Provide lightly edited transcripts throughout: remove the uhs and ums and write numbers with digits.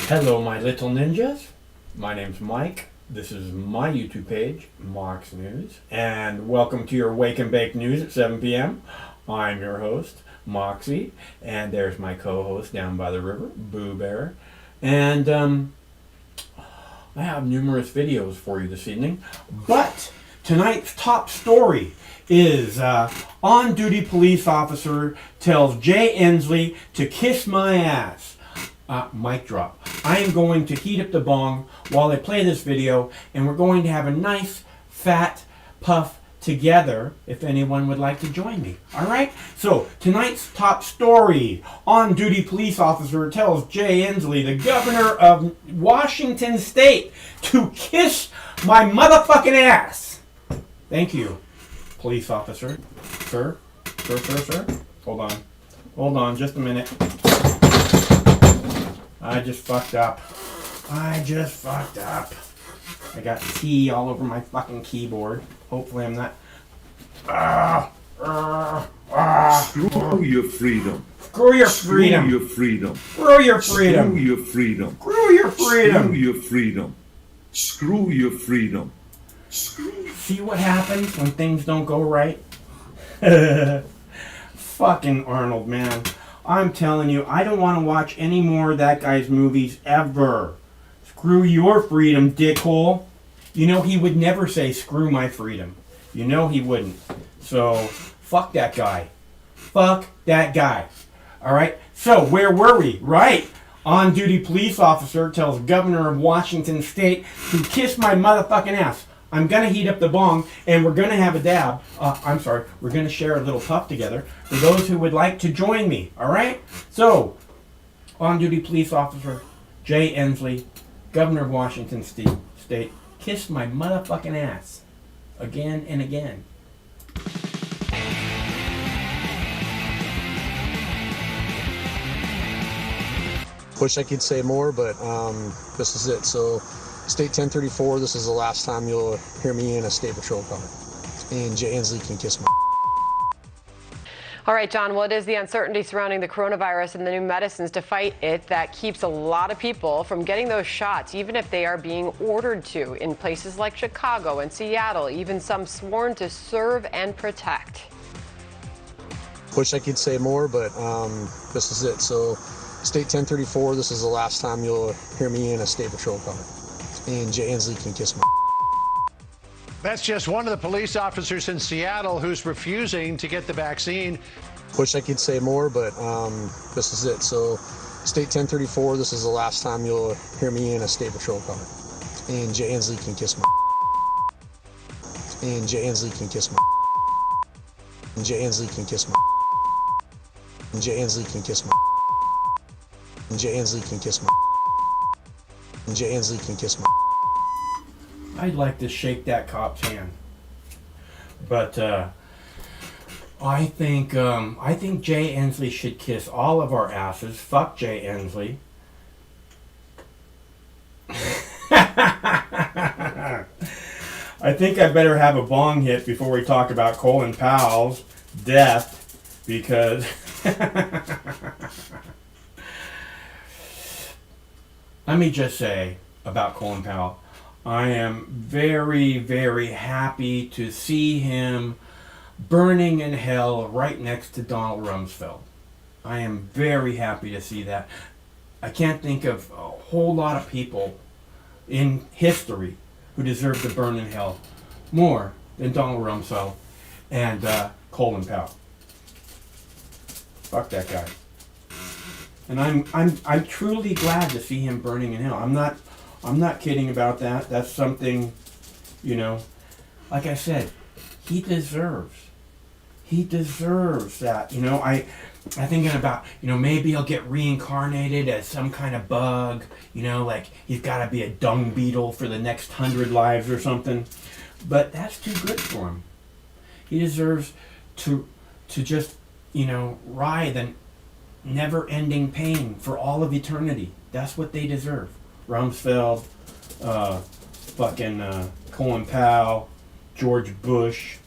Hello, my little ninjas. My name's Mike. This is my YouTube page, Mox News, and welcome to your Wake and Bake News at 7 p.m. I'm your host, Moxie, and there's my co-host down by the river, Boo Bear. And I have numerous videos for you this evening, but tonight's top story is on-duty police officer tells Jay Inslee to kiss my ass. Mic drop. I am going to heat up the bong while I play this video, and we're going to have a nice fat puff together if anyone would like to join me. Alright? So, tonight's top story. On-duty police officer tells Jay Inslee, the governor of Washington State, to kiss my motherfucking ass. Thank you, police officer. Sir? Sir? Hold on, just a minute. I just fucked up. I got tea all over my fucking keyboard. Hopefully I'm not... Screw your freedom. Screw your freedom. Screw your freedom. Screw your freedom. Screw your freedom. Screw your freedom. Screw your freedom. Screw your freedom. See what happens when things don't go right? Fucking Arnold, man. I'm telling you, I don't want to watch any more of that guy's movies ever. Screw your freedom, dickhole. You know he would never say screw my freedom. You know he wouldn't. So, fuck that guy. Fuck that guy. Alright? So, where were we? Right. On-duty police officer tells governor of Washington State to kiss my motherfucking ass. I'm going to heat up the bong, and we're going to have a dab. We're going to share a little puff together for those who would like to join me, all right? So, on-duty police officer Jay Inslee, governor of Washington State, kiss my motherfucking ass again and again. Wish I could say more, but this is it. So, State 1034, this is the last time you'll hear me in a state patrol car. And Jay Inslee can kiss my... All right, John, what is the uncertainty surrounding the coronavirus and the new medicines to fight it that keeps a lot of people from getting those shots, even if they are being ordered to in places like Chicago and Seattle, even some sworn to serve and protect? Wish I could say more, but this is it. So, State 1034, this is the last time you'll hear me in a state patrol car. And Jay Inslee can kiss my... That's just one of the police officers in Seattle who's refusing to get the vaccine. Wish I could say more, but this is it. So, State 1034, this is the last time you'll hear me in a state patrol car. And Jay Inslee can kiss my... And Jay Inslee can kiss my... And Jay Inslee can kiss my... And Jay Inslee can kiss my... And Jay Inslee can kiss my... And Jay Inslee can kiss my... I'd like to shake that cop's hand, but I think Jay Inslee should kiss all of our asses. Fuck Jay Inslee. I think I better have a bong hit before we talk about Colin Powell's death, because let me just say about Colin Powell, I am very, very happy to see him burning in hell right next to Donald Rumsfeld. I am very happy to see that. I can't think of a whole lot of people in history who deserve to burn in hell more than Donald Rumsfeld and Colin Powell. Fuck that guy. And I'm truly glad to see him burning in hell. I'm not kidding about that. That's something, you know, like I said, he deserves that. You know, I'm thinking about, you know, maybe he'll get reincarnated as some kind of bug, you know, like he's got to be a dung beetle for the next 100 lives or something. But that's too good for him. He deserves to just, you know, writhe in never-ending pain for all of eternity. That's what they deserve. Rumsfeld, Colin Powell, George Bush,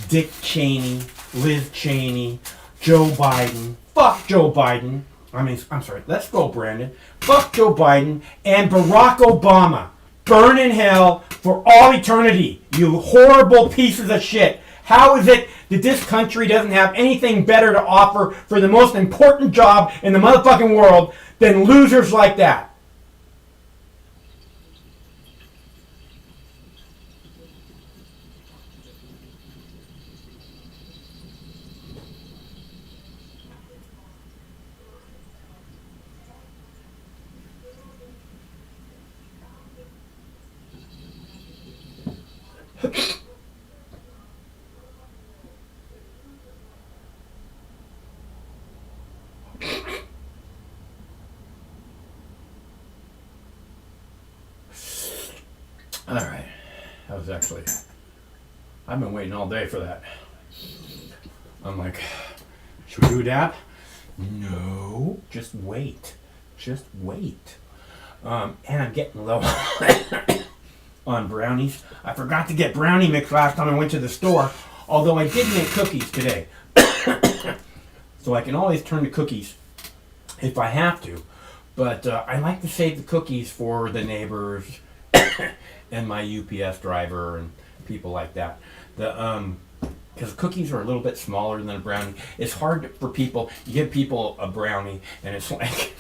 Dick Cheney, Liz Cheney, Joe Biden. Fuck Joe Biden. I'm sorry, let's go, Brandon. Fuck Joe Biden and Barack Obama. Burn in hell for all eternity, you horrible pieces of shit. How is it that this country doesn't have anything better to offer for the most important job in the motherfucking world than losers like that? All right, that was actually, I've been waiting all day for that. I'm like, should we do a dab? No, just wait. Just wait. And I'm getting low on brownies. I forgot to get brownie mix last time I went to the store, although I did make cookies today. So I can always turn to cookies if I have to. But I like to save the cookies for the neighbors and my UPS driver and people like that. Because cookies are a little bit smaller than a brownie. It's hard for people. You give people a brownie and it's like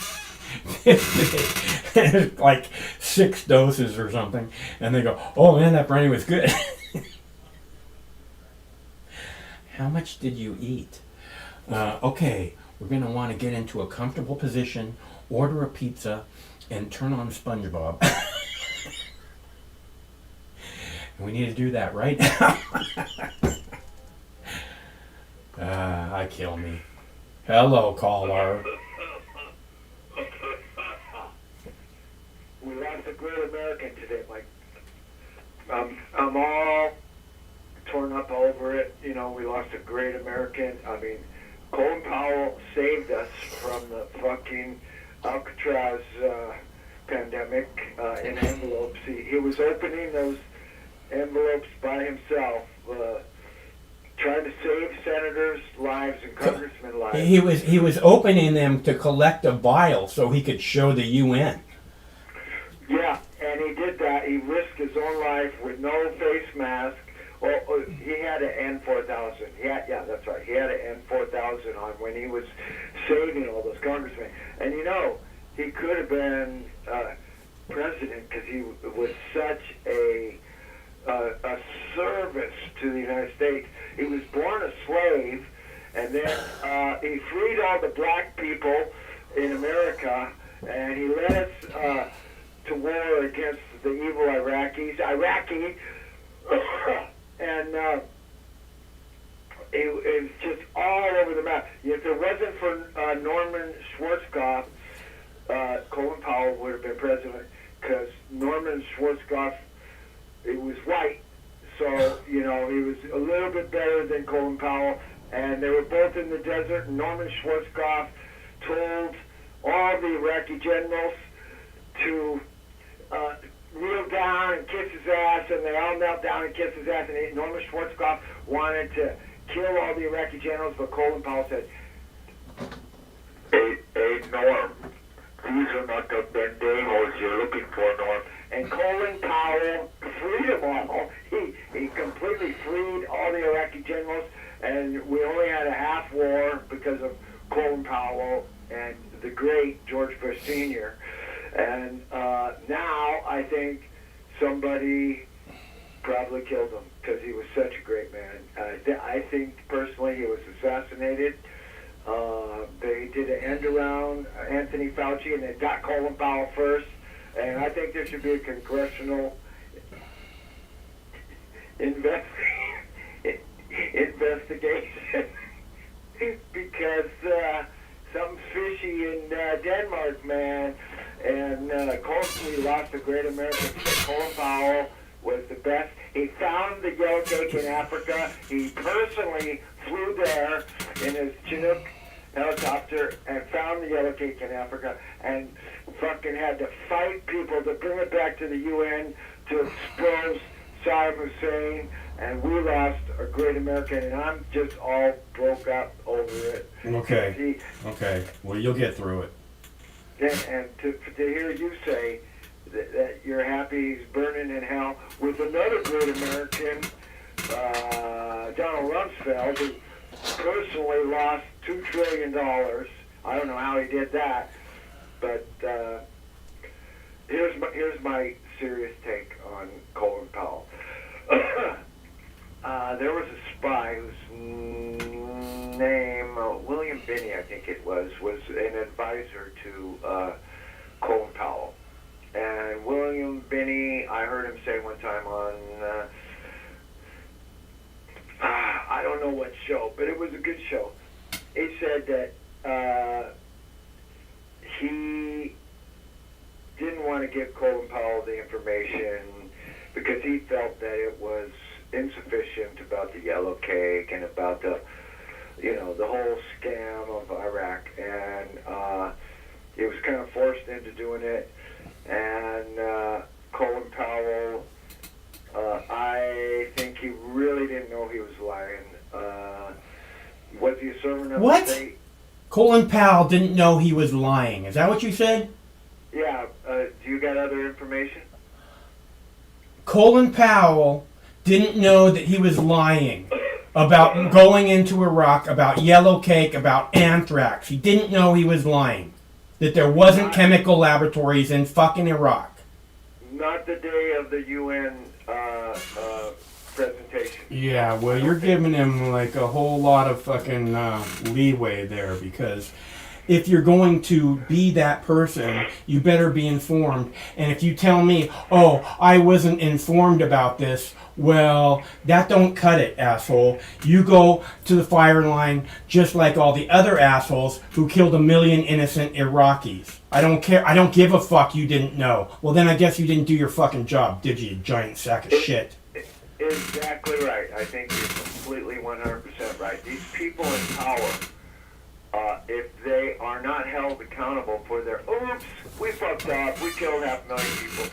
it's like 6 doses or something, and they go, "Oh man, that brownie was good." How much did you eat? Okay, we're gonna want to get into a comfortable position, order a pizza, and turn on SpongeBob. We need to do that right now. I kill me. Hello, caller. We lost a great American today, Mike. I'm all torn up over it. You know, we lost a great American. I mean, Colin Powell saved us from the fucking Alcatraz pandemic in envelopes. He was opening those envelopes by himself, trying to save senators' lives and congressmen' lives. He was opening them to collect a vial so he could show the UN. Yeah, and he did that. He risked his own life with no face mask. Well, he had an N4000. Yeah, that's right. He had an N4000 on when he was saving all those congressmen. And you know, he could have been president because he was such a service to the United States. He was born a slave, and then he freed all the black people in America, and he led us to war against the evil Iraqis. And it was just all over the map. If it wasn't for Norman Schwarzkopf, Colin Powell would have been president, because Norman Schwarzkopf, it was white, so, you know, he was a little bit better than Colin Powell, and they were both in the desert, and Norman Schwarzkopf told all the Iraqi generals to kneel down and kiss his ass, and they all knelt down and kissed his ass, and Norman Schwarzkopf wanted to kill all the Iraqi generals, but Colin Powell said, Hey, Norm, these are not the bandejos you're looking for, Norm. And Colin Powell freed them all. He completely freed all the Iraqi generals, and we only had a half war because of Colin Powell and the great George Bush Sr. And now I think somebody probably killed him because he was such a great man. I think personally he was assassinated. They did an end around Anthony Fauci, and they got Colin Powell first. And I think there should be a congressional investigation because something fishy in Denmark, man. And we lost a great American. Colin Powell was the best. He found the yellow cake in Africa. He personally flew there in his Chinook helicopter and found the yellow cake in Africa and fucking had to fight people to bring it back to the UN to expose Saddam Hussein. and we lost a great American, and I'm just all broke up over it. Okay. See, Okay. Well, you'll get through it. and to hear you say that you're happy he's burning in hell with another great American, Donald Rumsfeld, who personally lost $2 trillion. I don't know how he did that, but here's my serious take on Colin Powell. There was a spy whose name, William Binney, I think it was an advisor to Colin Powell. And William Binney, I heard him say one time on, I don't know what show, but it was a good show. He said that he didn't want to give Colin Powell the information because he felt that it was insufficient about the yellow cake and about the whole scam of Iraq, and he was kind of forced into doing it. And Colin Powell, I think he really didn't know he was lying. Was he a servant of What? the state? Colin Powell didn't know he was lying. Is that what you said? Yeah. Do you got other information? Colin Powell didn't know that he was lying about going into Iraq, about yellow cake, about anthrax. He didn't know he was lying. That there wasn't chemical laboratories in fucking Iraq. Not the day of the UN presentation. Yeah, well, you're giving him like a whole lot of fucking leeway there, because if you're going to be that person, you better be informed. And if you tell me, oh, I wasn't informed about this, well, that don't cut it, asshole. You go to the fire line just like all the other assholes who killed 1 million innocent Iraqis. I don't care. I don't give a fuck you didn't know. Well, then I guess you didn't do your fucking job, did you, you giant sack of shit? Exactly right. I think you're completely 100% right. These people in power, if they are not held accountable for their, oops, we fucked up, we killed 500,000 people,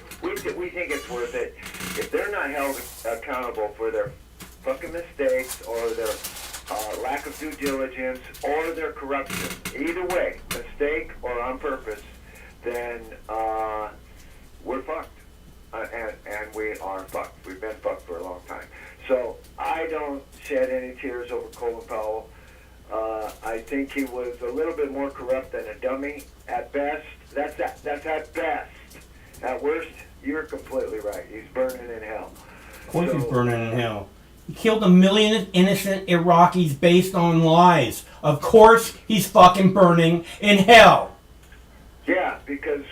we think it's worth it. If they're not held accountable for their fucking mistakes or their lack of due diligence or their corruption, either way, mistake or on purpose, then we're fucked. And we are fucked. We've been fucked for a long time. So I don't shed any tears over Colin Powell. I think he was a little bit more corrupt than a dummy at best. That's at best. At worst, you're completely right. He's burning in hell. Of course he's burning in hell. He killed 1 million innocent Iraqis based on lies. Of course he's fucking burning in hell. Yeah, because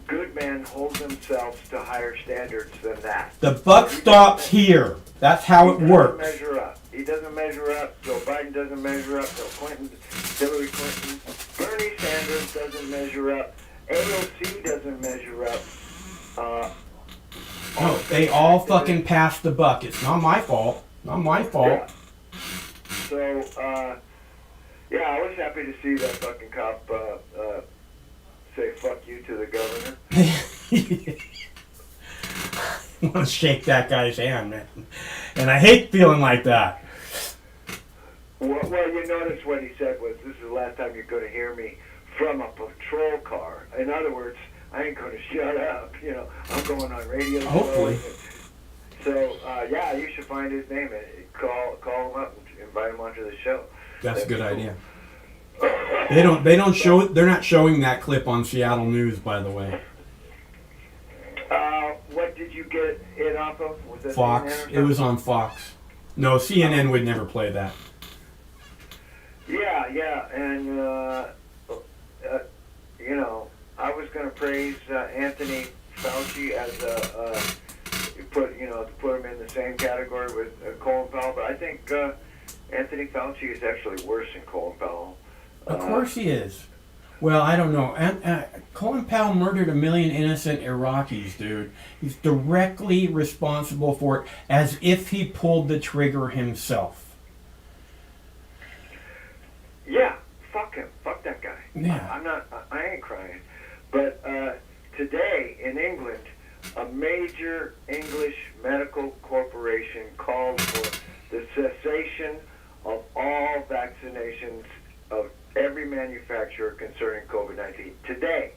good men hold themselves to higher standards than that. The buck stops here. That's how it works. He doesn't measure up. He doesn't measure up. Joe Biden doesn't measure up. Bill Clinton, Hillary Clinton, Bernie Sanders doesn't measure up. AOC doesn't measure up. No, they all fucking pass the buck. It's not my fault. Not my fault. Yeah. So, yeah, I was happy to see that fucking cop say fuck you to the governor. I want to shake that guy's hand, man. And I hate feeling like that. Well, you notice what he said was, this is the last time you're going to hear me from a patrol car. In other words, I ain't going to shut up. You know, I'm going on radio shows. Hopefully. So, yeah, you should find his name and call him up and invite him onto the show. That's a good idea. They don't show. They're not showing that clip on Seattle News, by the way. What did you get it off of? Was it Fox. CNN or It was on Fox. No, CNN would never play that. Yeah, and you know, I was going to praise Anthony Fauci as to put him in the same category with Colin Powell, but I think Anthony Fauci is actually worse than Colin Powell. Of course he is. Well, I don't know. Colin Powell murdered 1 million innocent Iraqis, dude. He's directly responsible for it, as if he pulled the trigger himself. Yeah, fuck him. Fuck that guy. Yeah. I ain't crying. But today in England, a major English medical corporation Organization called for the cessation of all vaccinations of every manufacturer concerning COVID-19. Today,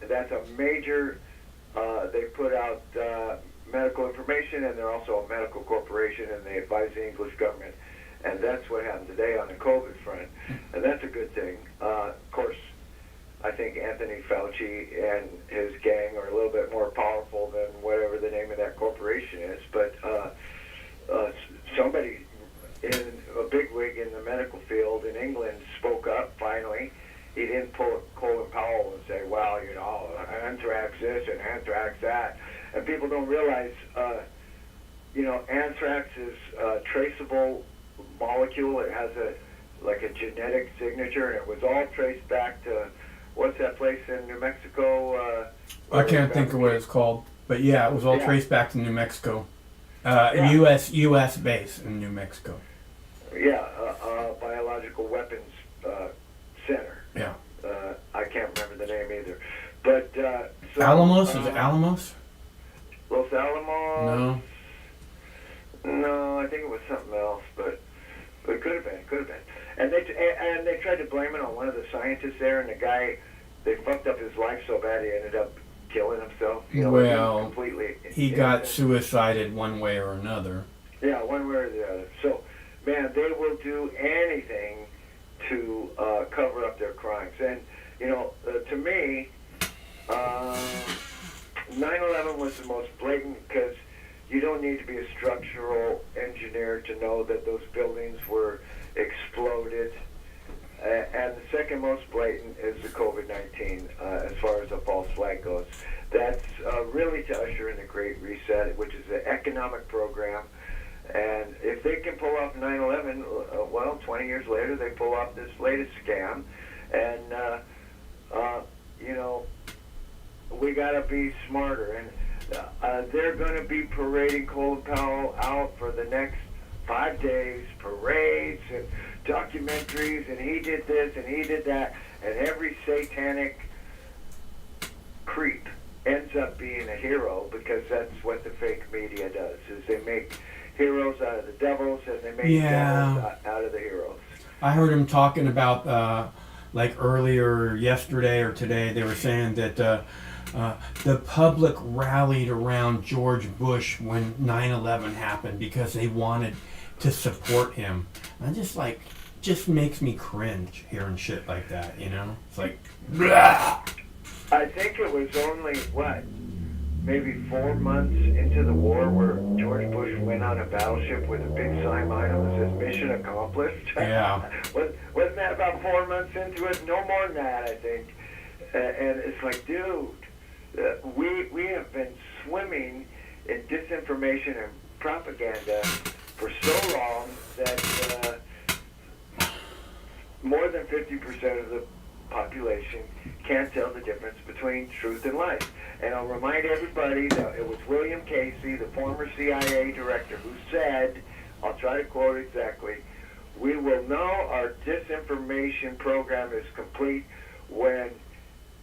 that's a major, they put out medical information, and they're also a medical corporation, and they advise the English government. And that's what happened today on the COVID front. And that's a good thing. Of course, I think Anthony Fauci and his gang are a little bit more powerful than whatever the name of that corporation is. But somebody in a bigwig in the medical field in England spoke up finally. He didn't pull Colin Powell and say, well, you know, anthrax this and anthrax that. And people don't realize, you know, anthrax is a traceable molecule. It has a genetic signature, and it was all traced back to, what's that place in New Mexico? I can't think of what it's called, but yeah, it was all traced back to New Mexico. Yeah. U.S. base in New Mexico. Yeah, Biological Weapons Center. Yeah. I can't remember the name either. But so, Alamos? Is it Alamos? Los Alamos? No. No, I think it was something else, but it could have been. And they tried to blame it on one of the scientists there, and the guy, they fucked up his life so bad he ended up killing himself. You know, Well, completely. he got suicided one way or another. Yeah, one way or the other. So, man, they will do anything to cover up their crimes. And, you know, to me, 9/11 was the most blatant, because you don't need to be a structural engineer to know that those buildings were exploded. And the second most blatant is the COVID-19, as far as the false flag goes. That's really to usher in the Great Reset, which is an economic program. And if they can pull off 9/11, well, 20 years later, they pull off this latest scam. And, you know, we got to be smarter. And they're going to be parading Colin Powell out for the next 5 days, parades and documentaries, and he did this and he did that. And every satanic creep ends up being a hero, because that's what the fake media does, is they make heroes out of the devils, and they make devils out of the heroes. I heard him talking about, like earlier yesterday or today, they were saying that the public rallied around George Bush when 9/11 happened because they wanted to support him. And just makes me cringe hearing shit like that, you know? It's like, blah! I think it was only, maybe 4 months into the war where George Bush went on a battleship with a big sign behind him that says "Mission Accomplished." Yeah. Wasn't that about 4 months into it? No more than that, I think. And it's like, dude, we have been swimming in disinformation and propaganda for so long that more than 50% of the population can't tell the difference between truth and lies. And I'll remind everybody that it was William Casey, the former CIA director, who said, I'll try to quote exactly, "We will know our disinformation program is complete when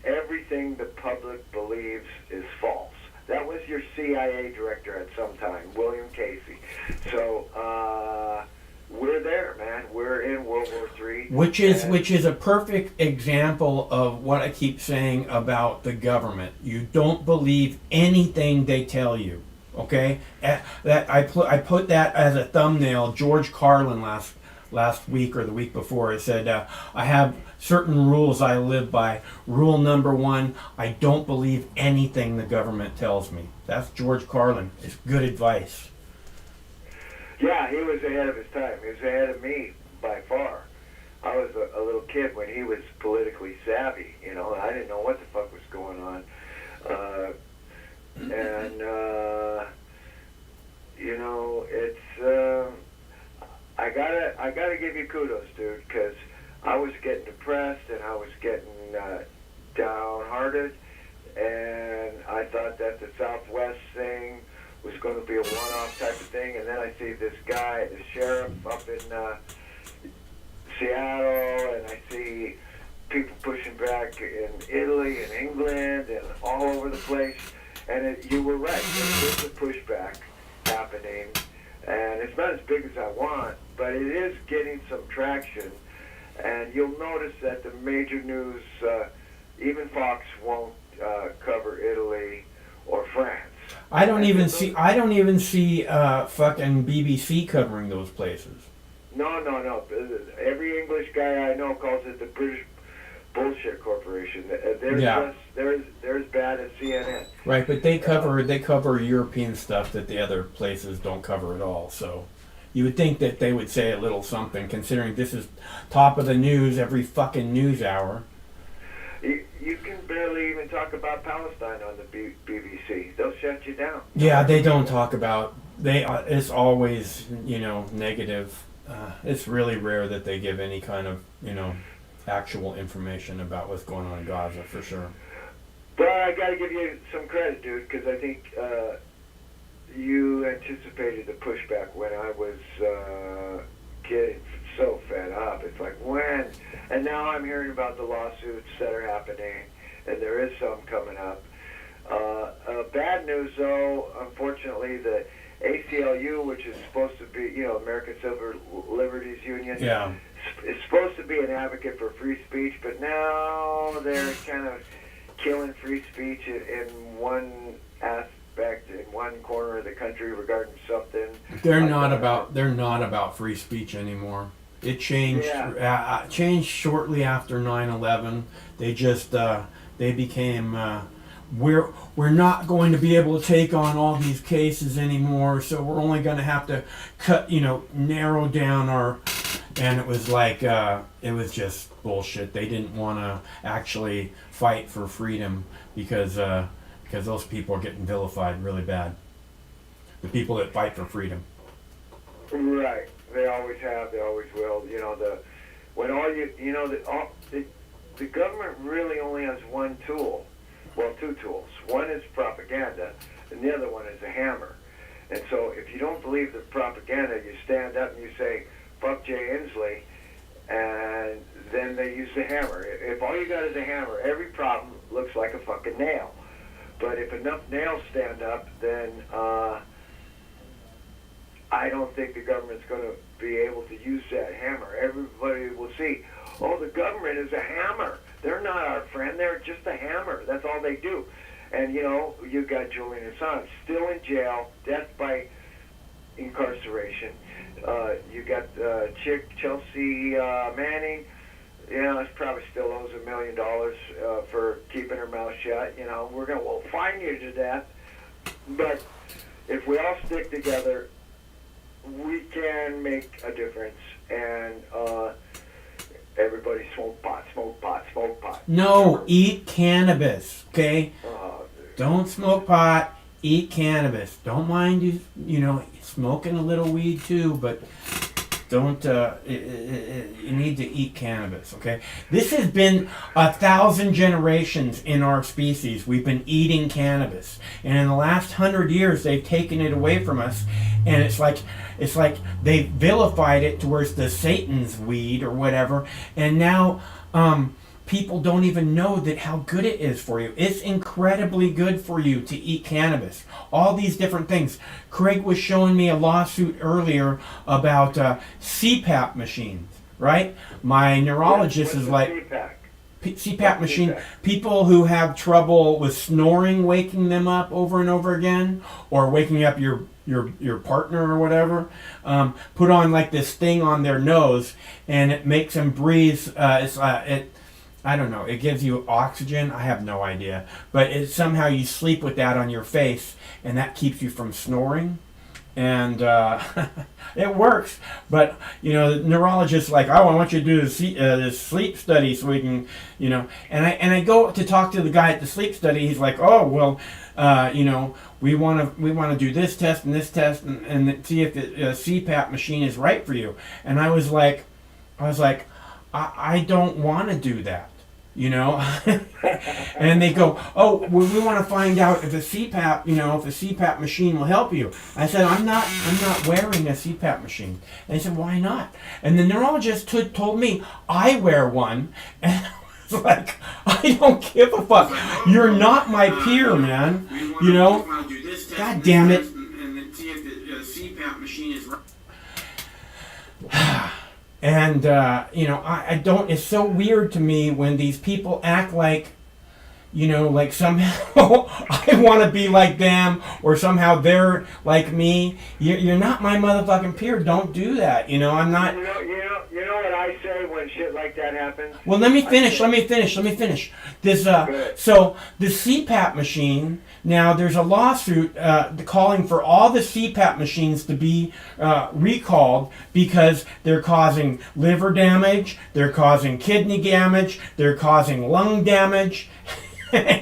everything the public believes is false." That was your CIA director at some time, William Casey. So, we're there, man. We're in World War III. Which is a perfect example of what I keep saying about the government. You don't believe anything they tell you. Okay? That I put that as a thumbnail. George Carlin last week or the week before, it said, I have certain rules I live by. Rule number 1, I don't believe anything the government tells me. That's George Carlin. It's good advice. Yeah, he was ahead of his time. He was ahead of me by far. I was a little kid when he was politically savvy, you know. I didn't know what the fuck was going on. You know, it's, I gotta give you kudos, dude, because I was getting depressed and I was getting downhearted, and I thought that the Southwest thing was going to be a one-off type of thing, and then I see this guy, the sheriff up in Seattle, and I see people pushing back in Italy and England and all over the place, and you were right, there's a pushback happening and it's not as big as I want, but it is getting some traction. And you'll notice that the major news, even Fox won't cover Italy or France. I don't even see fucking BBC covering those places. No. Every English guy I know calls it the British Bullshit Corporation. They're as bad as CNN. Right, but they cover European stuff that the other places don't cover at all. So you would think that they would say a little something, considering this is top of the news every fucking news hour. You can barely even talk about Palestine on the BBC. They'll shut you down. Yeah, they don't talk about. It's always negative. It's really rare that they give any kind of actual information about what's going on in Gaza, for sure. But I got to give you some credit, dude, because I think you anticipated the pushback when I was getting so fed up. It's like, when? And now I'm hearing about the lawsuits that are happening, and there is some coming up. Bad news, though, unfortunately, the ACLU, which is supposed to be, American Civil Liberties Union, Yeah. is supposed to be an advocate for free speech, but now they're kind of killing free speech in one aspect, in one corner of the country regarding something. They're not about free speech anymore. It changed. Changed shortly after 9/11. They just they became. We're not going to be able to take on all these cases anymore, so we're only going to have to cut, narrow down our. And it was like it was just bullshit. They didn't want to actually fight for freedom because those people are getting vilified really bad. The people that fight for freedom. Right. They always have. They always will. The government really only has one tool. Well, two tools. One is propaganda, and the other one is a hammer. And so if you don't believe the propaganda, you stand up and you say, fuck Jay Inslee, and then they use the hammer. If all you got is a hammer, every problem looks like a fucking nail. But if enough nails stand up, then I don't think the government's going to be able to use that hammer. Everybody will see, oh, the government is a hammer. They're not our friend. They're just a hammer. That's all they do. And, you got Julian Assange still in jail, death by incarceration. You got chick Chelsea Manning. She probably still owes $1 million for keeping her mouth shut. We'll fine you to death. But if we all stick together, we can make a difference. And everybody smoke pot. No, eat cannabis, okay? Don't smoke pot, eat cannabis. Don't mind you smoking a little weed too, but don't, you need to eat cannabis, okay? This has been 1,000 generations in our species. We've been eating cannabis. And in the last 100 years, they've taken it away from us. And it's like they vilified it to where it's the Satan's weed or whatever. And now, people don't even know that how good it is for you. It's incredibly good for you to eat cannabis. All these different things. Craig was showing me a lawsuit earlier about CPAP machines, right? My neurologist is like, CPAP machine, people who have trouble with snoring, waking them up over and over again, or waking up your partner or whatever, put on like this thing on their nose, and it makes them breathe. I don't know. It gives you oxygen. I have no idea. But somehow you sleep with that on your face, and that keeps you from snoring. And it works. But, the neurologist's like, oh, I want you to do this sleep study so we can, And I go to talk to the guy at the sleep study. He's like, oh, well, we want to do this test and see if the CPAP machine is right for you. And I was like, I don't want to do that. And they go, oh, well, we want to find out if the CPAP, if the CPAP machine will help you. I said, I'm not wearing a CPAP machine. And they said, why not? And the neurologist told me, I wear one. And I was like, I don't give a fuck. You're not my peer, man. God damn it. machine is. And I don't. It's so weird to me when these people act like, like somehow I want to be like them, or somehow they're like me. You're not my motherfucking peer. Don't do that. I'm not. You know what I say when shit like that happens? Well, let me finish. This, so the CPAP machine. Now, there's a lawsuit calling for all the CPAP machines to be recalled because they're causing liver damage, they're causing kidney damage, they're causing lung damage.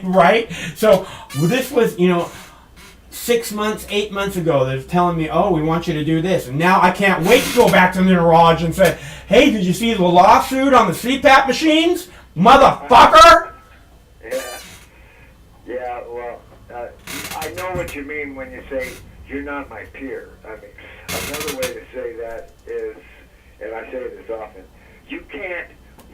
Right? So this was, 6 months, 8 months ago, they're telling me, oh, we want you to do this. And now I can't wait to go back to the neurologist and say, hey, did you see the lawsuit on the CPAP machines? Motherfucker! Yeah, well, I know what you mean when you say you're not my peer. I mean, another way to say that is, and I say this often, you can't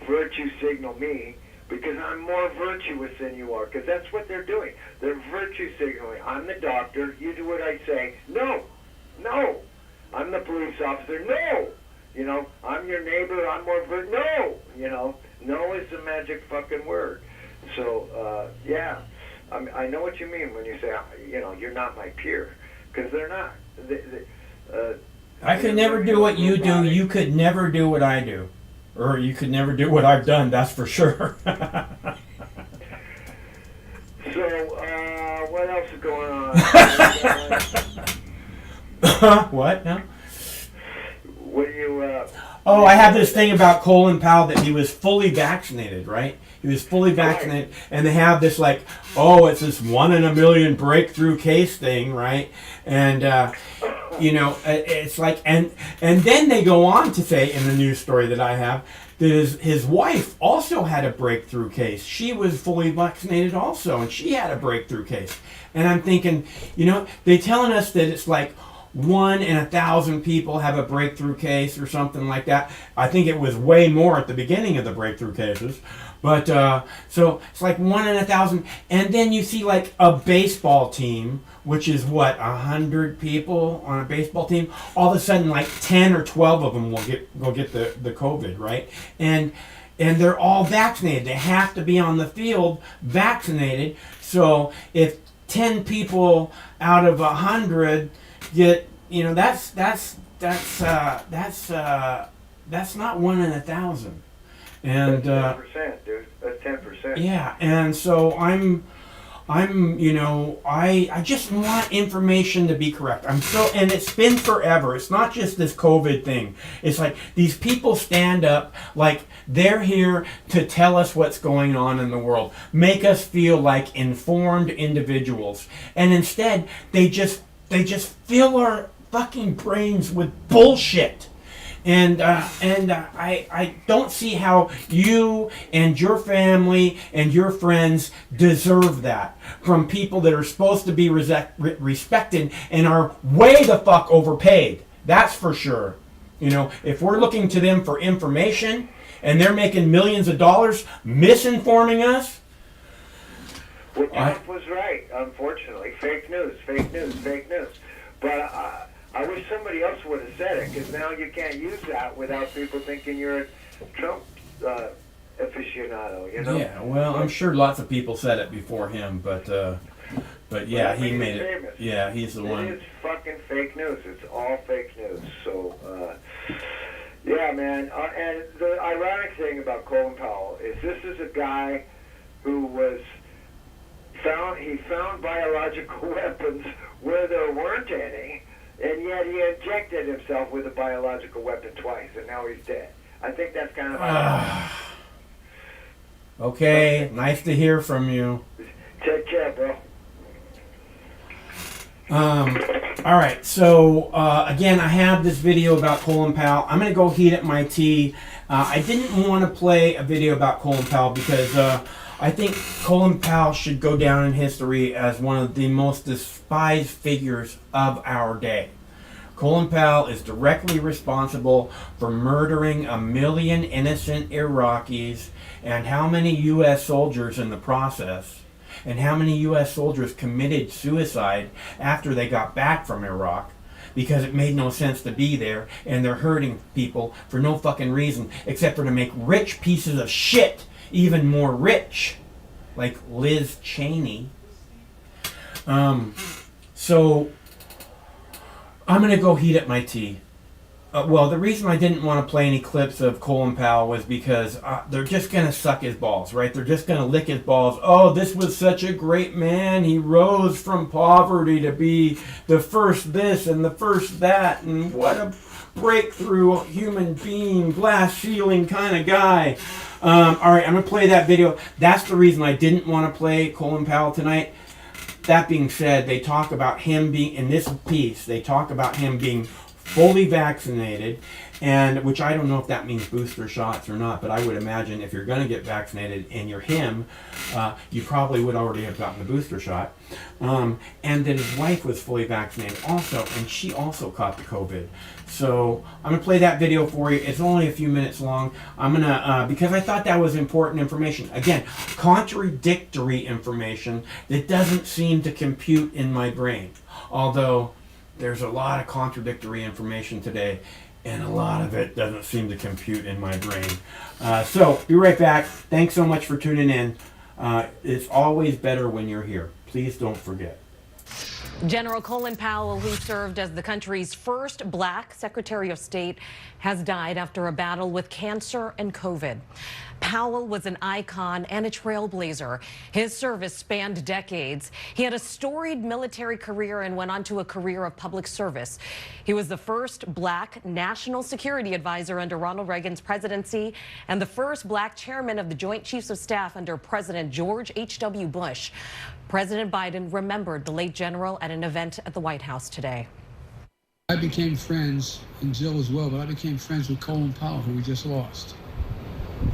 virtue signal me because I'm more virtuous than you are, because that's what they're doing. They're virtue signaling. I'm the doctor, you do what I say. No. I'm the police officer. No. I'm your neighbor, I'm more no. No is the magic fucking word. So, yeah. I know what you mean when you say, you're not my peer, because they're not. I could never do what you do. You could never do what I do. Or you could never do what I've done, that's for sure. So, what else is going on? What now? What do you, I have this thing about Colin Powell that he was fully vaccinated, right? He was fully vaccinated, and they have this it's this 1 in a million breakthrough case thing, right? And it's like, and then they go on to say in the news story that I have that his wife also had a breakthrough case. She was fully vaccinated also, and she had a breakthrough case. And I'm thinking, they're telling us that it's like 1 in 1,000 people have a breakthrough case or something like that. I think it was way more at the beginning of the breakthrough cases. But, so it's like 1 in 1,000. And then you see like a baseball team, which is 100 people on a baseball team. All of a sudden, like 10 or 12 of them will get the COVID, right? And they're all vaccinated. They have to be on the field vaccinated. So if 10 people out of 100 get, that's not 1 in 1,000. And that's 10%, dude. That's 10%. Yeah, and so I'm I just want information to be correct. And it's been forever. It's not just this COVID thing. It's like these people stand up like they're here to tell us what's going on in the world, make us feel like informed individuals, and instead they just fill our fucking brains with bullshit. And I don't see how you and your family and your friends deserve that from people that are supposed to be respected and are way the fuck overpaid. That's for sure. If we're looking to them for information and they're making millions of dollars misinforming us. Well, Trump was right, unfortunately. Fake news. But I wish somebody else would have said it, because now you can't use that without people thinking you're a Trump aficionado, Yeah, well, I'm sure lots of people said it before him, but yeah, he made it. Famous. Yeah, he's the one. It is fucking fake news. It's all fake news. So, yeah, man. And the ironic thing about Colin Powell is this is a guy who was he found biological weapons where there weren't any. And yet he injected himself with a biological weapon twice, and now he's dead. I think that's kind of... Okay, nice to hear from you. Take care, bro. All right, so again, I have this video about Colin Powell. I'm going to go heat up my tea. I didn't want to play a video about Colin Powell because I think Colin Powell should go down in history as one of the most despised figures of our day. Colin Powell is directly responsible for murdering 1 million innocent Iraqis, and how many U.S. soldiers in the process, and how many U.S. soldiers committed suicide after they got back from Iraq. because it made no sense to be there, and they're hurting people for no fucking reason except for to make rich pieces of shit even more rich, like Liz Cheney. So I'm gonna go heat up my tea. Well, the reason I didn't want to play any clips of Colin Powell was because they're just going to suck his balls, right? They're just going to lick his balls. Oh, this was such a great man. He rose from poverty to be the first this and the first that. And what a breakthrough human being, glass ceiling kind of guy. All right, I'm going to play that video. That's the reason I didn't want to play Colin Powell tonight. That being said, they talk about him being, in this piece, they talk about him being fully vaccinated, and which I don't know if that means booster shots or not, but I would imagine if you're going to get vaccinated and you're him, you probably would already have gotten the booster shot, and that his wife was fully vaccinated also, and she also caught the COVID. So I'm going to play that video for you. It's only a few minutes long. I'm going to, because I thought that was important information. Again, contradictory information that doesn't seem to compute in my brain, although there's a lot of contradictory information today, and a lot of it doesn't seem to compute in my brain. So, be right back. Thanks so much for tuning in. It's always better when you're here. Please don't forget. General Colin Powell, who served as the country's first black Secretary of State, has died after a battle with cancer and COVID. Powell was an icon and a trailblazer. His service spanned decades. He had a storied military career and went on to a career of public service. He was the first black national security advisor under Ronald Reagan's presidency and the first black chairman of the Joint Chiefs of Staff under President George H.W. Bush. President Biden remembered the late general at an event at the White House today. I became friends, and Jill as well, but I became friends with Colin Powell, who we just lost.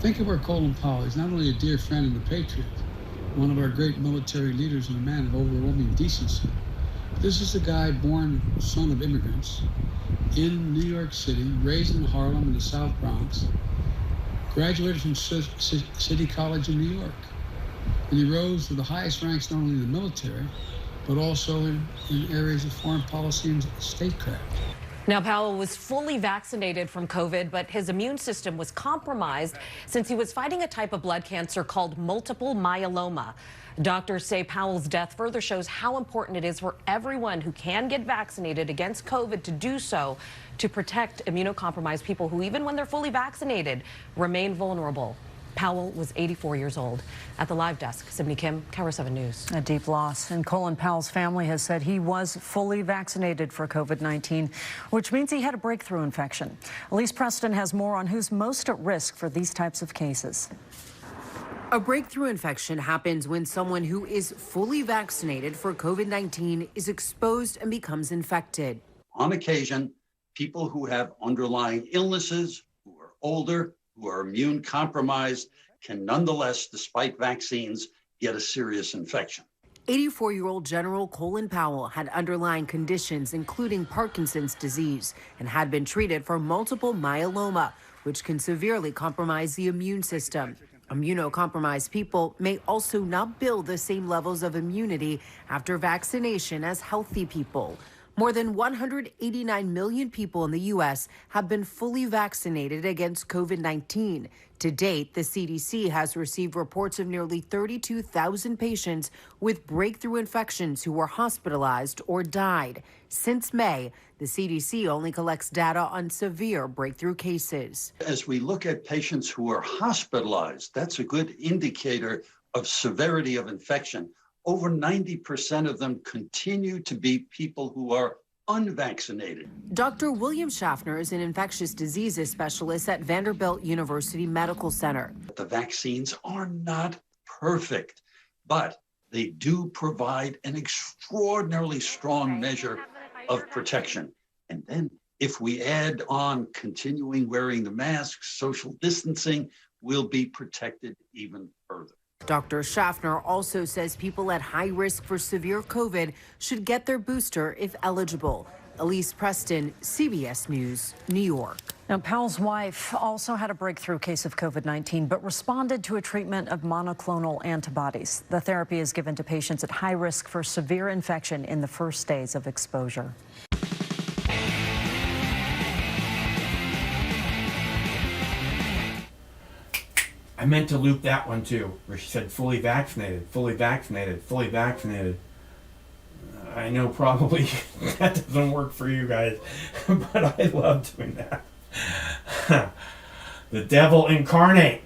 Think of our Colin Powell. He's not only a dear friend and a patriot, one of our great military leaders and a man of overwhelming decency. This is a guy born son of immigrants in New York City, raised in Harlem in the South Bronx, graduated from City College in New York. And he rose to the highest ranks not only in the military, but also in areas of foreign policy and statecraft. Now, Powell was fully vaccinated from COVID, but his immune system was compromised since he was fighting a type of blood cancer called multiple myeloma. Doctors say Powell's death further shows how important it is for everyone who can get vaccinated against COVID to do so to protect immunocompromised people who, even when they're fully vaccinated, remain vulnerable. Powell was 84 years old. At the live desk, Sydney Kim, KIRO 7 News. A deep loss. And Colin Powell's family has said he was fully vaccinated for COVID-19, which means he had a breakthrough infection. Elise Preston has more on who's most at risk for these types of cases. A breakthrough infection happens when someone who is fully vaccinated for COVID-19 is exposed and becomes infected. On occasion, people who have underlying illnesses, who are older, who are immune compromised, can nonetheless, despite vaccines, get a serious infection. 84-year-old General Colin Powell had underlying conditions, including Parkinson's disease, and had been treated for multiple myeloma, which can severely compromise the immune system. Immunocompromised people may also not build the same levels of immunity after vaccination as healthy people. More than 189 million people in the U.S. have been fully vaccinated against COVID-19. To date, the CDC has received reports of nearly 32,000 patients with breakthrough infections who were hospitalized or died. Since May, the CDC only collects data on severe breakthrough cases. As we look at patients who are hospitalized, that's a good indicator of severity of infection. Over 90% of them continue to be people who are unvaccinated. Dr. William Schaffner is an infectious diseases specialist at Vanderbilt University Medical Center. The vaccines are not perfect, but they do provide an extraordinarily strong measure of protection. And then if we add on continuing wearing the masks, social distancing, we'll be protected even further. Dr. Schaffner also says people at high risk for severe COVID should get their booster if eligible. Elise Preston, CBS News, New York. Now, Powell's wife also had a breakthrough case of COVID-19, but responded to a treatment of monoclonal antibodies. The therapy is given to patients at high risk for severe infection in the first days of exposure. I meant to loop that one too, where she said fully vaccinated, fully vaccinated, fully vaccinated. I know probably that doesn't work for you guys, but I love doing that. The devil incarnate.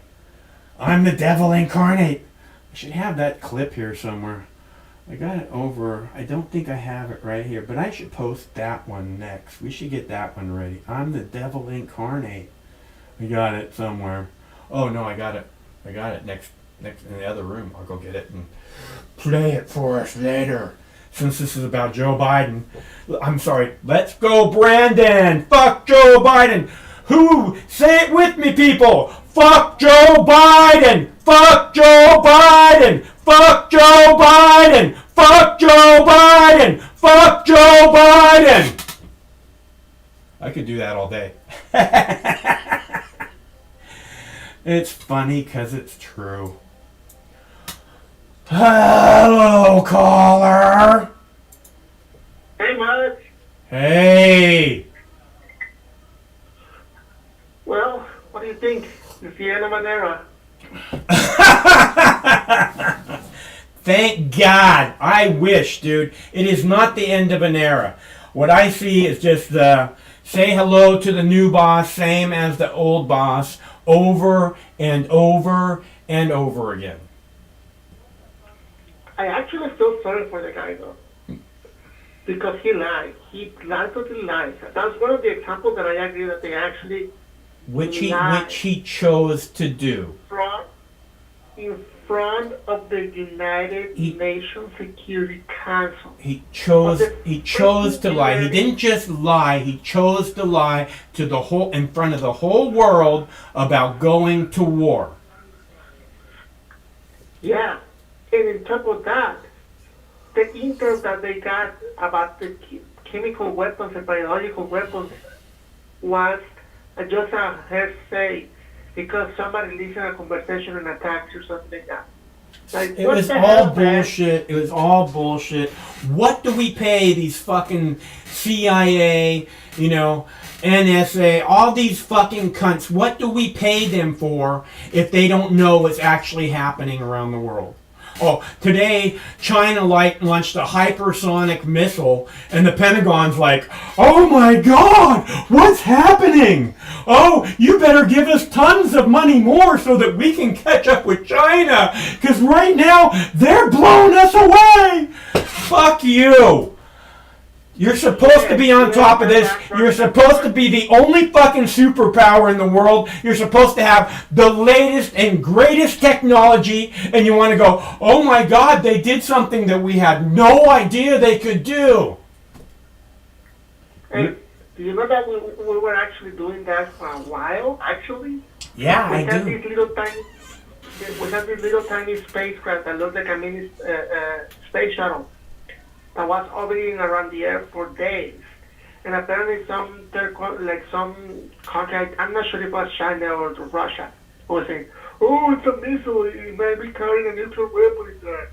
I'm the devil incarnate. I should have that clip here somewhere. I got it over. I don't think I have it right here, but I should post that one next. We should get that one ready. I'm the devil incarnate. We got it somewhere. Oh no, I got it. I got it next in the other room. I'll go get it and play it for us later. Since this is about Joe Biden. I'm sorry. Let's go, Brandon. Fuck Joe Biden. Who? Say it with me, people. Fuck Joe Biden. Fuck Joe Biden. Fuck Joe Biden. Fuck Joe Biden. Fuck Joe Biden. I could do that all day. It's funny because it's true. Hello, caller. Hey, Mark. Hey. Well, what do you think? It's the end of an era. Thank God. I wish, dude. It is not the end of an era. What I see is just say hello to the new boss, same as the old boss, over and over and over again. I actually feel sorry for the guy, though. Because he lied. He lied to the lies. That's one of the examples that I agree that they actually Which he chose to do. In front of the United Nations Security Council. He chose to lie. He didn't just lie, he chose to lie to the whole in front of the whole world about going to war. Yeah. And on top of that, the intel that they got about the chemical weapons and biological weapons was just a hearsay because somebody listened to a conversation in a taxi or something like that. Like, It was all bullshit. It was all bullshit. What do we pay these fucking CIA, NSA, all these fucking cunts? What do we pay them for if they don't know what's actually happening around the world? Oh, today China launched a hypersonic missile, and the Pentagon's like, "Oh my God, what's happening? Oh, you better give us tons of money more so that we can catch up with China, because right now they're blowing us away." Fuck you. You're supposed to be on top of this. You're supposed to be the only fucking superpower in the world. You're supposed to have the latest and greatest technology, and you want to go, "Oh my God, they did something that we had no idea they could do." Hey, do you know that we were actually doing that for a while, actually? Yeah, we I had do. We had this little tiny spacecraft that looked like a mini space shuttle that was orbiting around the Earth for days. And apparently some country, I'm not sure if it was China or Russia, was saying, "Oh, it's a missile, it may be carrying a nuclear weapon in there."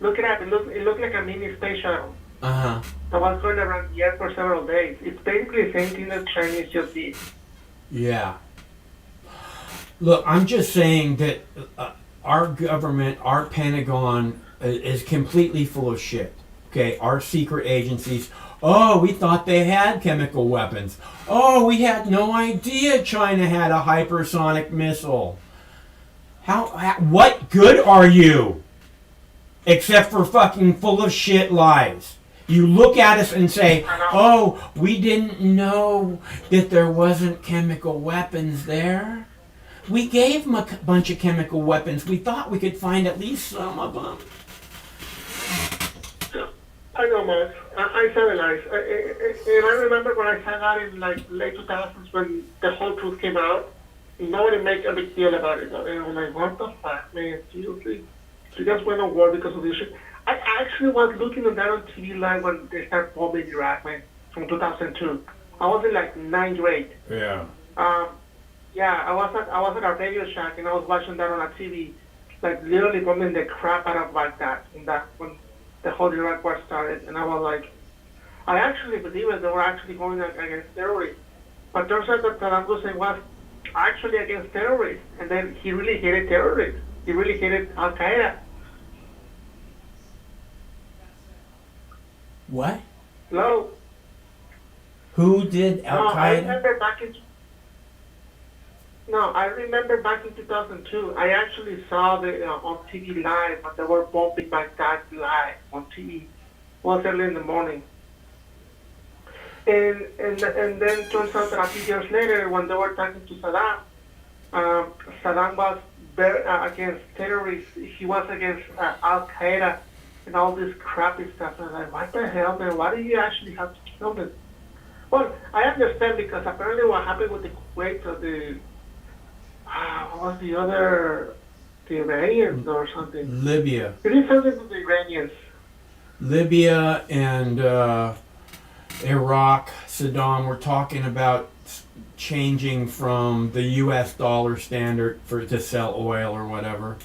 Look it up, it looked like a mini space shuttle that was going around the Earth for several days. It's basically the same thing that Chinese just did. Yeah. Look, I'm just saying that our government, our Pentagon, is completely full of shit. Okay, our secret agencies. Oh, we thought they had chemical weapons. Oh, we had no idea China had a hypersonic missile. What good are you? Except for fucking full of shit lies. You look at us and say, "Oh, we didn't know that there wasn't chemical weapons there. We gave them a bunch of chemical weapons. We thought we could find at least some of them." I know, man. I said it nice. And I remember when I found out in late 2000s when the whole truth came out, nobody made a big deal about it. And I was like, what the fuck, man? Seriously? You guys went to war because of this shit? I actually was looking at that on TV Live when they started bombing Iraq, man, from 2002. I was in like 9th grade. Yeah. Yeah, I was at a Radio Shack and I was watching that on a TV, like literally bombing the crap out of Baghdad when the whole Iraq war started, and I was like, I actually believe that they were actually going against terrorists. But turns out that Saddam Hussein was actually against terrorists, and then he really hated terrorists. He really hated Al Qaeda. What? Hello. Who did Al I Qaeda? remember back in. No, I remember back in 2002. I actually saw the on TV live when they were bombing Baghdad live on TV. It was early in the morning. And then turns out that a few years later, when they were talking to Saddam, Saddam was against terrorists. He was against Al Qaeda and all this crappy stuff. And I'm like, what the hell, man? Why do you actually have to kill them? Well, I understand because apparently what happened with the Kuwait or the what was the other, the Iranians or something? Libya. It is something with the Iranians. Libya and Iraq, Saddam, we're talking about changing from the U.S. dollar standard to sell oil or whatever.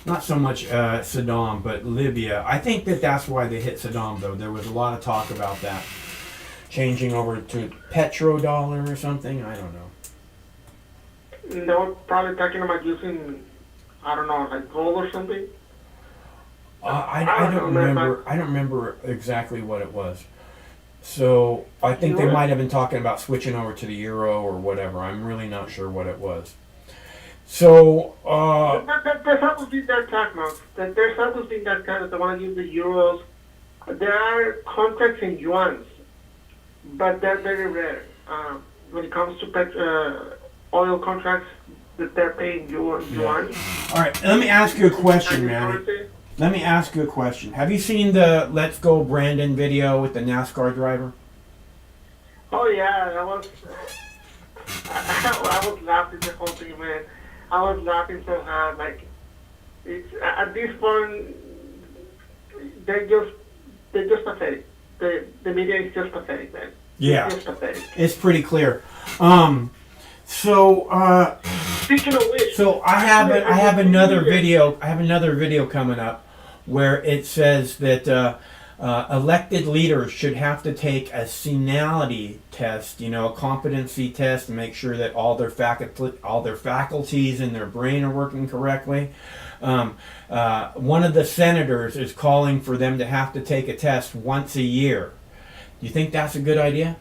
Not so much Saddam, but Libya. I think that's why they hit Saddam, though. There was a lot of talk about that. Changing over to petrodollar or something. I don't know. They were probably talking about using, I don't know, like gold or something. I don't remember. I don't remember exactly what it was. So I think they might have been talking about switching over to the euro or whatever. I'm really not sure what it was. So there's always been that talk now. There's always been that talk that they want to use the euros. There are contracts in yuan, but they're very rare. When it comes to oil contracts, that they're paying yuan. All right, let me ask you a question, man. Let me ask you a question. Have you seen the Let's Go Brandon video with the NASCAR driver? Oh yeah, I was laughing the whole thing, man. I was laughing so hard. Like, it's at this point, they're just pathetic. The media is just pathetic, man. Yeah, it's just pathetic. It's pretty clear. Speaking of which, so I have another video. I have another video coming up where it says that elected leaders should have to take a senility test, a competency test, to make sure that all their faculties in their brain are working correctly. One of the senators is calling for them to have to take a test once a year. Do you think that's a good idea?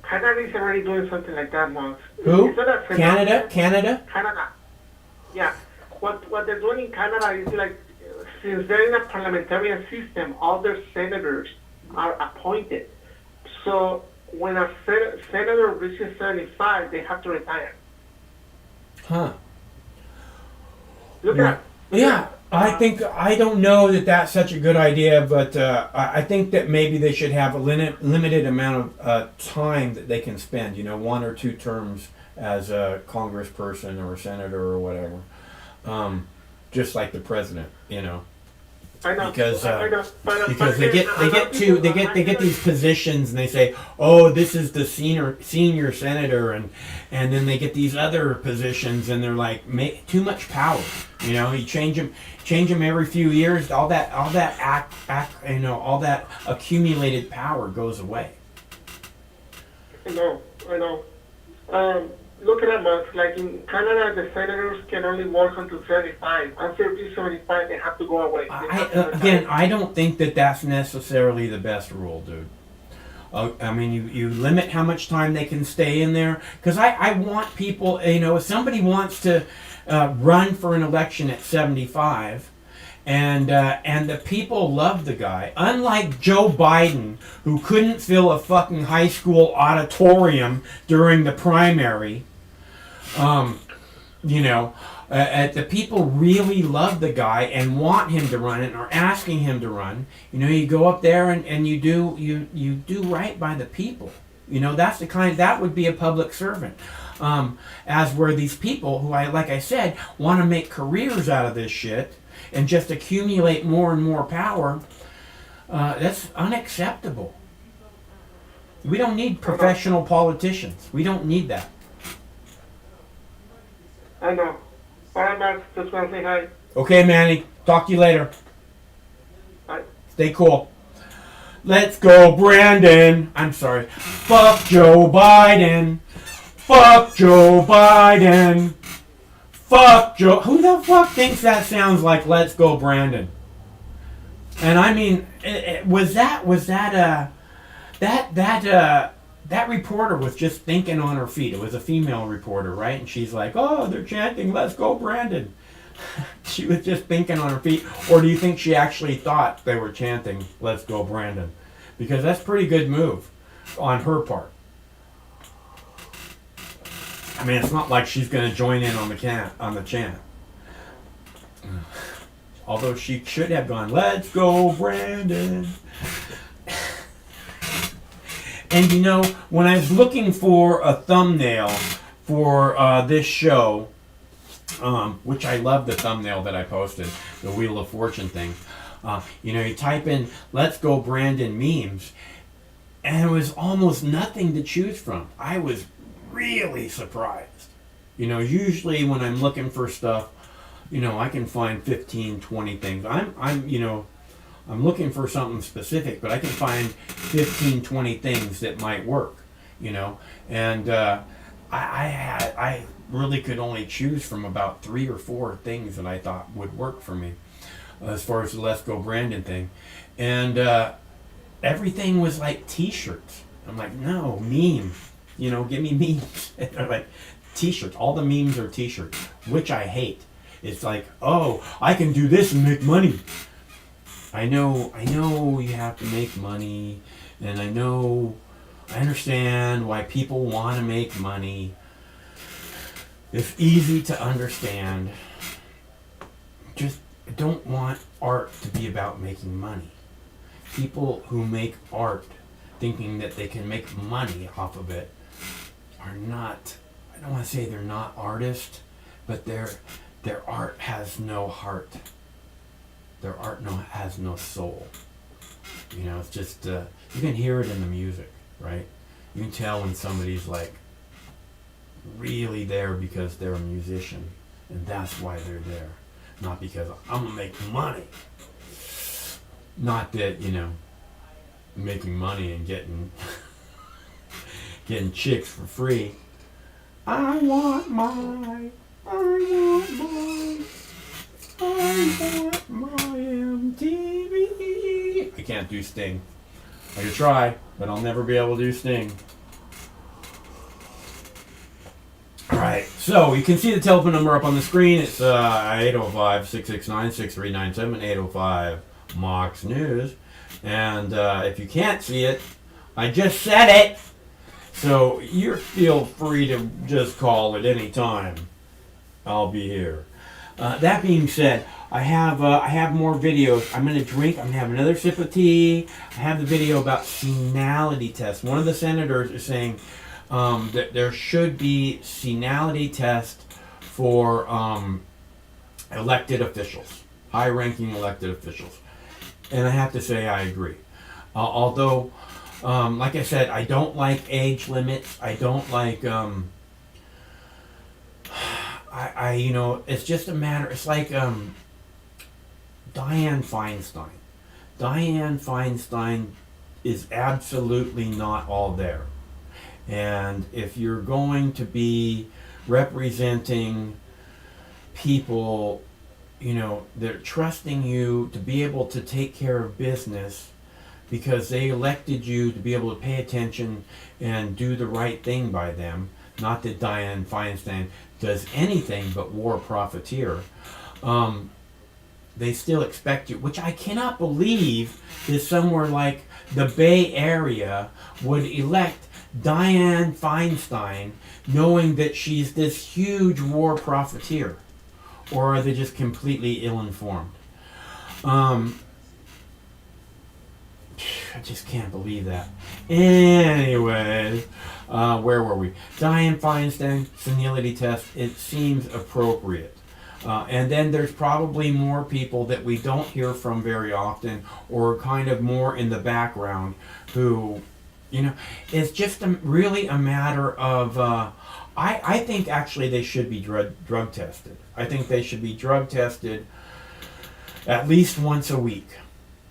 Canada is already doing something like that, Monks. Who? Canada? Canada. Yeah. What they're doing in Canada is like, since they're in a parliamentarian system, all their senators are appointed. So when a senator reaches 75, they have to retire. Huh. Look at Yeah, I don't know that that's such a good idea, but I think that maybe they should have a limited amount of time that they can spend, 1 or 2 terms as a congressperson or a senator or whatever. Just like the president, I know. because But they get these positions and they say, oh, this is the senior senator, and then they get these other positions and they're like, too much power. You change them every few years. All that all that accumulated power goes away. I know. Look at that, like in Canada, the senators can only work until 75. After this 75, they have to go away. I don't think that that's necessarily the best rule, dude. I mean, you limit how much time they can stay in there. Because I want people, if somebody wants to run for an election at 75, and the people love the guy. Unlike Joe Biden, who couldn't fill a fucking high school auditorium during the primary, the people really love the guy and want him to run and are asking him to run. You go up there and you do right by the people. That's that would be a public servant. As where these people who like I said, want to make careers out of this shit and just accumulate more and more power, that's unacceptable. We don't need professional politicians. We don't need that. I know. All right, Max, just want to say hi. Okay, Manny. Talk to you later. Bye. Stay cool. Let's go, Brandon. I'm sorry. Fuck Joe Biden. Fuck Joe Biden. Fuck Joe. Who the fuck thinks that sounds like Let's Go Brandon? And I mean, that reporter was just thinking on her feet. It was a female reporter, right? And she's like, oh, they're chanting, let's go Brandon. She was just thinking on her feet. Or do you think she actually thought they were chanting, let's go Brandon? Because that's a pretty good move on her part. I mean, it's not like she's going to join in on the chant. Although she should have gone, let's go Brandon. And you know, when I was looking for a thumbnail for this show, which I love the thumbnail that I posted, the Wheel of Fortune thing. You know, you type in let's go Brandon memes, and it was almost nothing to choose from. I was really surprised. You know, usually when I'm looking for stuff, you know, I can find 15, 20 things. I'm looking for something specific, but I can find 15, 20 things that might work, you know. And I really could only choose from about 3 or 4 things that I thought would work for me as far as the Let's Go Brandon thing. And everything was like t-shirts. I'm like, no, meme. You know, give me memes. They're like, t-shirts. All the memes are t-shirts, which I hate. It's like, oh, I can do this and make money. I know you have to make money, and I understand why people want to make money. It's easy to understand. Just don't want art to be about making money. People who make art thinking that they can make money off of it are not, I don't want to say they're not artists, but their art has no heart. Their art has no soul. You know, it's just, you can hear it in the music, right? You can tell when somebody's like really there because they're a musician, and that's why they're there. Not because I'm gonna make money. Not that, you know, making money and getting chicks for free. I want my MTV. I can't do Sting. I could try, but I'll never be able to do Sting. Alright, so you can see the telephone number up on the screen. It's 805-669-6397, 805-MOX News. And if you can't see it, I just said it. So you feel free to just call at any time. I'll be here. That being said, I have more videos. I'm going to drink. I'm going to have another sip of tea. I have the video about senility tests. One of the senators is saying that there should be senility tests for elected officials, high-ranking elected officials. And I have to say I agree. Although, like I said, I don't like age limits. I don't like... you know, it's just a matter, it's like Dianne Feinstein. Dianne Feinstein is absolutely not all there. And if you're going to be representing people, you know, they're trusting you to be able to take care of business because they elected you to be able to pay attention and do the right thing by them. Not that Dianne Feinstein does anything but war profiteer. They still expect you, which I cannot believe is somewhere like the Bay Area would elect Dianne Feinstein knowing that she's this huge war profiteer. Or are they just completely ill-informed? I just can't believe that. Anyway, where were we? Dianne Feinstein, senility test, it seems appropriate. And then there's probably more people that we don't hear from very often or kind of more in the background who, you know, it's just really a matter of, I think actually they should be drug tested. I think they should be drug tested at least once a week.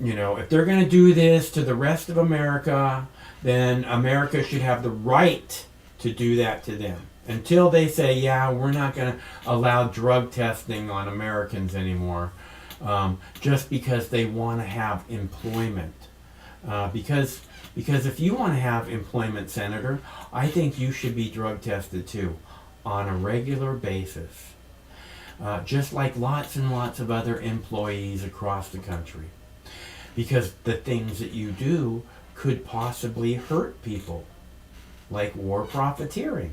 You know, if they're going to do this to the rest of America, then America should have the right to do that to them. Until they say, yeah, we're not going to allow drug testing on Americans anymore, just because they want to have employment. Because if you want to have employment, Senator, I think you should be drug tested too, on a regular basis. Just like lots and lots of other employees across the country. Because the things that you do could possibly hurt people, like war profiteering.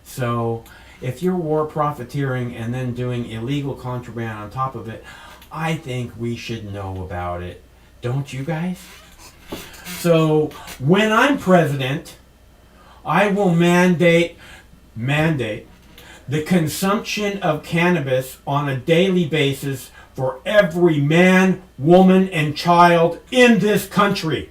So if you're war profiteering and then doing illegal contraband on top of it, I think we should know about it. Don't you guys? So when I'm president, I will mandate the consumption of cannabis on a daily basis for every man, woman, and child in this country.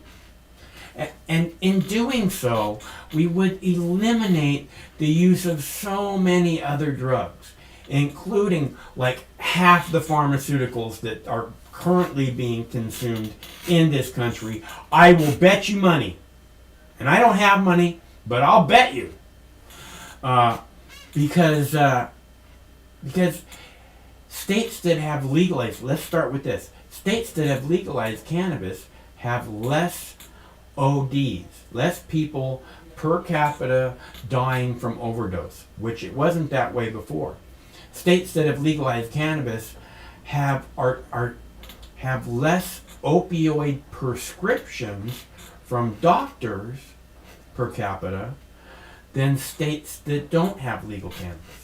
And in doing so, we would eliminate the use of so many other drugs, including like half the pharmaceuticals that are currently being consumed in this country. I will bet you money, and I don't have money, but I'll bet you, because states that have legalized, let's start with this, states that have legalized cannabis have less ODs, less people per capita dying from overdose, which it wasn't that way before. States that have legalized cannabis have less opioid prescriptions from doctors per capita than states that don't have legal cannabis.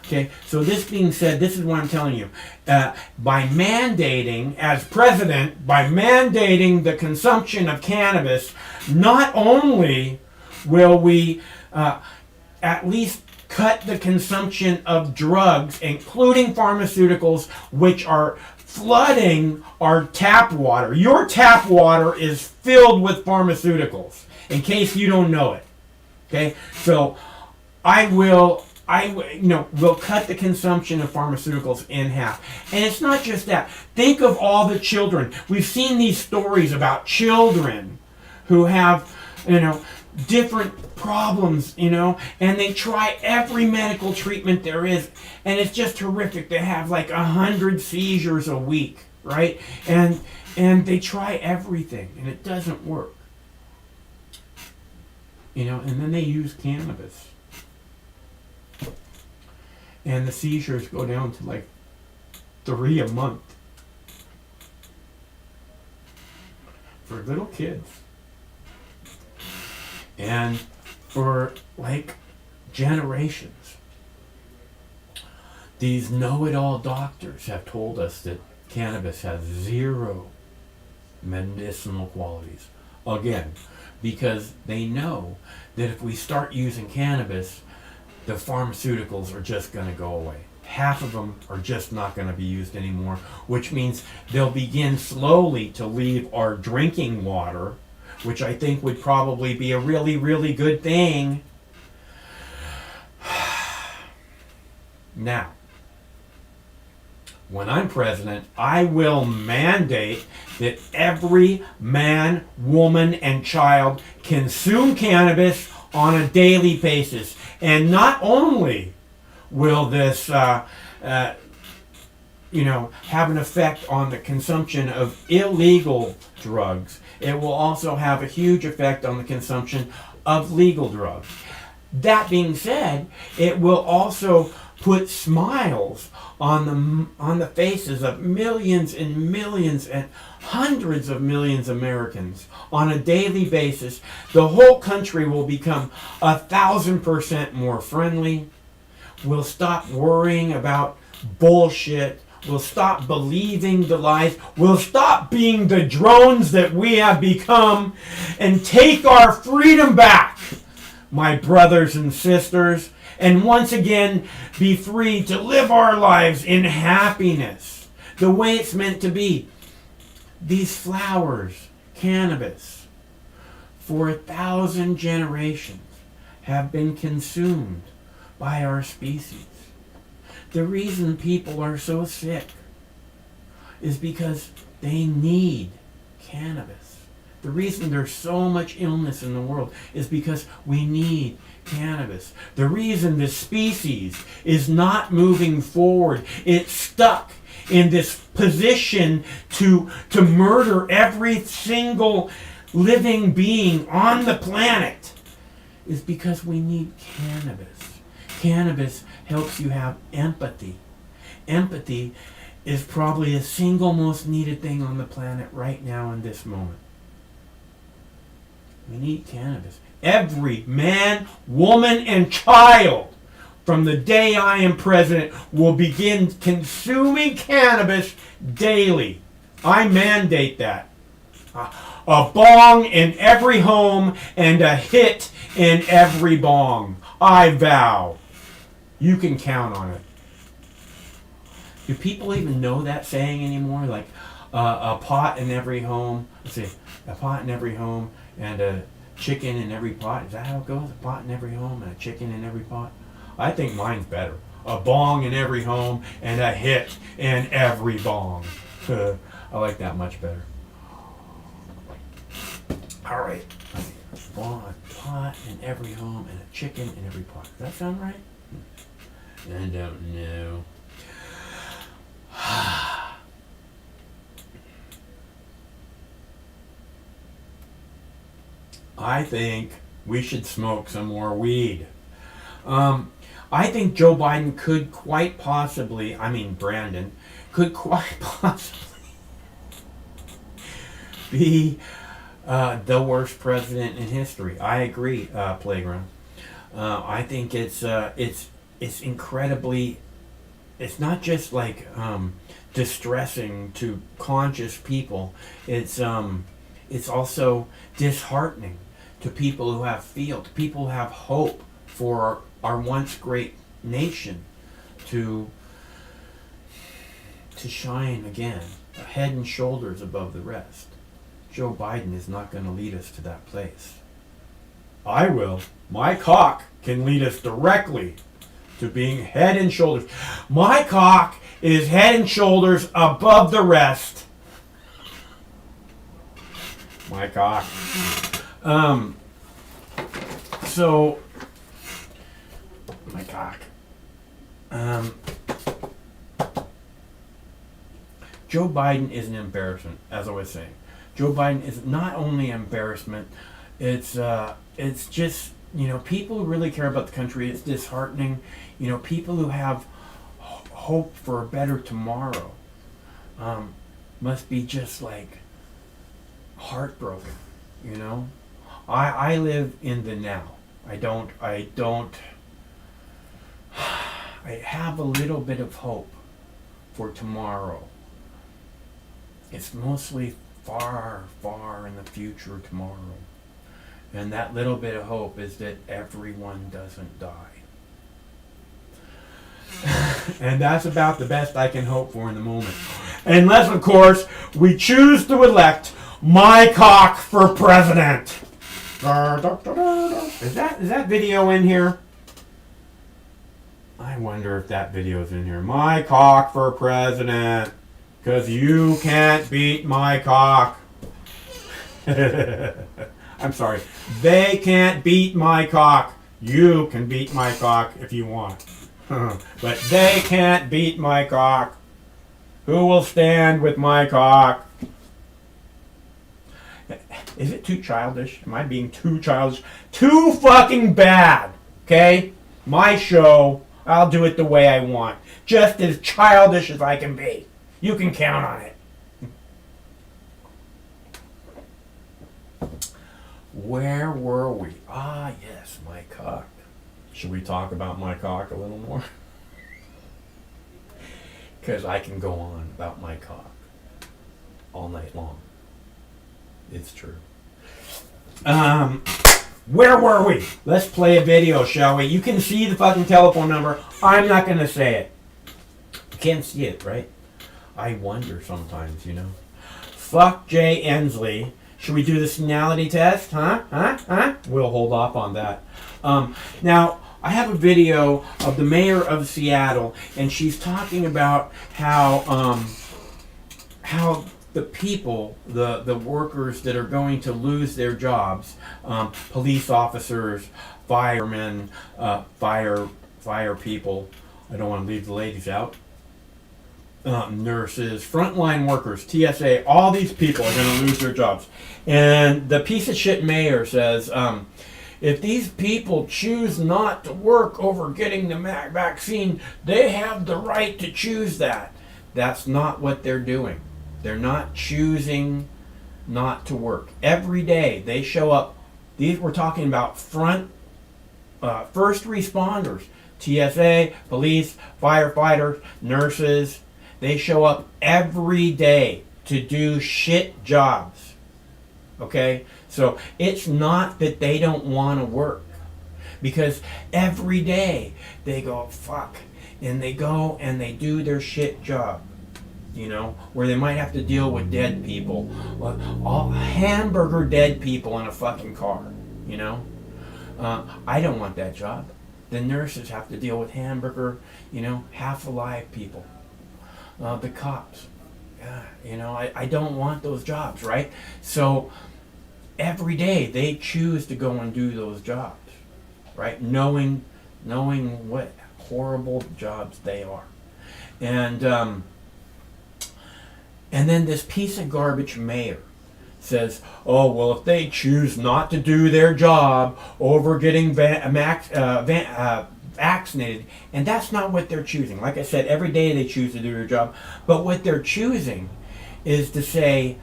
Okay, so this being said, this is what I'm telling you. By mandating, as president, by mandating the consumption of cannabis, not only will we at least cut the consumption of drugs, including pharmaceuticals, which are flooding our tap water. Your tap water is filled with pharmaceuticals, in case you don't know it. Okay, so we'll cut the consumption of pharmaceuticals in half. And it's not just that. Think of all the children. We've seen these stories about children who have, different problems, and they try every medical treatment there is, and it's just horrific. They have like 100 seizures a week, right? And they try everything, and it doesn't work. And then they use cannabis. And the seizures go down to like 3 a month. For little kids. And for like generations. These know-it-all doctors have told us that cannabis has 0 medicinal qualities. Again, because they know that if we start using cannabis, the pharmaceuticals are just going to go away. Half of them are just not going to be used anymore, which means they'll begin slowly to leave our drinking water, which I think would probably be a really, really good thing. Now, when I'm president, I will mandate that every man, woman, and child consume cannabis on a daily basis. And not only will this, have an effect on the consumption of illegal drugs, it will also have a huge effect on the consumption of legal drugs. That being said, it will also put smiles on the faces of millions and millions and hundreds of millions of Americans on a daily basis. The whole country will become 1,000% more friendly. We'll stop worrying about bullshit. We'll stop believing the lies. We'll stop being the drones that we have become and take our freedom back, my brothers and sisters, and once again be free to live our lives in happiness, the way it's meant to be. These flowers, cannabis, for 1,000 generations have been consumed by our species. The reason people are so sick is because they need cannabis. The reason there's so much illness in the world is because we need cannabis. The reason this species is not moving forward, it's stuck in this position to murder every single living being on the planet, is because we need cannabis. Cannabis helps you have empathy. Empathy is probably the single most needed thing on the planet right now in this moment. We need cannabis. Every man, woman, and child from the day I am president will begin consuming cannabis daily. I mandate that. A bong in every home and a hit in every bong. I vow. You can count on it. Do people even know that saying anymore? Like a pot in every home. Let's see, a pot in every home and a chicken in every pot. Is that how it goes? A pot in every home and a chicken in every pot? I think mine's better. A bong in every home and a hit in every bong. I like that much better. All right. A pot in every home and a chicken in every pot. Does that sound right? I don't know. I think we should smoke some more weed. I think Joe Biden could quite possibly, Brandon, could quite possibly be the worst president in history. I agree, Playground. I think it's incredibly, it's not just like distressing to conscious people. It's also disheartening to people who have to people who have hope for our once great nation to shine again, head and shoulders above the rest. Joe Biden is not going to lead us to that place. I will. My cock can lead us directly to being head and shoulders. My cock is head and shoulders above the rest. My cock. So, my cock. Joe Biden is an embarrassment, as I was saying. Joe Biden is not only an embarrassment, it's just, people who really care about the country, it's disheartening. People who have hope for a better tomorrow must be just like heartbroken, I live in the now. I have a little bit of hope for tomorrow. It's mostly far, far in the future tomorrow. And that little bit of hope is that everyone doesn't die. And that's about the best I can hope for in the moment. Unless, of course, we choose to elect my cock for president. Is that video in here? I wonder if that video's in here. My cock for president. Because you can't beat my cock. I'm sorry. They can't beat my cock. You can beat my cock if you want. But they can't beat my cock. Who will stand with my cock? Is it too childish? Am I being too childish? Too fucking bad. Okay? My show. I'll do it the way I want. Just as childish as I can be. You can count on it. Where were we? Ah, yes, my cock. Should we talk about my cock a little more? Because I can go on about my cock all night long. It's true. Where were we? Let's play a video, shall we? You can see the fucking telephone number. I'm not going to say it. You can't see it, right? I wonder sometimes, Fuck Jay Inslee. Should we do the senility test? Huh? We'll hold off on that. Now, I have a video of the mayor of Seattle, and she's talking about how the people, the workers that are going to lose their jobs, police officers, firemen, fire people. I don't want to leave the ladies out. Nurses, frontline workers, TSA, all these people are going to lose their jobs. And the piece of shit mayor says, if these people choose not to work over getting the vaccine, they have the right to choose that. That's not what they're doing. They're not choosing not to work. Every day they show up. These we're talking about first responders, TSA, police, firefighters, nurses. They show up every day to do shit jobs. Okay? So it's not that they don't want to work. Because every day they go, fuck. And they go and they do their shit job. You know, where they might have to deal with dead people. All hamburger dead people in a fucking car. You know? I don't want that job. The nurses have to deal with hamburger, you know, half alive people. The cops. You know, I don't want those jobs, right? So every day they choose to go and do those jobs, right? Knowing what horrible jobs they are. And then this piece of garbage mayor says, oh, well, if they choose not to do their job over getting vaccinated, and that's not what they're choosing. Like I said, every day they choose to do their job, but what they're choosing is to say,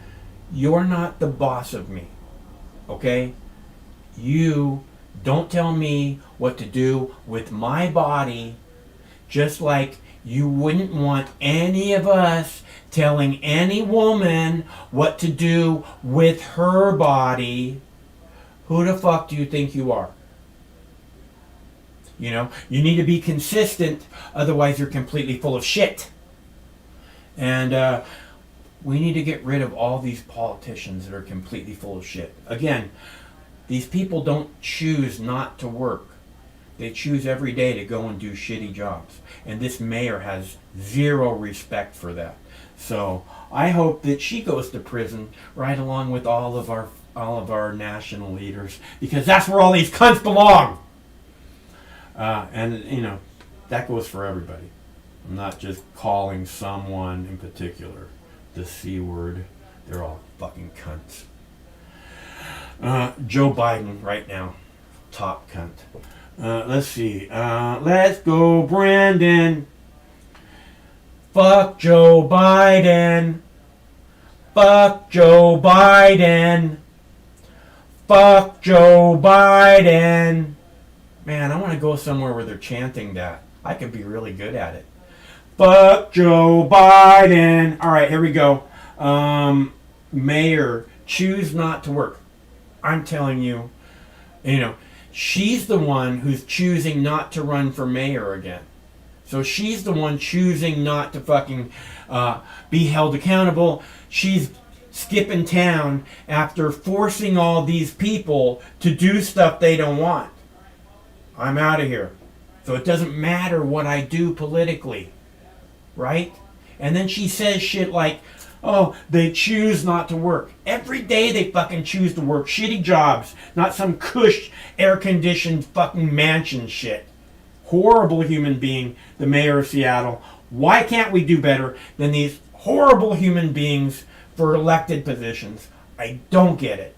you're not the boss of me, okay? You don't tell me what to do with my body, just like you wouldn't want any of us telling any woman what to do with her body. Who the fuck do you think you are? You know, you need to be consistent, otherwise you're completely full of shit. And we need to get rid of all these politicians that are completely full of shit. Again, these people don't choose not to work. They choose every day to go and do shitty jobs. And this mayor has zero respect for that. So I hope that she goes to prison right along with all of our national leaders, because that's where all these cunts belong. And you know, that goes for everybody. I'm not just calling someone in particular the C word. They're all fucking cunts. Joe Biden right now, top cunt. Let's see. Let's go, Brandon. Fuck Joe Biden. Fuck Joe Biden. Fuck Joe Biden. Man, I want to go somewhere where they're chanting that. I could be really good at it. Fuck Joe Biden. All right, here we go. Mayor, choose not to work. I'm telling you, you know, she's the one who's choosing not to run for mayor again. So she's the one choosing not to fucking be held accountable. She's skipping town after forcing all these people to do stuff they don't want. I'm out of here. So it doesn't matter what I do politically. Right? And then she says shit like, oh, they choose not to work. Every day they fucking choose to work shitty jobs, not some cush, air-conditioned fucking mansion shit. Horrible human being, the mayor of Seattle. Why can't we do better than these horrible human beings for elected positions? I don't get it.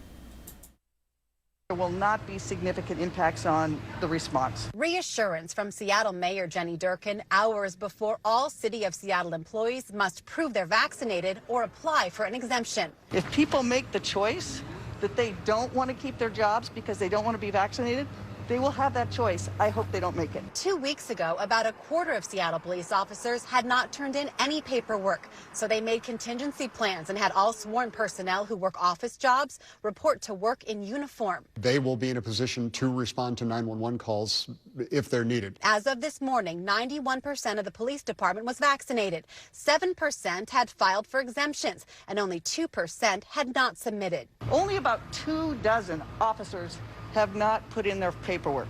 There will not be significant impacts on the response. Reassurance from Seattle Mayor Jenny Durkan hours before all City of Seattle employees must prove they're vaccinated or apply for an exemption. If people make the choice that they don't want to keep their jobs because they don't want to be vaccinated, they will have that choice. I hope they don't make it. 2 weeks ago, about a quarter of Seattle police officers had not turned in any paperwork. So they made contingency plans and had all sworn personnel who work office jobs report to work in uniform. They will be in a position to respond to 911 calls if they're needed. As of this morning, 91% of the police department was vaccinated. 7% had filed for exemptions, and only 2% had not submitted. Only about 24 officers have not put in their paperwork.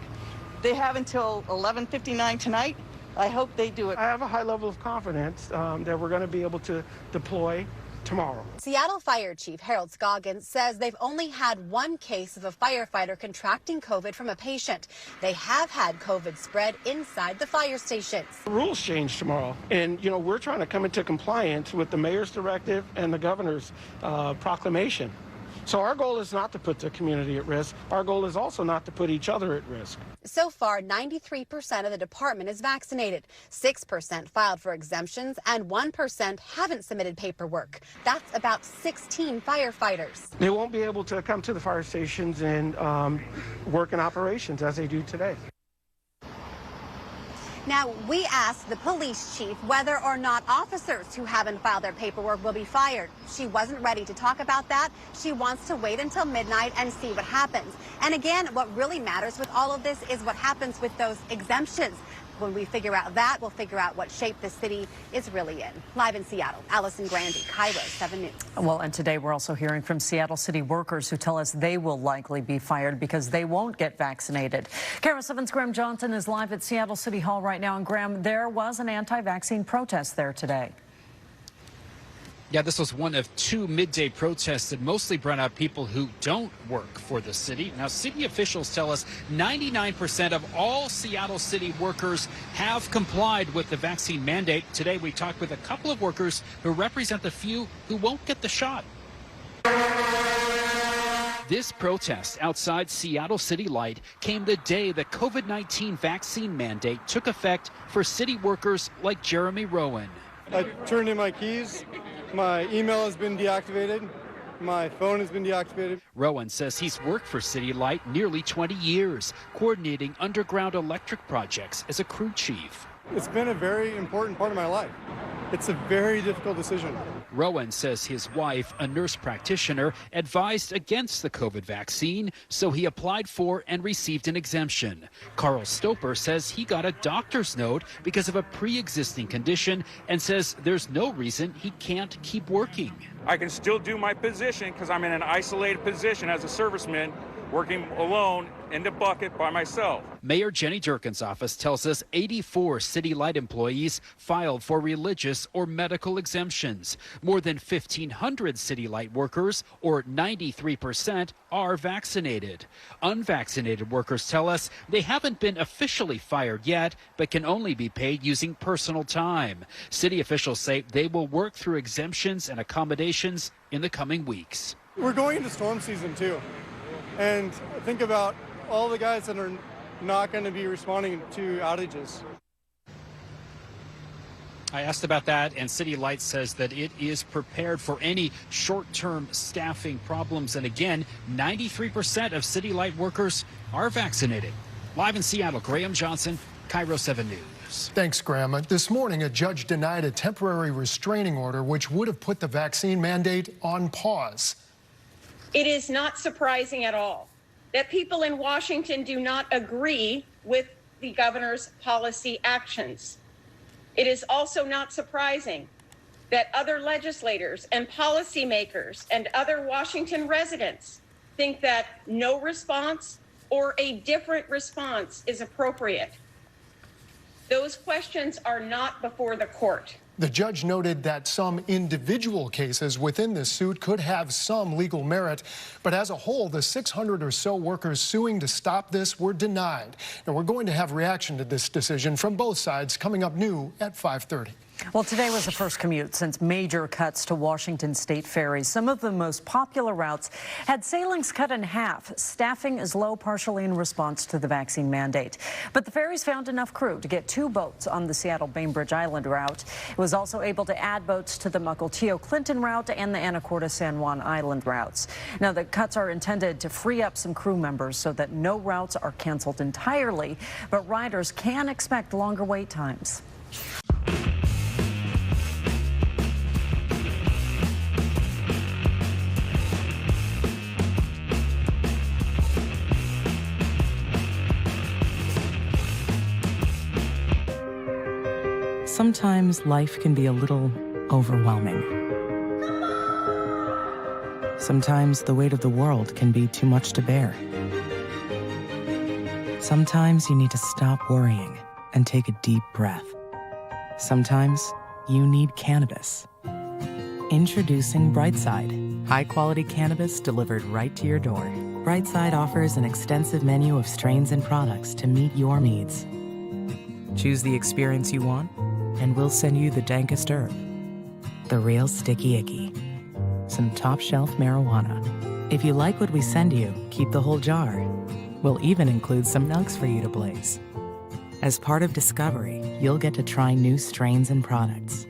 They have until 11:59 tonight. I hope they do it. I have a high level of confidence that we're going to be able to deploy tomorrow. Seattle Fire Chief Harold Scoggins says they've only had one case of a firefighter contracting COVID from a patient. They have had COVID spread inside the fire stations. The rules change tomorrow, and we're trying to come into compliance with the mayor's directive and the governor's proclamation. So our goal is not to put the community at risk. Our goal is also not to put each other at risk. So far, 93% of the department is vaccinated. 6% filed for exemptions and 1% haven't submitted paperwork. That's about 16 firefighters. They won't be able to come to the fire stations and work in operations as they do today. Now, we asked the police chief whether or not officers who haven't filed their paperwork will be fired. She wasn't ready to talk about that. She wants to wait until midnight and see what happens. And again, what really matters with all of this is what happens with those exemptions. When we figure out that, we'll figure out what shape the city is really in. Live in Seattle, Allison Grandy, KIRO 7 News. Well, and today we're also hearing from Seattle City workers who tell us they will likely be fired because they won't get vaccinated. KIRO 7's Graham Johnson is live at Seattle City Hall right now. And Graham, there was an anti-vaccine protest there today. Yeah, this was one of two midday protests that mostly brought out people who don't work for the city. Now, city officials tell us 99% of all Seattle City workers have complied with the vaccine mandate. Today, we talked with a couple of workers who represent the few who won't get the shot. This protest outside Seattle City Light came the day the COVID-19 vaccine mandate took effect for city workers like Jeremy Rowan. I turned in my keys. My email has been deactivated. My phone has been deactivated. Rowan says he's worked for City Light nearly 20 years, coordinating underground electric projects as a crew chief. It's been a very important part of my life. It's a very difficult decision. Rowan says his wife, a nurse practitioner, advised against the COVID vaccine, so he applied for and received an exemption. Carl Stoper says he got a doctor's note because of a pre-existing condition and says there's no reason he can't keep working. I can still do my position because I'm in an isolated position as a serviceman, working alone in the bucket by myself. Mayor Jenny Durkin's office tells us 84 City Light employees filed for religious or medical exemptions. More than 1,500 City Light workers, or 93%, are vaccinated. Unvaccinated workers tell us they haven't been officially fired yet, but can only be paid using personal time. City officials say they will work through exemptions and accommodations in the coming weeks. We're going into storm season too. And think about all the guys that are not going to be responding to outages. I asked about that, and City Light says that it is prepared for any short-term staffing problems. And again, 93% of City Light workers are vaccinated. Live in Seattle, Graham Johnson, KIRO 7 News. Thanks, Graham. This morning, a judge denied a temporary restraining order which would have put the vaccine mandate on pause. It is not surprising at all that people in Washington do not agree with the governor's policy actions. It is also not surprising that other legislators and policymakers and other Washington residents think that no response or a different response is appropriate. Those questions are not before the court. The judge noted that some individual cases within this suit could have some legal merit, but as a whole, the 600 or so workers suing to stop this were denied. And we're going to have reaction to this decision from both sides coming up new at 5:30. Well, today was the first commute since major cuts to Washington state ferries. Some of the most popular routes had sailings cut in half. Staffing is low, partially in response to the vaccine mandate. But the ferries found enough crew to get 2 boats on the Seattle-Bainbridge Island route. It was also able to add boats to the Mukilteo-Clinton route and the Anacortes-San Juan Island routes. Now, the cuts are intended to free up some crew members so that no routes are canceled entirely, but riders can expect longer wait times. Sometimes life can be a little overwhelming. Sometimes the weight of the world can be too much to bear. Sometimes you need to stop worrying and take a deep breath. Sometimes you need cannabis. Introducing Brightside, high-quality cannabis delivered right to your door. Brightside offers an extensive menu of strains and products to meet your needs. Choose the experience you want, and we'll send you the dankest herb, the real sticky icky, some top-shelf marijuana. If you like what we send you, keep the whole jar. We'll even include some nugs for you to blaze. As part of Discovery, you'll get to try new strains and products.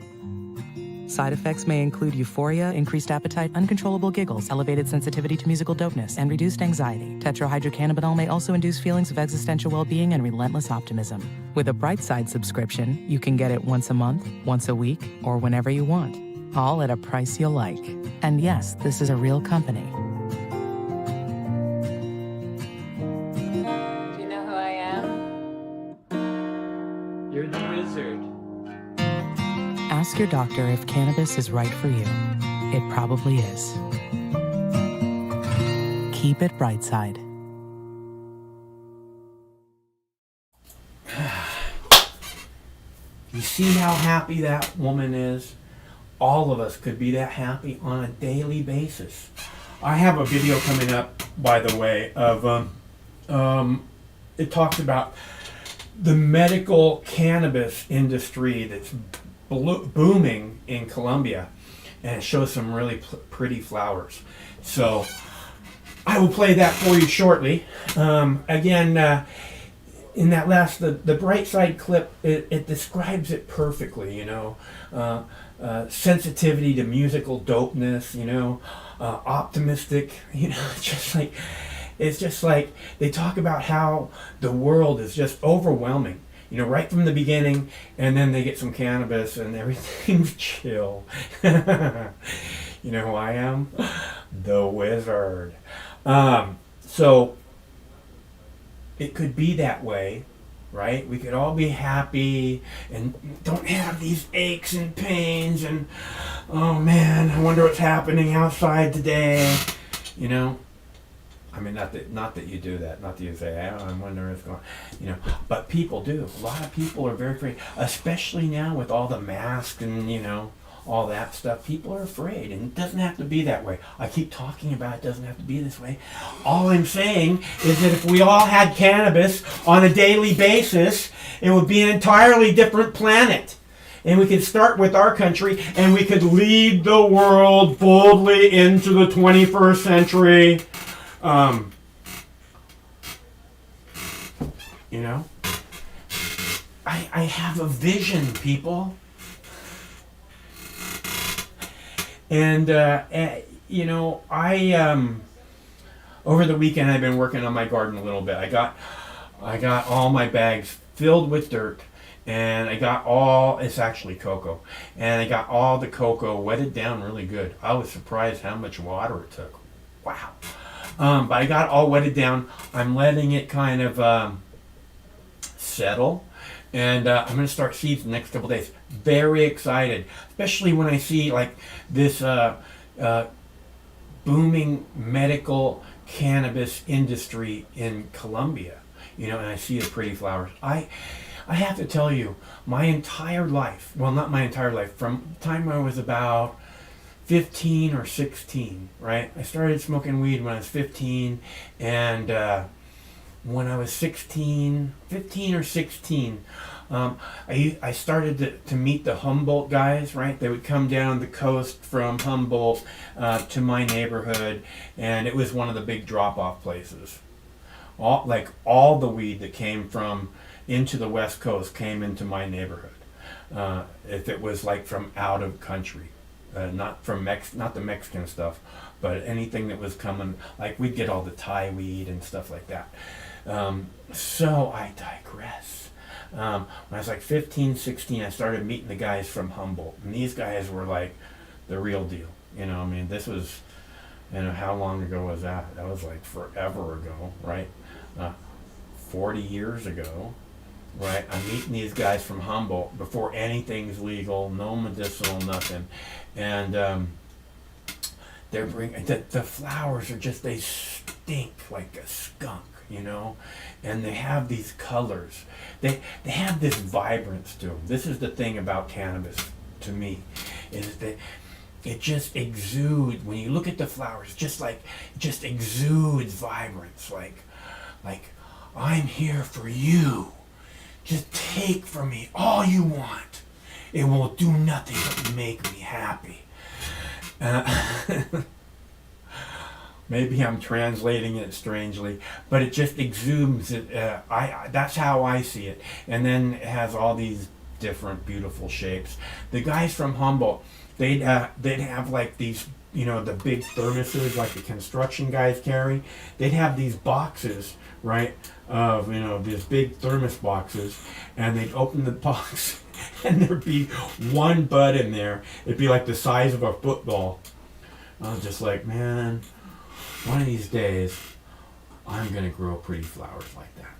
Side effects may include euphoria, increased appetite, uncontrollable giggles, elevated sensitivity to musical dopeness, and reduced anxiety. Tetrahydrocannabinol may also induce feelings of existential well-being and relentless optimism. With a Brightside subscription, you can get it once a month, once a week, or whenever you want, all at a price you'll like. And yes, this is a real company. Do you know who I am? You're the wizard. Ask your doctor if cannabis is right for you. It probably is. Keep it Brightside. You see how happy that woman is? All of us could be that happy on a daily basis. I have a video coming up, by the way, of it talks about the medical cannabis industry that's booming in Colombia, and it shows some really pretty flowers. So I will play that for you shortly. Again, in that last, the Brightside clip, it describes it perfectly, you know. Sensitivity to musical dopeness, you know, optimistic, you know, it's just like they talk about how the world is just overwhelming, you know, right from the beginning, and then they get some cannabis and everything's chill. You know who I am? The wizard. So it could be that way, right? We could all be happy and don't have these aches and pains and, oh man, I wonder what's happening outside today, you know? I mean, not that you do that, not that you say, I wonder what's going on, you know, but people do. A lot of people are very afraid, especially now with all the masks and, you know, all that stuff. People are afraid, and it doesn't have to be that way. I keep talking about it doesn't have to be this way. All I'm saying is that if we all had cannabis on a daily basis, it would be an entirely different planet. And we could start with our country, and we could lead the world boldly into the 21st century. You know, I have a vision, people. And, you know, over the weekend I've been working on my garden a little bit. I got all my bags filled with dirt, and I got it's actually cocoa, and I got all the cocoa wetted down really good. I was surprised how much water it took. Wow. But I got it all wetted down. I'm letting it kind of settle, and I'm going to start seeds the next couple days. Very excited, especially when I see like this booming medical cannabis industry in Colombia, you know, and I see the pretty flowers. I have to tell you, my entire life, well, not my entire life, from the time I was about 15 or 16, right? I started smoking weed when I was 15, and when I was 15 or 16, I started to meet the Humboldt guys, right? They would come down the coast from Humboldt to my neighborhood, and it was one of the big drop-off places. All the weed that came from into the West Coast came into my neighborhood. If it was like from out of country. Not the Mexican stuff, but anything that was coming, like we'd get all the Thai weed and stuff like that. So I digress. When I was like 15, 16, I started meeting the guys from Humboldt, and these guys were like the real deal. You know, I mean, this was, you know, how long ago was that? That was like forever ago, right? 40 years ago. Right, I'm meeting these guys from Humboldt before anything's legal, no medicinal, nothing, and they're bringing the flowers are just, they stink like a skunk, you know, and they have these colors, they have this vibrance to them. This is the thing about cannabis to me, is that it just exudes, when you look at the flowers, it just exudes vibrance, like I'm here for you. Just take from me all you want. It will do nothing but make me happy. Maybe I'm translating it strangely, but it just exudes. That's how I see it. And then it has all these different beautiful shapes. The guys from Humboldt, they'd have like these, the big thermoses like the construction guys carry. They'd have these boxes, right, of, these big thermos boxes, and they'd open the box and there'd be one bud in there. It'd be like the size of a football. I was just like, man, one of these days I'm gonna grow pretty flowers like that.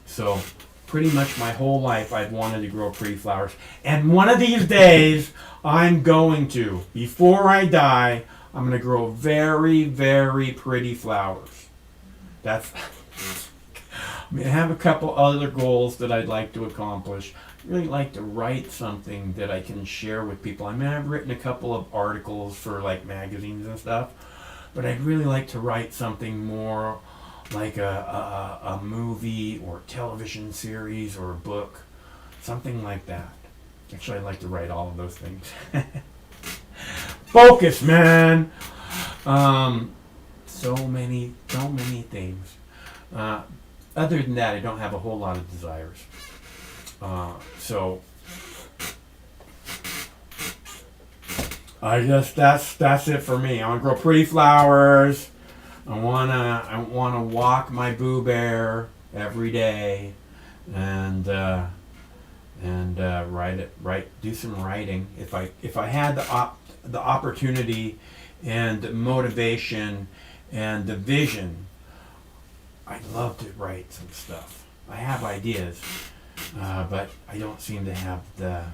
So pretty much my whole life I've wanted to grow pretty flowers, and one of these days I'm going to. Before I die, I'm gonna grow very, very pretty flowers. That's I have a couple other goals that I'd like to accomplish. I'd really like to write something that I can share with people. I mean, I've written a couple of articles for like magazines and stuff, but I'd really like to write something more like a movie or television series or a book, something like that. Actually, I'd like to write all of those things. Focus, man. So many things. Other than that, I don't have a whole lot of desires. So I guess that's it for me. I want to grow pretty flowers. I wanna walk my Boo Bear every day, and do some writing. If I had the opportunity and motivation and the vision, I'd love to write some stuff. I have ideas, but I don't seem to have I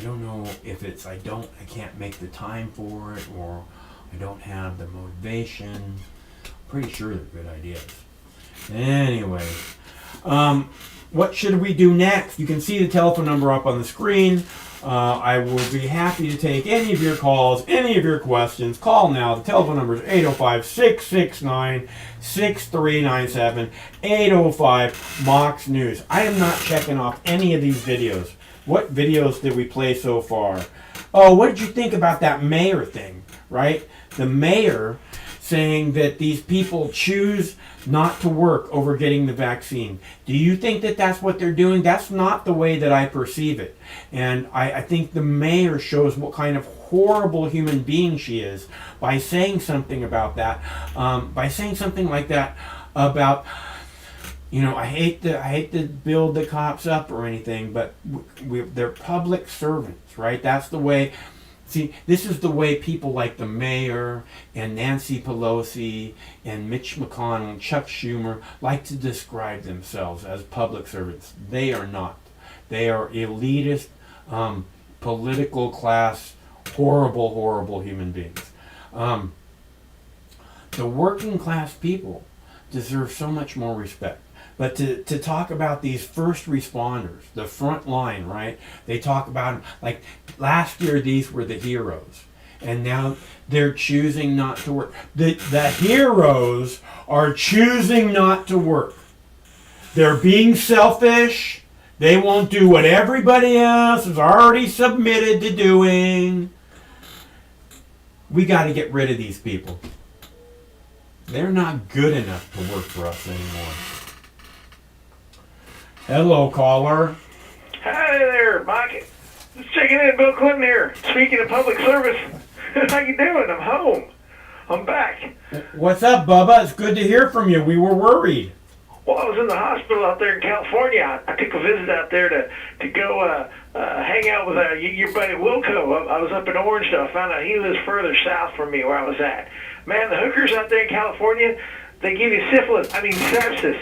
don't know if it's I can't make the time for it, or I don't have the motivation. Pretty sure they're good ideas. Anyway, what should we do next? You can see the telephone number up on the screen. I will be happy to take any of your calls, any of your questions. Call now. The telephone number is 805-669-6397, 805 Mox News. I am not checking off any of these videos. What videos did we play so far? Oh, what did you think about that mayor thing, right? The mayor saying that these people choose not to work over getting the vaccine. Do you think that that's what they're doing? That's not the way that I perceive it. And I think the mayor shows what kind of horrible human being she is by saying something about that. By saying something like that about, I hate to build the cops up or anything, but they're public servants, right? That's the way. See, this is the way people like the mayor and Nancy Pelosi and Mitch McConnell and Chuck Schumer like to describe themselves as public servants. They are not. They are elitist, political class, horrible, horrible human beings. The working class people deserve so much more respect. But to talk about these first responders, the front line, right? They talk about them, like last year these were the heroes. And now they're choosing not to work. The heroes are choosing not to work. They're being selfish. They won't do what everybody else has already submitted to doing. We got to get rid of these people. They're not good enough to work for us anymore. Hello, caller. Hi there, Mike. Just checking in, Bill Clinton here. Speaking of public service, how you doing? I'm home. I'm back. What's up, Bubba? It's good to hear from you. We were worried. Well, I was in the hospital out there in California. I took a visit out there to go hang out with your buddy Wilco. I was up in Orange, so I found out he lives further south from me where I was at. Man, the hookers out there in California, they give you sepsis.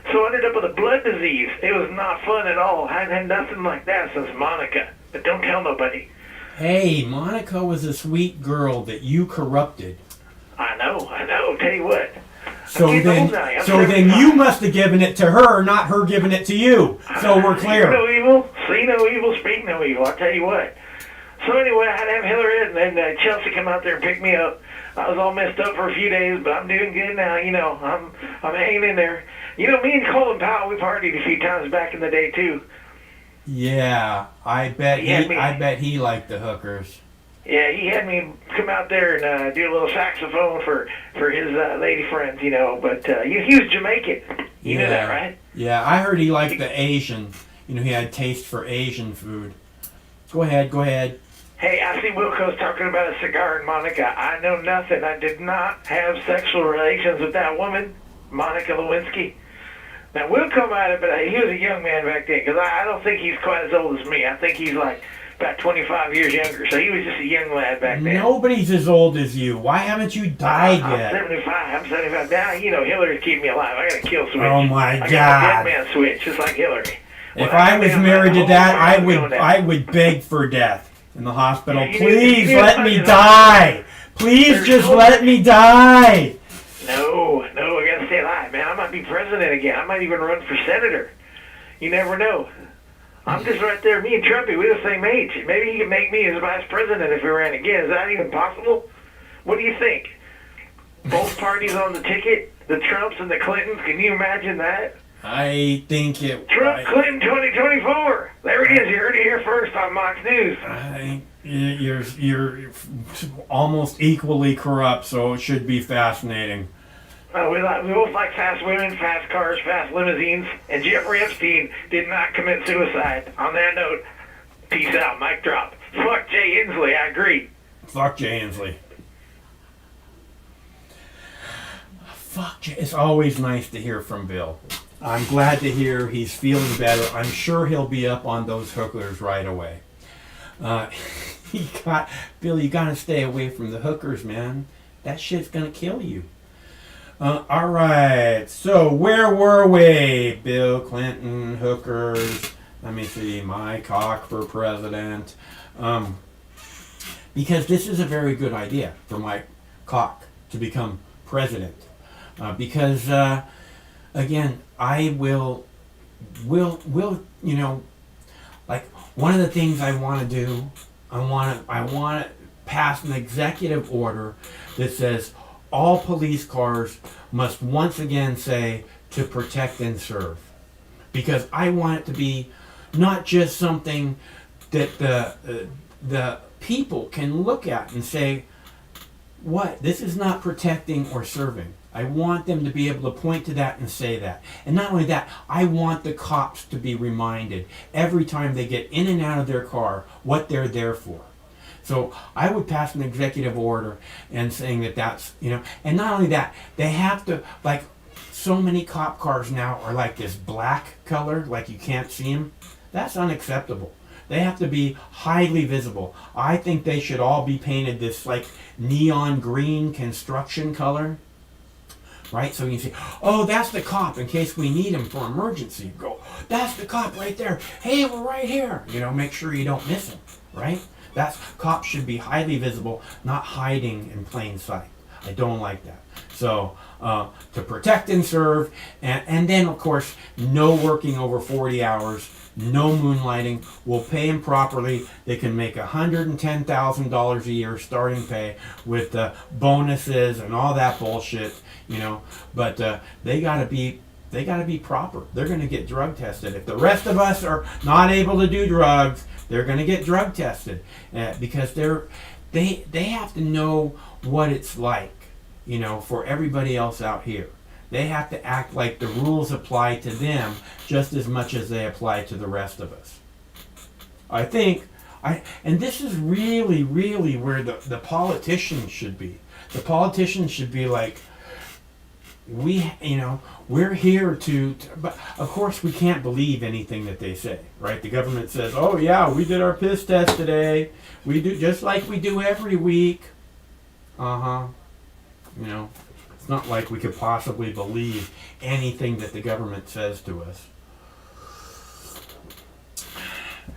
So I ended up with a blood disease. It was not fun at all. I hadn't had nothing like that since Monica. But don't tell nobody. Hey, Monica was a sweet girl that you corrupted. I know. Tell you what. So then you must have given it to her, not her giving it to you. So we're clear. See no evil, speak no evil. I tell you what. So anyway, I had to have Hillary and Chelsea come out there and pick me up. I was all messed up for a few days, but I'm doing good now. You know, I'm hanging in there. You know, me and Colin Powell, we partied a few times back in the day too. Yeah, I bet he liked the hookers. Yeah, he had me come out there and do a little saxophone for his lady friends, you know. But he was Jamaican. You knew that, right? Yeah, I heard he liked the Asian. You know, he had a taste for Asian food. Go ahead. Hey, I see Wilco's talking about a cigar and Monica. I know nothing. I did not have sexual relations with that woman, Monica Lewinsky. Now, Wilco might have, but he was a young man back then, because I don't think he's quite as old as me. I think he's like about 25 years younger, so he was just a young lad back then. Nobody's as old as you. Why haven't you died yet? I'm 75. Now, you know, Hillary's keeping me alive. I got a kill switch. Oh, my I God. got a dead man switch, just like Hillary. If I was married to that, I would beg for death in the hospital. Please let me die. Please just let me die. No, I gotta stay alive, man. I might be president again. I might even run for senator. You never know. I'm just right there. Me and Trumpy, we're the same age. Maybe he could make me his vice president if he ran again. Is that even possible? What do you think? Both parties on the ticket, the Trumps and the Clintons. Can you imagine that? I think it... Trump, Clinton 2024. There it is. You heard it here first on Mox News. You're almost equally corrupt, so it should be fascinating. We both like fast women, fast cars, fast limousines, and Jeffrey Epstein did not commit suicide. On that note, peace out, mic drop. Fuck Jay Inslee, I agree. Fuck Jay Inslee. Fuck Jay. It's always nice to hear from Bill. I'm glad to hear he's feeling better. I'm sure he'll be up on those hookers right away. Bill, you gotta stay away from the hookers, man. That shit's gonna kill you. All right, so where were we? Bill Clinton, hookers. Let me see, my cock for president. Because this is a very good idea for my cock to become president. Because, again, I will, you know, like one of the things I want to do, I want to pass an executive order that says all police cars must once again say to protect and serve. Because I want it to be not just something that the people can look at and say, what? This is not protecting or serving. I want them to be able to point to that and say that. And not only that, I want the cops to be reminded every time they get in and out of their car what they're there for. So I would pass an executive order and saying that that's, you know, and not only that, they have to, like, so many cop cars now are like this black color, like you can't see them. That's unacceptable. They have to be highly visible. I think they should all be painted this, like, neon green construction color. Right? So you can see, oh, that's the cop in case we need him for emergency. You go, that's the cop right there. Hey, we're right here. You know, make sure you don't miss him. Right? Cops should be highly visible, not hiding in plain sight. I don't like that. So, to protect and serve, and then, of course, no working over 40 hours, no moonlighting. We'll pay them properly. They can make $110,000 a year starting pay with bonuses and all that bullshit, you know. But they gotta be proper. They're gonna get drug tested. If the rest of us are not able to do drugs, they're gonna get drug tested because they have to know what it's like, you know, for everybody else out here. They have to act like the rules apply to them just as much as they apply to the rest of us. I think, and this is really, really where the politicians should be. The politicians should be like, we're here to, but of course we can't believe anything that they say, right? The government says, oh yeah, we did our piss test today. We do just like we do every week. You know, it's not like we could possibly believe anything that the government says to us.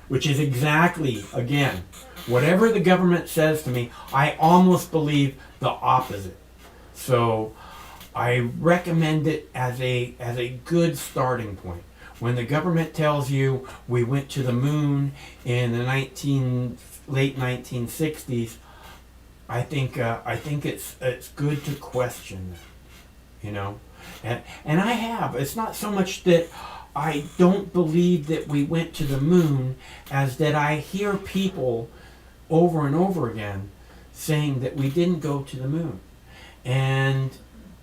Which is exactly, again, whatever the government says to me, I almost believe the opposite. So I recommend it as a good starting point. When the government tells you we went to the moon in the late 1960s, I think it's good to question, you know, and I have. It's not so much that I don't believe that we went to the moon as that I hear people over and over again saying that we didn't go to the moon, and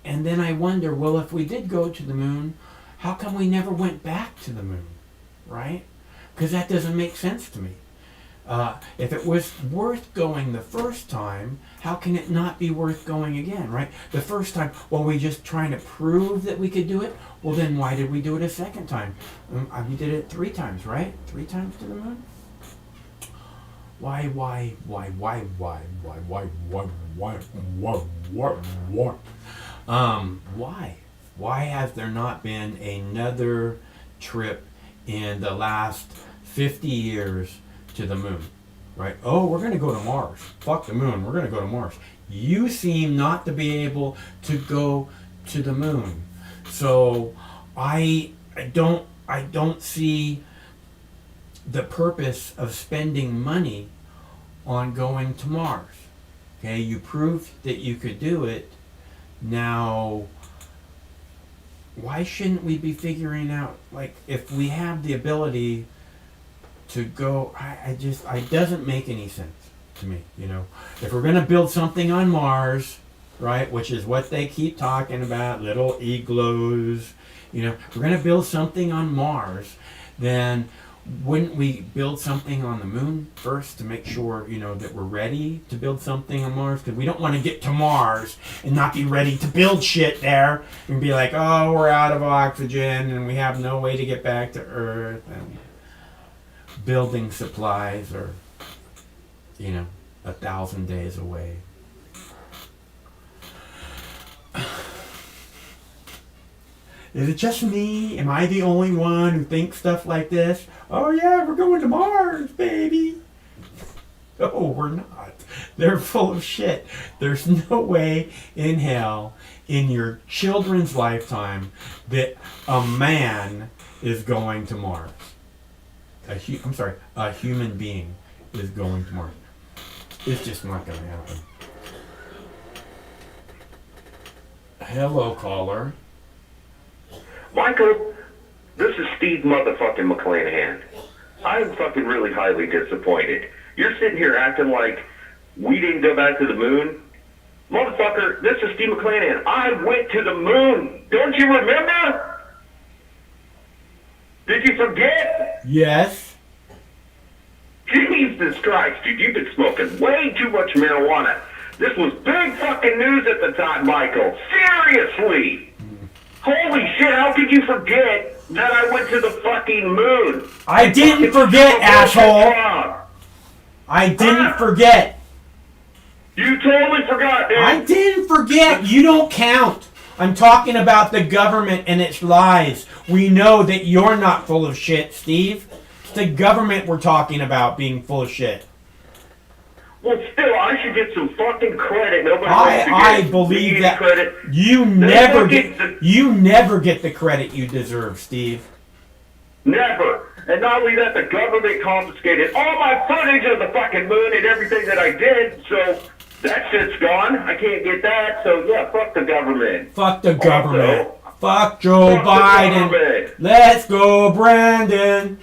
then I wonder, well, if we did go to the moon, how come we never went back to the moon, right? Because that doesn't make sense to me. If it was worth going the first time, how can it not be worth going again, right? The first time, well, we just trying to prove that we could do it? Well, then why did we do it a second time? We did it 3 times, right? 3 times to the moon? Why? Why has there not been another trip in the last 50 years to the moon, right? Oh, we're going to go to Mars. Fuck the moon. We're going to go to Mars. You seem not to be able to go to the moon. So I don't see the purpose of spending money on going to Mars. Okay, you proved that you could do it. Now, why shouldn't we be figuring out, like, if we have the ability to go? It doesn't make any sense to me, you know. If we're going to build something on Mars, right, which is what they keep talking about, little igloos, you know, if we're going to build something on Mars, then wouldn't we build something on the moon first to make sure, you know, that we're ready to build something on Mars? Because we don't want to get to Mars and not be ready to build shit there and be like, oh, we're out of oxygen and we have no way to get back to Earth, and building supplies are, you know, 1,000 days away. Is it just me? Am I the only one who thinks stuff like this? Oh yeah, we're going to Mars, baby. No, we're not. They're full of shit. There's no way in hell in your children's lifetime that a man is going to Mars. A human being is going to Mars. It's just not going to happen. Hello, caller. Michael, this is Steve motherfucking McClanahan. I'm fucking really highly disappointed. You're sitting here acting like we didn't go back to the moon. Motherfucker, this is Steve McClanahan. I went to the moon. Don't you remember? Did you forget? Yes. Jesus Christ, dude, you've been smoking way too much marijuana. This was big fucking news at the time, Michael. Seriously. Holy shit, how could you forget that I went to the fucking moon? I didn't forget, asshole. I didn't forget. You totally forgot, dude. I didn't forget. You don't count. I'm talking about the government and its lies. We know that you're not full of shit, Steve. It's the government we're talking about being full of shit. Well, still, I should get some fucking credit. Nobody I believe that credit. You never get the credit you deserve, Steve. Never. And not only that, the government confiscated all my footage of the fucking moon and everything that I did, so that shit's gone. I can't get that, so yeah, fuck the government. Fuck the government. Fuck Joe Biden. Let's go, Brandon.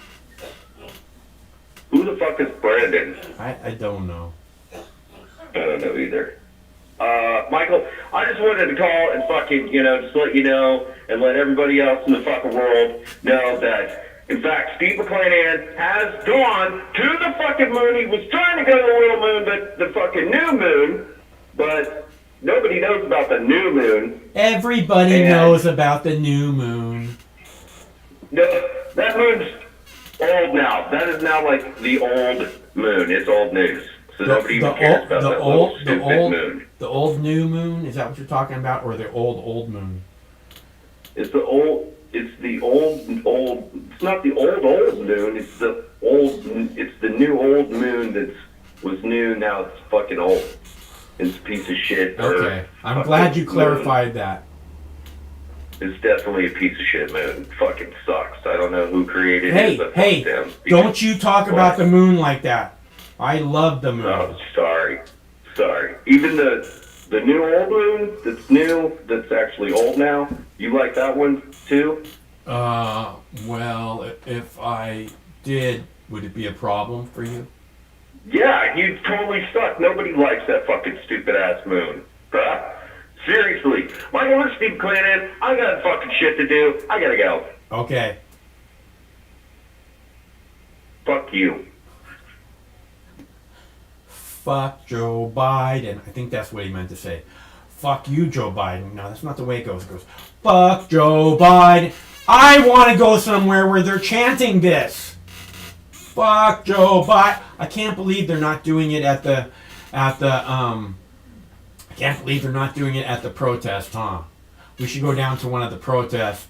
Who the fuck is Brandon? I don't know. I don't know either. Michael, I just wanted to call and fucking, just let you know and let everybody else in the fucking world know that, in fact, Steve McClanahan has gone to the fucking moon. He was trying to go to the little moon, but the fucking new moon, but nobody knows about the new moon. Everybody knows about the new moon. No, that moon's old now. That is now like the old moon. It's old news. So nobody even cares about that little stupid moon. The old new moon? Is that what you're talking about? Or the old moon? It's the old, it's the old, it's not the old moon. It's the new old moon that was new, now it's fucking old. It's a piece of shit. Okay. I'm glad you clarified that. is definitely a piece of shit moon. Fucking sucks. I don't know who created Hey, it, but hey, fuck them. don't you talk about the moon like that. I love the moon. Oh, sorry. Even the new old moon that's new, that's actually old now, you like that one too? Well, if I did, would it be a problem for you? Yeah, you totally suck. Nobody likes that fucking stupid ass moon. Huh? Seriously. My name is Steve Clinton. I got fucking shit to do. I gotta go. Okay. Fuck you. Fuck Joe Biden. I think that's what he meant to say. Fuck you, Joe Biden. No, that's not the way it goes. It goes, fuck Joe Biden. I want to go somewhere where they're chanting this. Fuck Joe Biden. I can't believe they're not doing it at the I can't believe they're not doing it at the protest, huh? We should go down to one of the protests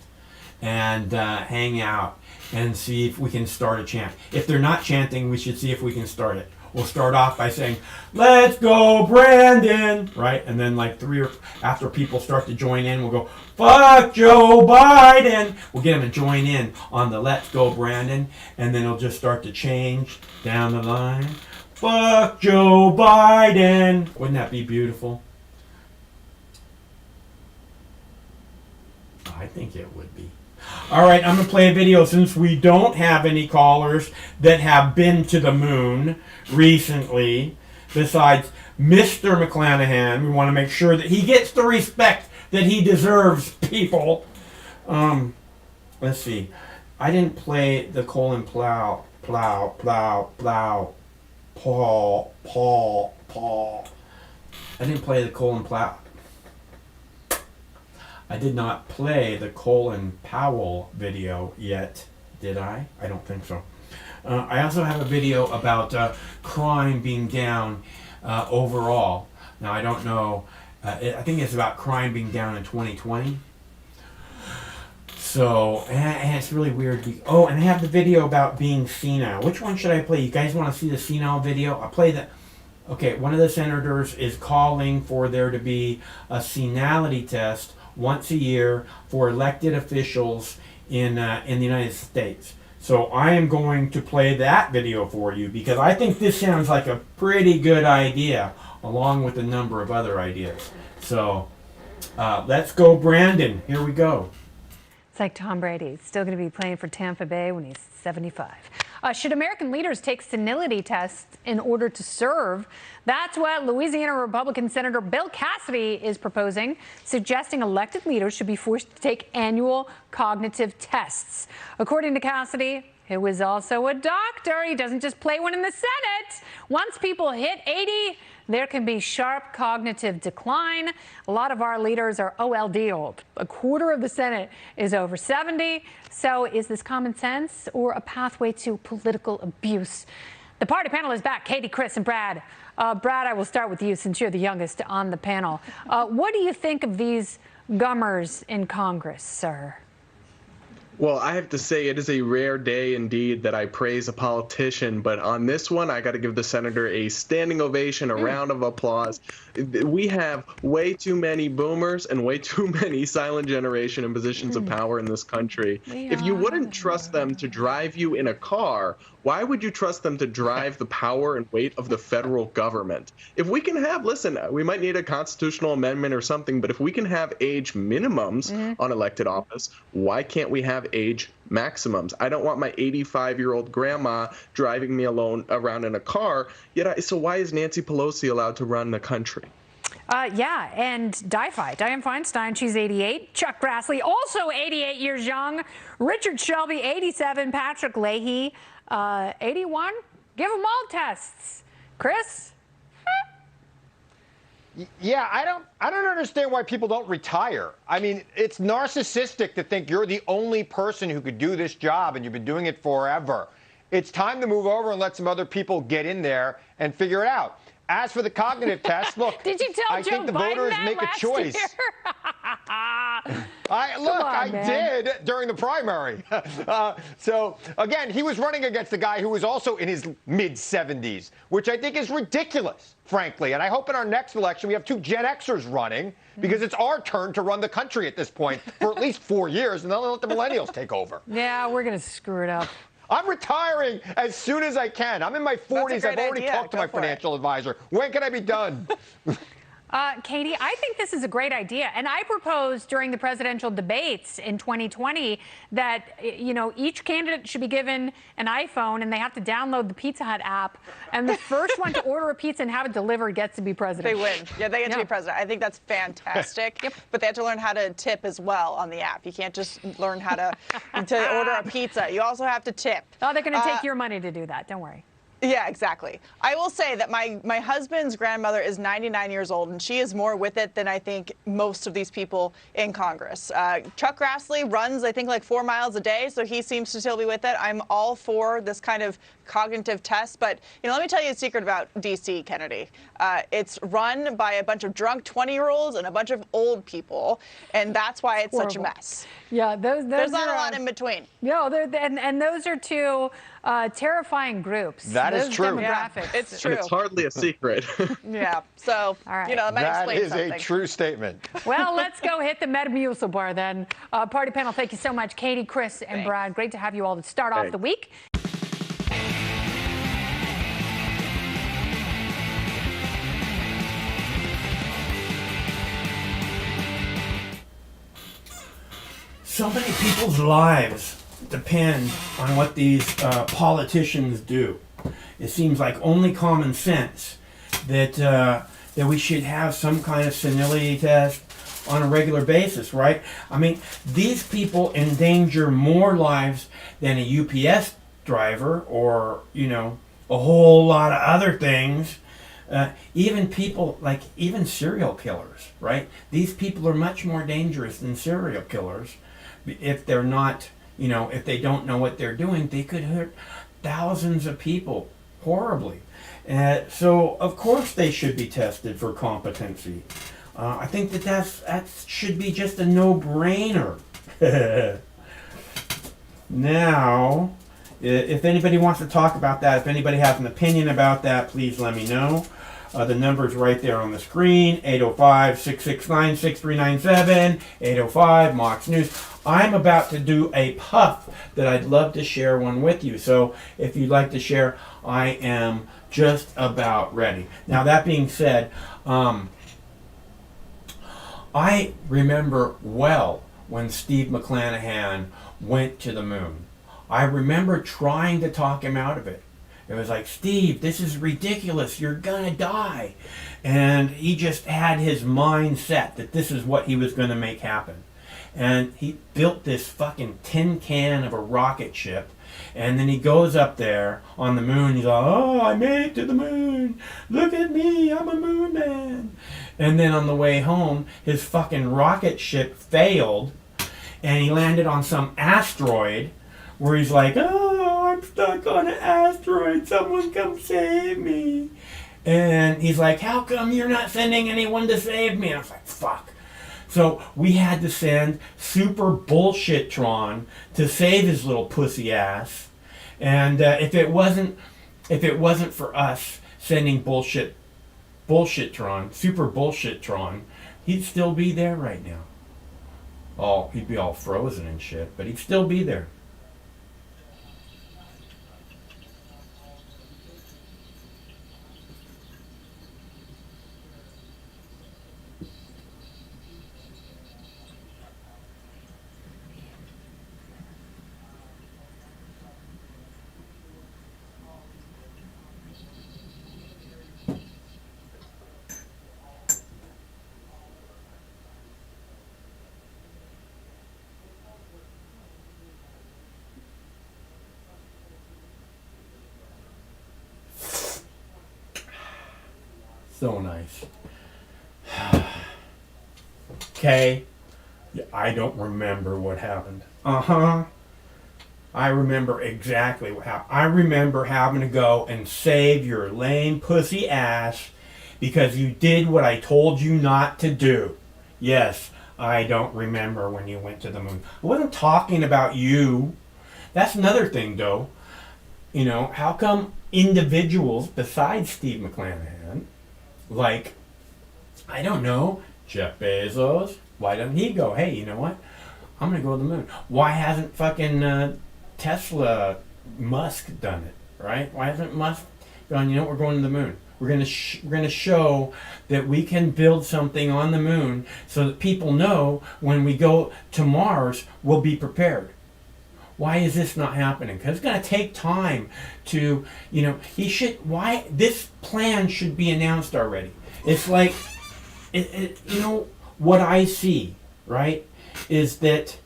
and hang out and see if we can start a chant. If they're not chanting, we should see if we can start it. We'll start off by saying, "Let's go, Brandon," right? And then like after people start to join in, we'll go, "Fuck Joe Biden." We'll get them to join in on the "Let's go, Brandon," and then it'll just start to change down the line. Fuck Joe Biden. Wouldn't that be beautiful? I think it would be. All right, I'm going to play a video since we don't have any callers that have been to the moon recently, besides Mr. McClanahan. We want to make sure that he gets the respect that he deserves, people. Let's see. I didn't play the Colin Powell. I didn't play the Colin Powell. I did not play the Colin Powell video yet, did I? I don't think so. I also have a video about crime being down overall. Now, I don't know. I think it's about crime being down in 2020. So, and it's really weird. Oh, and I have the video about being senile. Which one should I play? You guys want to see the senile video? I'll play the... Okay, one of the senators is calling for there to be a senility test once a year for elected officials in the United States. So I am going to play that video for you because I think this sounds like a pretty good idea, along with a number of other ideas. So let's go, Brandon. Here we go. It's like Tom Brady, still going to be playing for Tampa Bay when he's 75. Should American leaders take senility tests in order to serve? That's what Louisiana Republican Senator Bill Cassidy is proposing, suggesting elected leaders should be forced to take annual cognitive tests. According to Cassidy, who is also a doctor, he doesn't just play one in the Senate. Once people hit 80, there can be sharp cognitive decline. A lot of our leaders are OLD old. A quarter of the Senate is over 70. So is this common sense or a pathway to political abuse? The party panel is back. Katie, Chris, and Brad. Brad, I will start with you since you're the youngest on the panel. What do you think of these gummers in Congress, sir? Well, I have to say it is a rare day indeed that I praise a politician, but on this one, I got to give the senator a standing ovation, a round of applause. We have way too many boomers and way too many silent generation in positions of power in this country. If you wouldn't trust them to drive you in a car, why would you trust them to drive the power and weight of the federal government? If we can have, listen, we might need a constitutional amendment or something, but if we can have age minimums on elected office, why can't we have age maximums? I don't want my 85-year-old grandma driving me alone around in a car. So why is Nancy Pelosi allowed to run the country? Yeah, and Dianne Feinstein, she's 88. Chuck Grassley, also 88 years young. Richard Shelby, 87. Patrick Leahy, 81. Give them all tests. Chris? Yeah, I don't understand why people don't retire. I mean, it's narcissistic to think you're the only person who could do this job and you've been doing it forever. It's time to move over and let some other people get in there and figure it out. As for the cognitive test, look, Did you tell I Joe think the Biden voters that make a last choice. year? I did during the primary. So, again, he was running against a guy who was also in his mid-70s, which I think is ridiculous, frankly. And I hope in our next election we have 2 Gen Xers running, because it's our turn to run the country at this point for at least 4 years, and then let the millennials take over. Yeah, we're going to screw it up. I'm retiring as soon as I can. I'm in my 40s. I've already talked to my financial advisor. When can I be done? Katie, I think this is a great idea. And I proposed during the presidential debates in 2020 that, each candidate should be given an iPhone and they have to download the Pizza Hut app. And the first one to order a pizza and have it delivered gets to be president. They win. Yeah, they get to be president. I think that's fantastic. Yep. But they have to learn how to tip as well on the app. You can't just learn how to order a pizza. You also have to tip. Oh, they're going to take your money to do that. Don't worry. Yeah, exactly. I will say that my husband's grandmother is 99 years old, and she is more with it than I think most of these people in Congress. Chuck Grassley runs, I think, like 4 miles a day, so he seems to still be with it. I'm all for this kind of cognitive test, but let me tell you a secret about D.C., Kennedy. It's run by a bunch of drunk 20-year-olds and a bunch of old people, and that's why it's such a mess. Yeah, there's not a lot in between. No, and those are 2 terrifying groups. That is true. Demographics. Yeah, it's true. And it's hardly a secret. Yeah, so, all right. that might explain something. That is a true statement. Well, let's go hit the Metamucil bar then. Party panel, thank you so much. Katie, Chris, and Brad, great to have you all to start off the week. So many people's lives depend on what these politicians do. It seems like only common sense that we should have some kind of senility test on a regular basis, right? I mean, these people endanger more lives than a UPS driver or, a whole lot of other things. Even people, even serial killers, right? These people are much more dangerous than serial killers. If they're not, if they don't know what they're doing, they could hurt thousands of people horribly. So, of course, they should be tested for competency. I think that should be just a no-brainer. Now, if anybody wants to talk about that, if anybody has an opinion about that, please let me know. The number's right there on the screen, 805-669-6397, 805 Mox News. I'm about to do a puff that I'd love to share one with you. So if you'd like to share, I am just about ready. Now, that being said, I remember well when Steve McClanahan went to the moon. I remember trying to talk him out of it. It was like, Steve, this is ridiculous. You're going to die. And he just had his mind set that this is what he was going to make happen. And he built this fucking tin can of a rocket ship. And then he goes up there on the moon. He's like, oh, I made it to the moon. Look at me. I'm a moon man. And then on the way home, his fucking rocket ship failed. And he landed on some asteroid where he's like, oh, I'm stuck on an asteroid. Someone come save me. And he's like, how come you're not sending anyone to save me? And I was like, fuck. So we had to send Super Bullshit-tron to save his little pussy ass. And if it wasn't for us sending Bullshit-tron, Super Bullshit-tron, he'd still be there right now. Oh, he'd be all frozen and shit, but he'd still be there. So nice. Okay. I don't remember what happened. I remember exactly what happened. I remember having to go and save your lame pussy ass because you did what I told you not to do. Yes, I don't remember when you went to the moon. I wasn't talking about you. That's another thing, though. You know, how come individuals besides Steve McClanahan, like, I don't know, Jeff Bezos, why doesn't he go, hey, you know what? I'm going to go to the moon. Why hasn't fucking Tesla, Musk done it, right? Why hasn't Musk gone, you know, we're going to the moon. We're going to show that we can build something on the moon so that people know when we go to Mars, we'll be prepared. Why is this not happening? Because it's going to take time to, you know, this plan should be announced already. It's like, you know, what I see, right, is that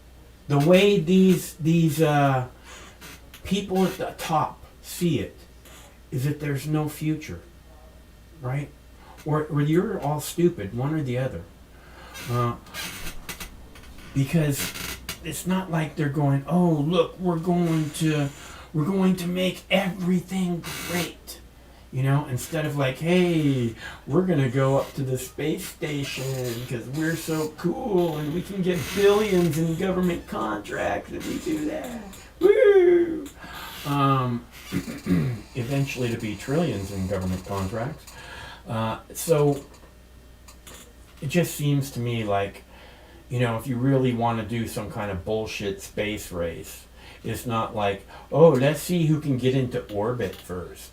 the way these people at the top see it is that there's no future, right? Or you're all stupid, one or the other. Because it's not like they're going, oh, look, we're going to make everything great. You know, instead of like, hey, we're going to go up to the space station because we're so cool and we can get billions in government contracts if we do that. Woo! Eventually to be trillions in government contracts. So it just seems to me like, you know, if you really want to do some kind of bullshit space race, it's not like, oh, let's see who can get into orbit first.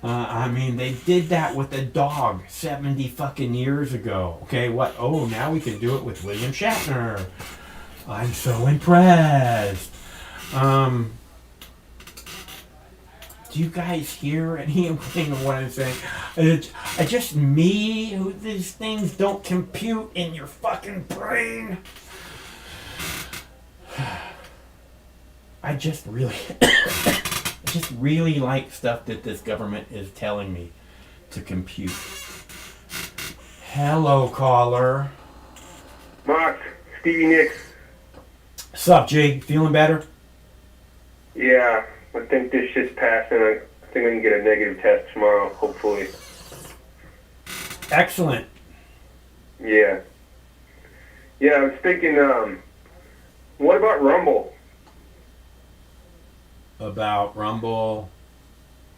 I mean, they did that with a dog 70 fucking years ago. Okay, what? Oh, now we can do it with William Shatner. I'm so impressed. Do you guys hear anything of what I'm saying? It's just me who these things don't compute in your fucking brain. I just really like stuff that this government is telling me to compute. Hello, caller. Mark, Stevie Nicks. Sup, Jake? Feeling better? Yeah, I think this shit's passing. I think I can get a negative test tomorrow, hopefully. Excellent. Yeah. Yeah, I was thinking, what about Rumble? About Rumble?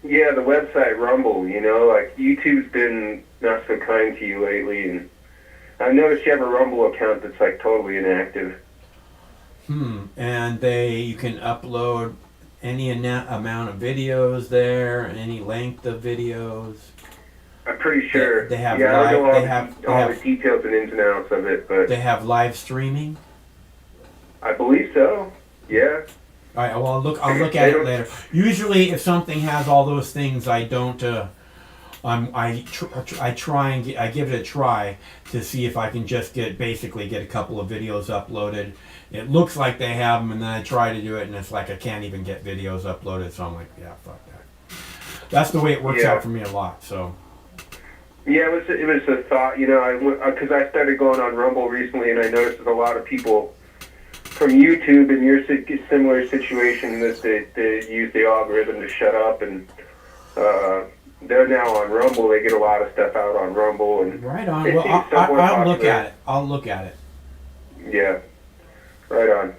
Yeah, the website Rumble, you know, like YouTube's been not so kind to you lately, and I've noticed you have a Rumble account that's like totally inactive. And you can upload any amount of videos there, any length of videos. I'm pretty sure. They have yeah, I don't know all the the details and ins and outs of it, but they have live streaming. I believe so. Yeah. All right. Well, I'll look at it later. Usually, if something has all those things, I don't. I try and I give it a try to see if I can just get a couple of videos uploaded. It looks like they have them, and then I try to do it, and it's like I can't even get videos uploaded. So I'm like, yeah, fuck that. That's the way it works out for me a lot. So. Yeah, it was a thought, you know, because I started going on Rumble recently, and I noticed there's a lot of people from YouTube in your similar situation that they use the algorithm to shut up, and they're now on Rumble. They get a lot of stuff out on Rumble, and right on. Well, I'll look at it. I'll look at it. Yeah, right on.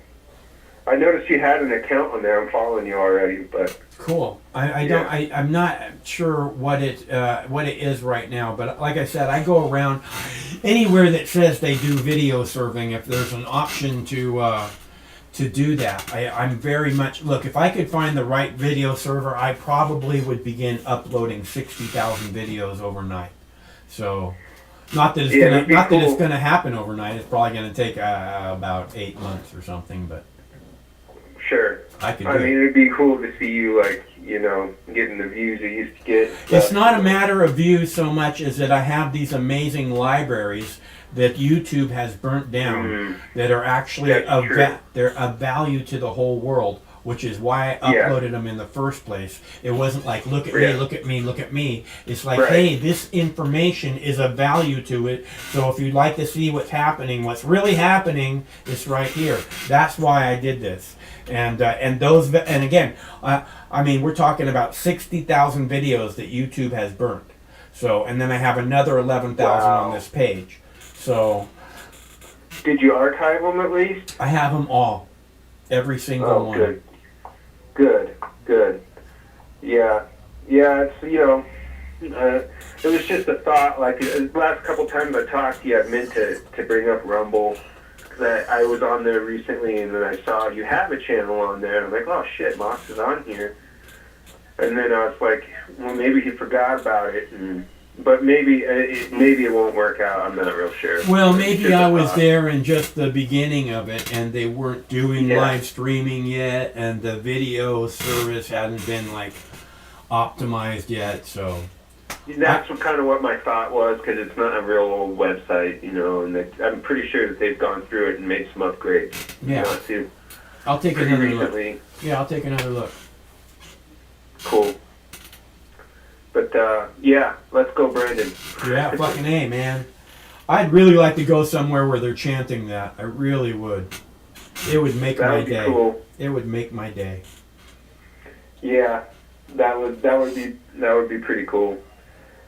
I noticed you had an account on there. I'm following you already, but cool. I'm not sure what it is right now, but like I said, I go around anywhere that says they do video serving. If there's an option to do that, I'm very much look. If I could find the right video server, I probably would begin uploading 60,000 videos overnight. So, not that it's gonna happen overnight. It's probably gonna take about 8 months or something, but. Sure. I mean, it'd be cool to see you, like, you know, getting the views you used to get. It's not a matter of views so much as that I have these amazing libraries that YouTube has burnt down that are actually they're of value to the whole world, which is why I uploaded them in the first place. It wasn't like, look at me, look at me, look at me. It's like, hey, this information is of value to it. So if you'd like to see what's happening, what's really happening, it's right here. That's why I did this. And again, I mean, we're talking about 60,000 videos that YouTube has burnt. So, and then I have another 11,000 on this page. So, did you archive them at least? I have them all, every single one. Good. Yeah. It's it was just a thought. Like the last couple times I talked to you, I meant to bring up Rumble. That I was on there recently, and then I saw you have a channel on there, and I'm like, oh shit, Mox is on here. And then I was like, well, maybe he forgot about it, but maybe it won't work out. I'm not real sure. Well, maybe I was there in just the beginning of it, and they weren't doing live streaming yet, and the video service hadn't been like optimized yet, so. That's what my thought was, because it's not a real old website, and I'm pretty sure that they've gone through it and made some upgrades. Yeah. I'll take another look. Yeah, I'll take another look. Cool. But, let's go, Brandon. Yeah, fucking A, man. I'd really like to go somewhere where they're chanting that. I really would. It would make my day. Cool. It would make my day. Yeah, that would be pretty cool.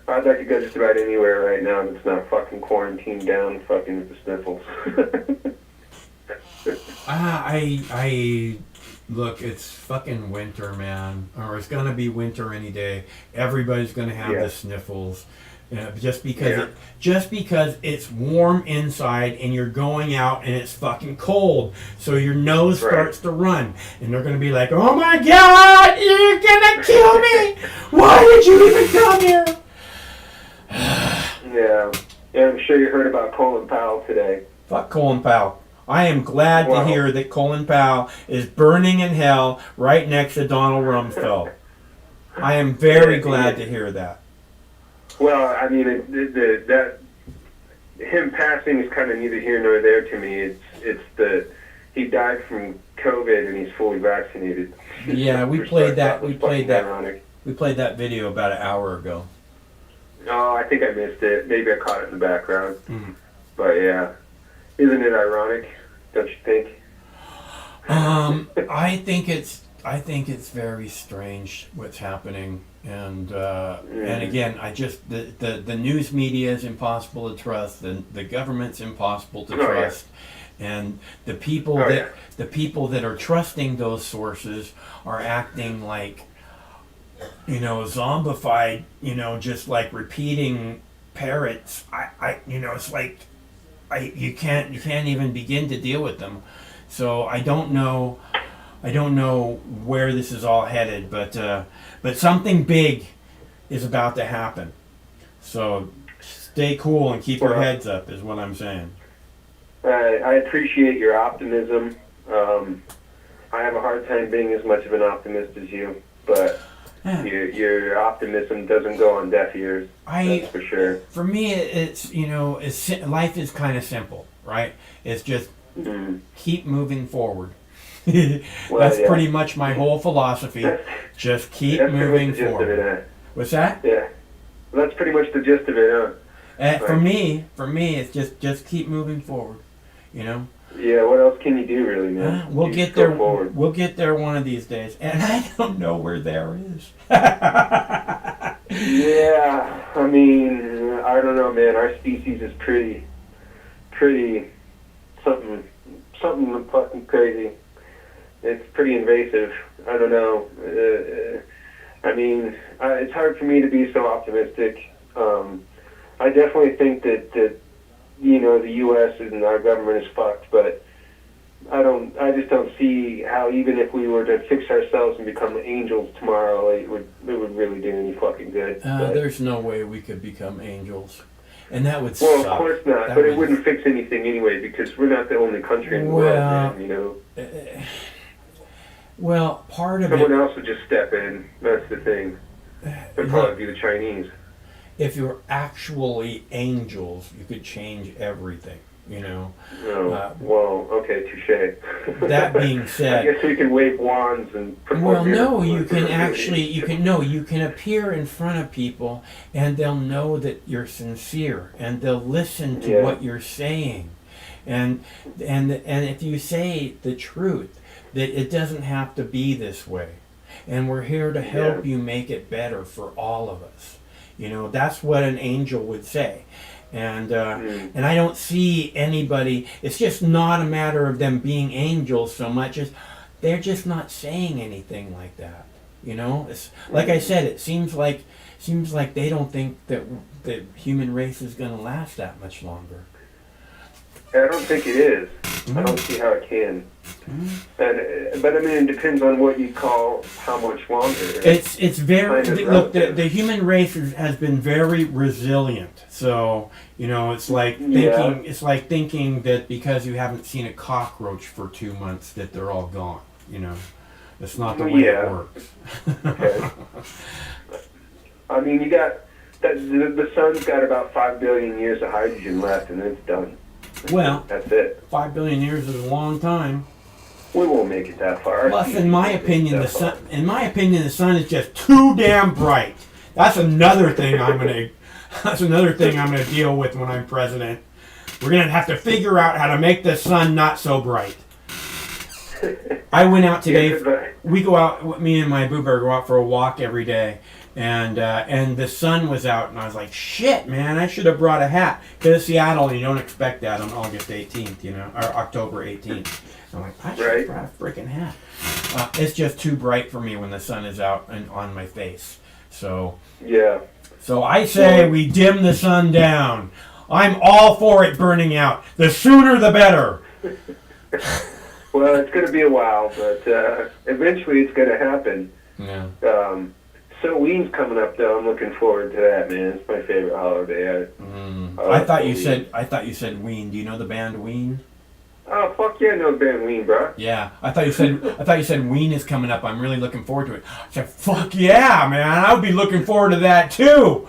I'd like to go just about anywhere right now that's not fucking quarantined down fucking with the sniffles. Look, it's fucking winter, man. Or it's gonna be winter any day. Everybody's gonna have the sniffles. Just because it's warm inside and you're going out and it's fucking cold, so your nose starts to run, and they're gonna be like, "Oh my God, you're gonna kill me! Why did you even come here?" Yeah, I'm sure you heard about Colin Powell today. Fuck Colin Powell. I am glad to hear that Colin Powell is burning in hell right next to Donald Rumsfeld. I am very glad to hear that. Well, I mean, that him passing is kind of neither here nor there to me. It's he died from COVID and he's fully vaccinated. Yeah, we played that video about an hour ago. Oh, I think I missed it. Maybe I caught it in the background. But yeah, isn't it ironic? Don't you think? I think it's very strange what's happening, and again, the news media is impossible to trust. The government's impossible to trust. And the people that are trusting those sources are acting like, zombified, just like repeating parrots. It's like you can't even begin to deal with them. So I don't know where this is all headed, but something big is about to happen. So stay cool and keep your heads up is what I'm saying. I appreciate your optimism. I have a hard time being as much of an optimist as you, but your optimism doesn't go on deaf ears. That's for sure. For me, it's life is kind of simple, right? It's just keep moving forward. That's pretty much my whole philosophy. Just keep moving forward. What's that? Yeah, that's pretty much the gist of it, huh? For me, it's just keep moving forward. Yeah, what else can you do, really, man? We'll get there. We'll get there one of these days, and I don't know where there is. Yeah, I mean, I don't know, man. Our species is pretty something fucking crazy. It's pretty invasive. I don't know. It's hard for me to be so optimistic. I definitely think that the U.S. and our government is fucked, but I just don't see how, even if we were to fix ourselves and become angels tomorrow, it would really do any fucking good. There's no way we could become angels, and that would suck. Of course not. But it wouldn't fix anything anyway, because we're not the only country in the world, man, Well, part of someone else would just step in. That's the thing. It'd probably be the Chinese. If you're actually angels, you could change everything. Well, okay, touche. That being said, I guess we can wave wands and. You can appear in front of people, and they'll know that you're sincere, and they'll listen to what you're saying, and if you say the truth, that it doesn't have to be this way, and we're here to help you make it better for all of us. You know, that's what an angel would say. And I don't see anybody. It's just not a matter of them being angels so much as they're just not saying anything like that. You know, it's like I said. It seems like they don't think that the human race is going to last that much longer. I don't think it is. I don't see how it can. But I mean, it depends on what you call how much longer. It's very look. The human race has been very resilient. So you know, it's like thinking it's like thinking that because you haven't seen a cockroach for 2 months that they're all gone. You know, that's not the way it works. Okay. I mean, you got the sun's got about 5 billion years of hydrogen left, and it's done. Well, that's it. 5 billion years is a long time. We won't make it that far. Plus, in my opinion, the sun is just too damn bright. That's another thing I'm gonna deal with when I'm president. We're gonna have to figure out how to make the sun not so bright. I went out today. We go out. Me and my boo bear go out for a walk every day. And the sun was out, and I was like, shit, man, I should have brought a hat. Because it's Seattle, and you don't expect that on August 18th, you know, or October 18th. I'm like, I should have brought a freaking hat. It's just too bright for me when the sun is out and on my face. So I say we dim the sun down. I'm all for it burning out. The sooner the better. Well, it's going to be a while, but eventually it's going to happen. Yeah. Halloween's coming up, though. I'm looking forward to that, man. It's my favorite holiday. I thought you said Ween. Do you know the band Ween? Oh, fuck yeah, I know the band Ween, bro. Yeah, I thought you said Ween is coming up. I'm really looking forward to it. I said, fuck yeah, man. I would be looking forward to that too.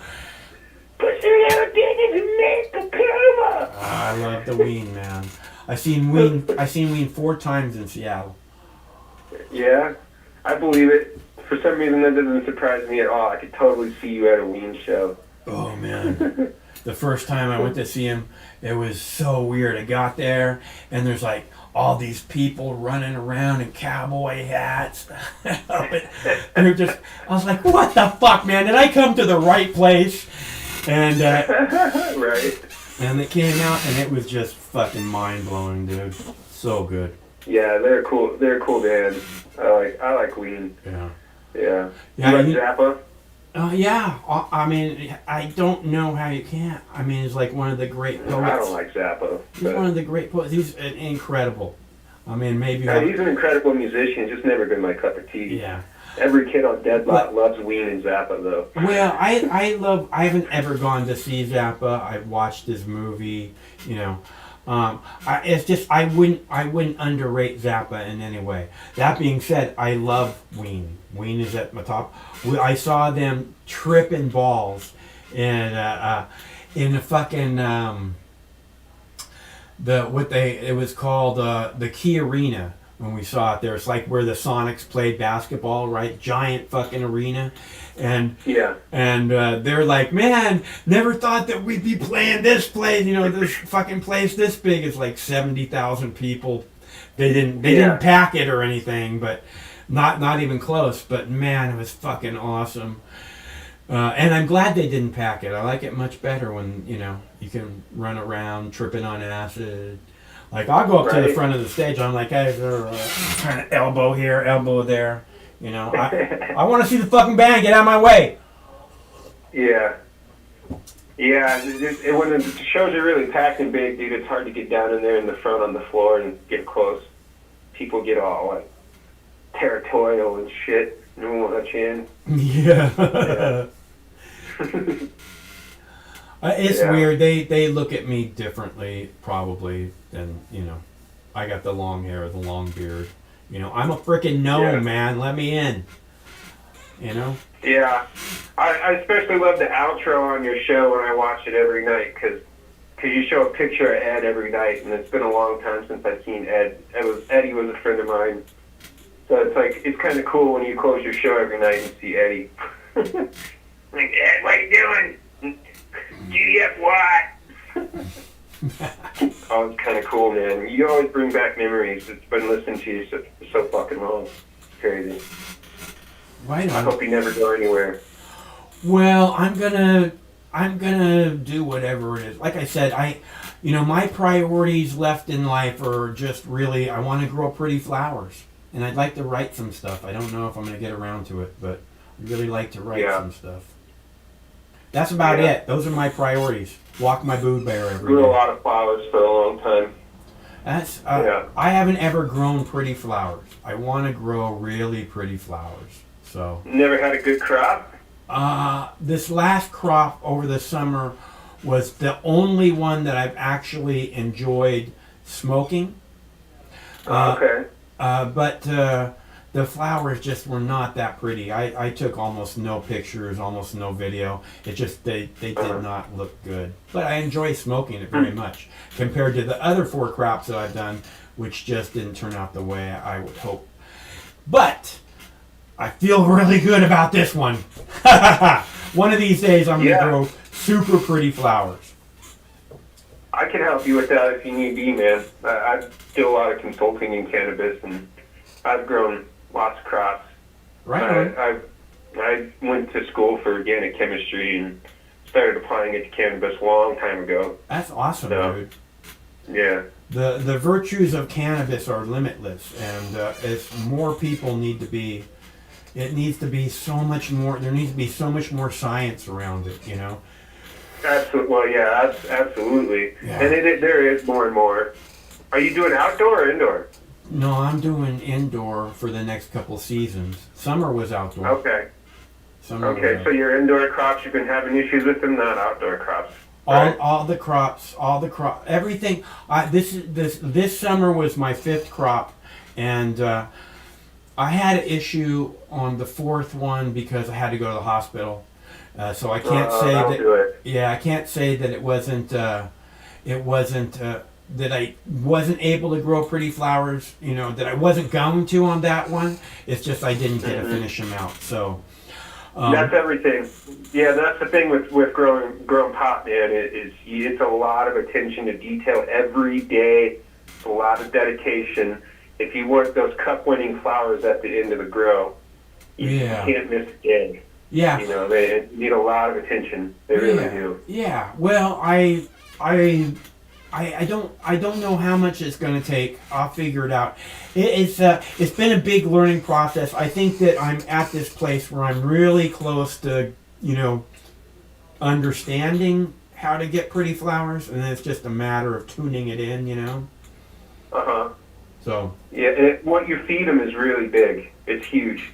Put your little dick in make a coma. I love the Ween, man. I seen Ween 4 times in Seattle. Yeah, I believe it. For some reason, that doesn't surprise me at all. I could totally see you at a Ween show. Oh, man. The first time I went to see him, it was so weird. I got there, and there's like all these people running around in cowboy hats. And I was like, what the fuck, man? Did I come to the right place? And right. And it came out, and it was just fucking mind-blowing, dude. So good. Yeah, they're cool. They're a cool band. I like Ween. Yeah. Yeah. You like Zappa? Yeah. I mean, I don't know how you can't. I mean, he's like one of the great poets. I don't like Zappa. He's one of the great poets. He's incredible. I mean, maybe... he's an incredible musician. Just never been my cup of tea. Yeah. Every kid on Deadlock loves Ween and Zappa, though. Well, I haven't ever gone to see Zappa. I've watched his movie, you know. It's just I wouldn't underrate Zappa in any way. That being said, I love Ween. Ween is at my top. I saw them tripping balls in the fucking it was called the Key Arena when we saw it there. It's like where the Sonics played basketball, right? Giant fucking arena. And they're like, man, never thought that we'd be playing this place. You know, this fucking place this big is like 70,000 people. They didn't pack it or anything, but not even close. But man, it was fucking awesome. And I'm glad they didn't pack it. I like it much better when, you know, you can run around tripping on acid. Like, I'll go up to the front of the stage. I'm like, hey, trying to elbow here, elbow there. You know, I want to see the fucking band. Get out of my way. Yeah. Yeah, when the shows are really packed and big, dude, it's hard to get down in there in the front on the floor and get close. People get all, like, territorial and shit. No one will let you in. Yeah. It's weird. They look at me differently, probably, than, you know. I got the long hair, the long beard. You know, I'm a freaking gnome, man. Let me in. You know? Yeah. I especially love the outro on your show when I watch it every night, because you show a picture of Ed every night, and it's been a long time since I've seen Ed. Eddie was a friend of mine. So it's like, it's kind of cool when you close your show every night and see Eddie. Like, Ed, what you doing? GDF what? Oh, it's kind of cool, man. You always bring back memories. It's been listening to you so fucking long. It's crazy. Right on. I hope you never go anywhere. Well, I'm gonna do whatever it is. Like I said, my priorities left in life are just really, I want to grow pretty flowers, and I'd like to write some stuff. I don't know if I'm gonna get around to it, but I'd really like to write some stuff. That's about it. Those are my priorities. Walk my boo bear every day. Grew a lot of flowers for a long time. I haven't ever grown pretty flowers. I want to grow really pretty flowers. So. Never had a good crop? This last crop over the summer was the only one that I've actually enjoyed smoking. Okay. But the flowers just were not that pretty. I took almost no pictures, almost no video. It just, they did not look good. But I enjoy smoking it very much compared to the other 4 crops that I've done, which just didn't turn out the way I would hope. But I feel really good about this one. One of these days I'm going to grow super pretty flowers. I can help you with that if you need be, man. I do a lot of consulting in cannabis, and I've grown lots of crops. Right. I went to school for organic chemistry and started applying it to cannabis a long time ago. That's awesome, dude. Yeah. The virtues of cannabis are limitless, and as more people need to be, it needs to be so much more. There needs to be so much more science around it, you know. Absolutely. Well, yeah, absolutely. Yeah. And there is more and more. Are you doing outdoor or indoor? No, I'm doing indoor for the next couple seasons. Summer was outdoor. Okay. Summer So your indoor crops, you've been having issues with them, not outdoor crops. All the crops, everything. This summer was my 5th crop, and I had an issue on the 4th one because I had to go to the hospital. So I can't say that. Yeah, I can't say that it wasn't. That I wasn't able to grow pretty flowers. You know, that I wasn't going to on that one. It's just I didn't get to finish them out. So. That's everything. Yeah, that's the thing with growing pot, man. It's a lot of attention to detail every day. It's a lot of dedication. If you want those cup-winning flowers at the end of the grow, you can't miss a day. Yeah. You know, they need a lot of attention. They really do. Yeah. Well, I don't know how much it's going to take. I'll figure it out. It's been a big learning process. I think that I'm at this place where I'm really close to, understanding how to get pretty flowers, and then it's just a matter of tuning it in, So. Yeah, what you feed them is really big. It's huge.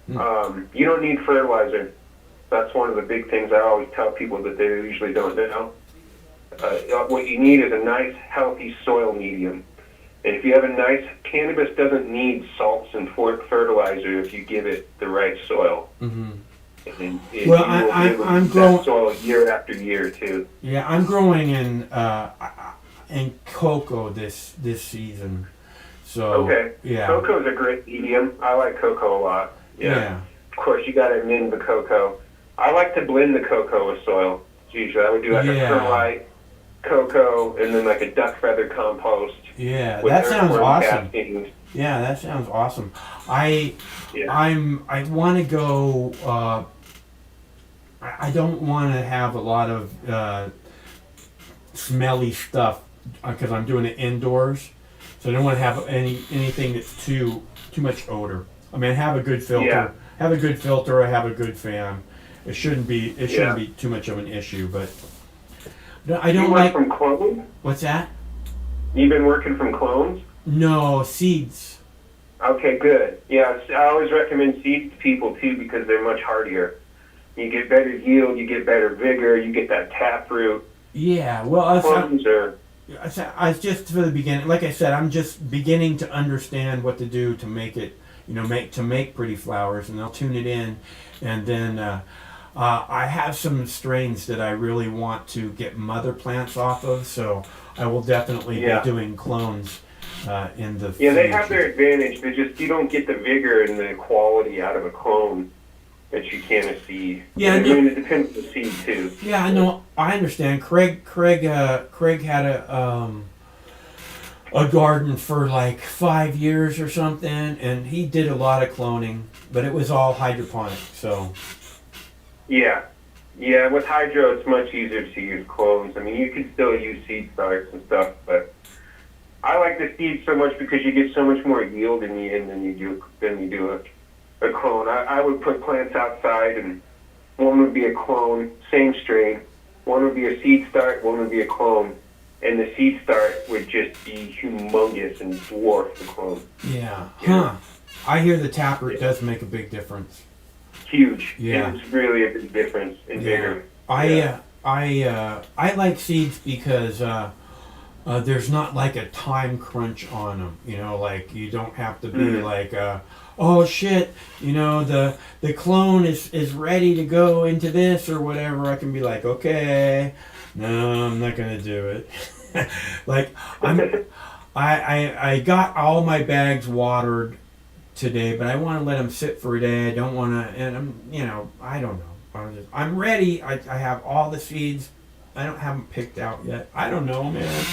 You don't need fertilizer. That's one of the big things I always tell people that they usually don't know. What you need is a nice, healthy soil medium. And if you have cannabis doesn't need salts and fertilizer if you give it the right soil. Mm-hmm. And I'm growing that soil year after year too. Yeah, I'm growing in cocoa this season. So yeah, cocoa's a great medium. I like cocoa a lot. Yeah. Of course, you got to amend the cocoa. I like to blend the cocoa with soil. Usually, I would do like a perlite, cocoa, and then like a duck feather compost. Yeah, that sounds awesome. Yeah, that sounds awesome. I want to go. I don't want to have a lot of smelly stuff because I'm doing it indoors. So I don't want to have anything that's too much odor. I mean, have a good filter. Yeah. Have a good filter. I have a good fan. It shouldn't be too much of an issue. But I don't like. From clones? What's that? You've been working from clones? No, seeds. Okay, good. Yeah, I always recommend seeds to people too because they're much hardier. You get better yield, you get better vigor, you get that taproot. Yeah, well, clones are. I just for the beginning, like I said, I'm just beginning to understand what to do to make it, make pretty flowers, and I'll tune it in, and then I have some strains that I really want to get mother plants off of, so I will definitely be doing clones in the future. They have their advantage. You don't get the vigor and the quality out of a clone that you can a seed. Yeah, I mean, it depends on the seed too. Yeah, no, I understand. Craig had a garden for like 5 years or something, and he did a lot of cloning, but it was all hydroponic. So Yeah. Yeah, with hydro, it's much easier to use clones. I mean, you can still use seed starts and stuff, but I like the seed so much because you get so much more yield in the end than you do a clone. I would put plants outside, and one would be a clone, same strain. One would be a seed start, one would be a clone, and the seed start would just be humongous and dwarf the clone. Yeah. Huh. I hear the taproot does make a big difference. Huge. Yeah. It's really a big difference and bigger. I like seeds because there's not like a time crunch on them. You know, like you don't have to be like, oh shit, you know, the clone is ready to go into this or whatever. I can be like, okay, no, I'm not gonna do it. Like I got all my bags watered today, but I want to let them sit for a day. I don't want to, and I don't know. I'm ready. I have all the seeds. I don't have them picked out yet. I don't know, man.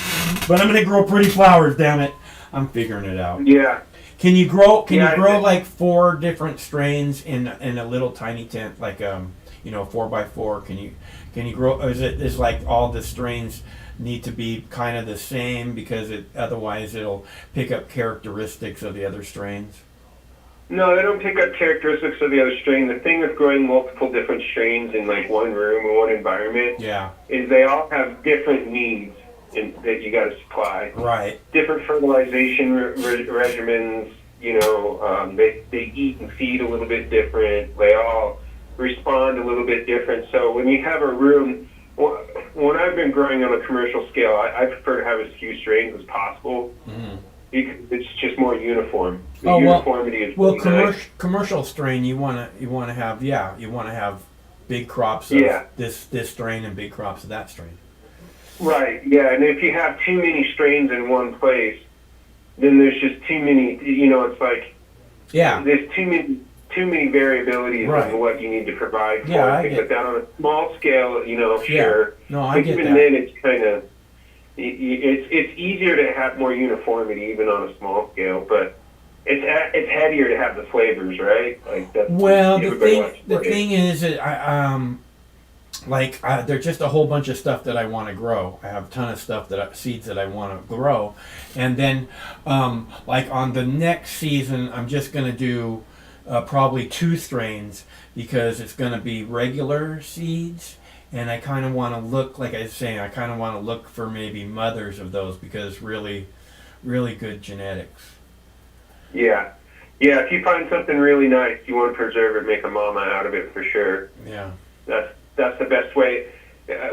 But I'm gonna grow pretty flowers. Damn it, I'm figuring it out. Yeah. Can you grow? Like 4 different strains in a little tiny tent, like 4x4? Can you grow? Or is like all the strains need to be kind of the same because otherwise it'll pick up characteristics of the other strains? No, they don't pick up characteristics of the other strain. The thing with growing multiple different strains in like one room or one environment is they all have different needs that you got to supply. Right. Different fertilization regimens. They eat and feed a little bit different. They all respond a little bit different. So when you have a room, when I've been growing on a commercial scale, I prefer to have as few strains as possible. Because it's just more uniform. Uniformity is really nice. Commercial strain you want to have big crops of this strain and big crops of that strain. Right. Yeah, and if you have too many strains in one place, then there's just too many. It's like there's too many variabilities in what you need to provide for. Yeah, things like that on a small scale. Sure. No, I get that. Even then, it's kind of. It's easier to have more uniformity even on a small scale, but it's heavier to have the flavors, right? Like that's the thing is that there's just a whole bunch of stuff that I want to grow. I have a ton of stuff seeds that I want to grow, and then like on the next season, I'm just gonna do probably 2 strains because it's gonna be regular seeds. And I kind of want to look, like I was saying, I kind of want to look for maybe mothers of those because really, really good genetics. Yeah. Yeah, if you find something really nice, you want to preserve it, make a mama out of it for sure. Yeah. That's the best way.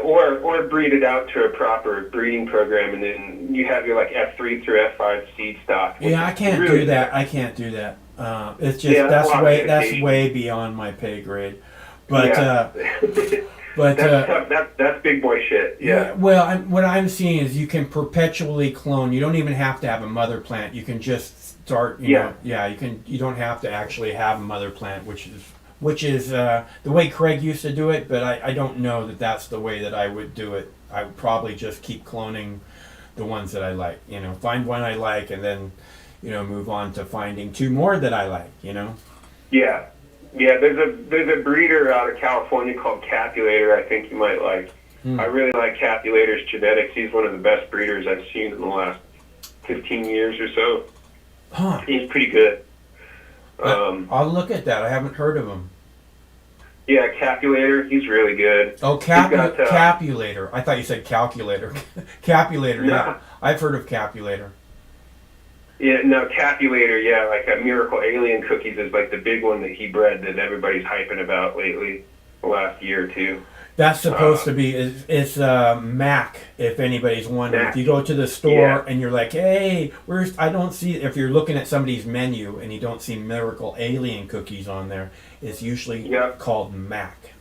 Or breed it out to a proper breeding program, and then you have your like F3 through F5 seed stock. Yeah, I can't do that. I can't do that. It's just, that's way beyond my pay grade. But... But that's big boy shit. Yeah. Well, what I'm seeing is you can perpetually clone. You don't even have to have a mother plant. You can just start. You don't have to actually have a mother plant, which is the way Craig used to do it. But I don't know that that's the way that I would do it. I would probably just keep cloning the ones that I like. Find one I like, and then move on to finding 2 more that I like. Yeah. Yeah, there's a breeder out of California called Capulator I think you might like. I really like Capulator's genetics. He's one of the best breeders I've seen in the last 15 years or so. Huh. He's pretty good. I'll look at that. I haven't heard of him. Yeah, Capulator. He's really good. Oh, Capulator. I thought you said calculator. Capulator, yeah. I've heard of Capulator. Yeah, no, Capulator, like a Miracle Alien Cookies is like the big one that he bred that everybody's hyping about lately, the last year or 2. That's supposed to be, it's Mac, if anybody's wondering. Mac. If you go to the store and you're like, hey, I don't see, if you're looking at somebody's menu and you don't see Miracle Alien Cookies on there, it's usually called Mac.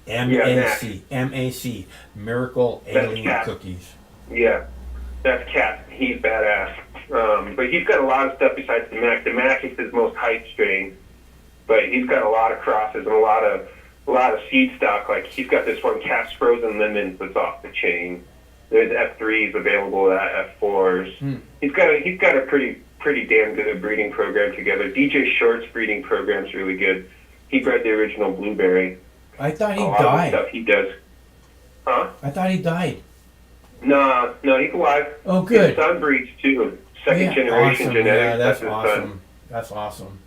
M-A-C, M-A-C, Miracle Alien Cookies. Yeah, that's Cap. He's badass. But he's got a lot of stuff besides the Mac. The Mac is his most hyped strain, but he's got a lot of crosses and a lot of seed stock. Like he's got this one Caps Frozen Lemons that's off the chain. There's F3s available at F4s. He's got a pretty damn good breeding program together. DJ Short's breeding program's really good. He bred the original Blueberry. I thought he a lot of the died. stuff he does. Huh? I thought he died. No, he's alive. Oh, good. His son breeds too. Second generation awesome. genetics. Yeah, that's his awesome. son. That's awesome.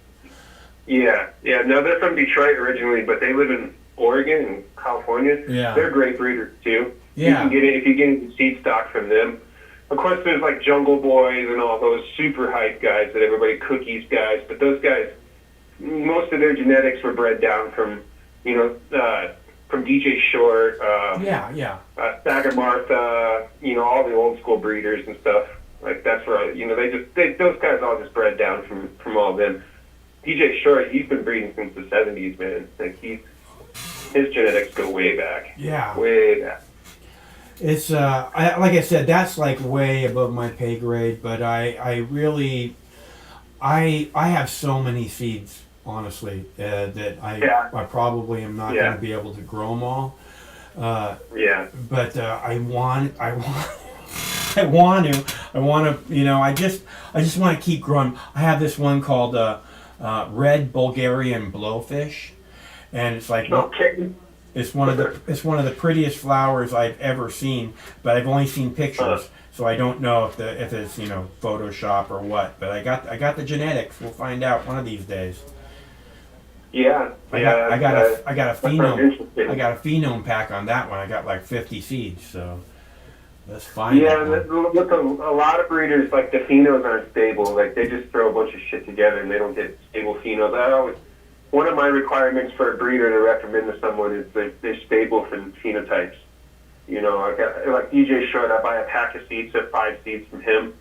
Yeah. No, they're from Detroit originally, but they live in Oregon and California. Yeah. They're great breeders too. Yeah. You can get it if you get into seed stock from them. Of course, there's like Jungle Boys and all those super hype guys that everybody cookies guys, but those guys, most of their genetics were bred down from, from DJ Short, Sagarmartha, all the old school breeders and stuff. Like that's where those guys all just bred down from all of them. DJ Short, he's been breeding since the 70s, man. Like his genetics go way back. Yeah. Way back. It's like I said, that's like way above my pay grade. But I really have so many seeds, honestly, that I probably am not going to be able to grow them all. But I want to. I just want to keep growing. I have this one called red Bulgarian blowfish, and it's like it's one of the prettiest flowers I've ever seen, but I've only seen pictures, so I don't know if it's Photoshop or what. But I got the genetics. We'll find out one of these days. Yeah. I got a phenome pack on that one. I got like 50 seeds, so let's find Yeah, it. look, a lot of breeders, like the phenos aren't stable. Like they just throw a bunch of shit together and they don't get stable phenos. One of my requirements for a breeder to recommend to someone is that they're stable phenotypes. I got like DJ Short. I buy a pack of seeds, 5 seeds from him.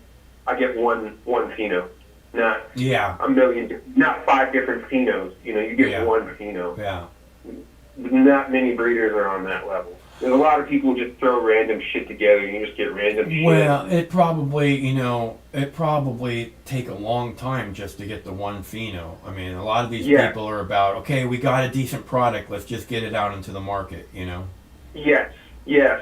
I get one pheno, not a million, not 5 different phenos. You get one pheno. Yeah. Not many breeders are on that level. There's a lot of people who just throw random shit together and you just get random shit. Well, it probably take a long time just to get the one pheno. I mean, a lot of these people are about, okay, we got a decent product, let's just get it out into the market, Yes,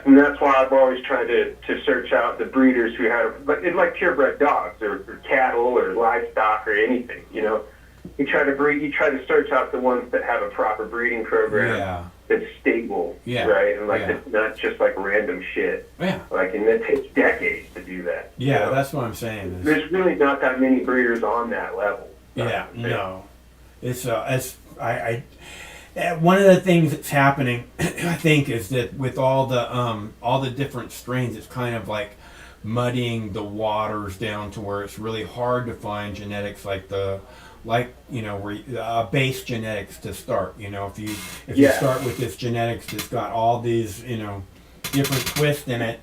and that's why I've always tried to search out the breeders who have, like purebred dogs or cattle or livestock or anything, You try to search out the ones that have a proper breeding program that's stable, right? And it's not just like random shit. Yeah. And it takes decades to do that. Yeah, that's what I'm saying. There's really not that many breeders on that level. Yeah, no. It's one of the things that's happening, I think, is that with all the different strains, it's kind of like muddying the waters down to where it's really hard to find genetics base genetics to start. If you start with this genetics that's got all these different twists in it.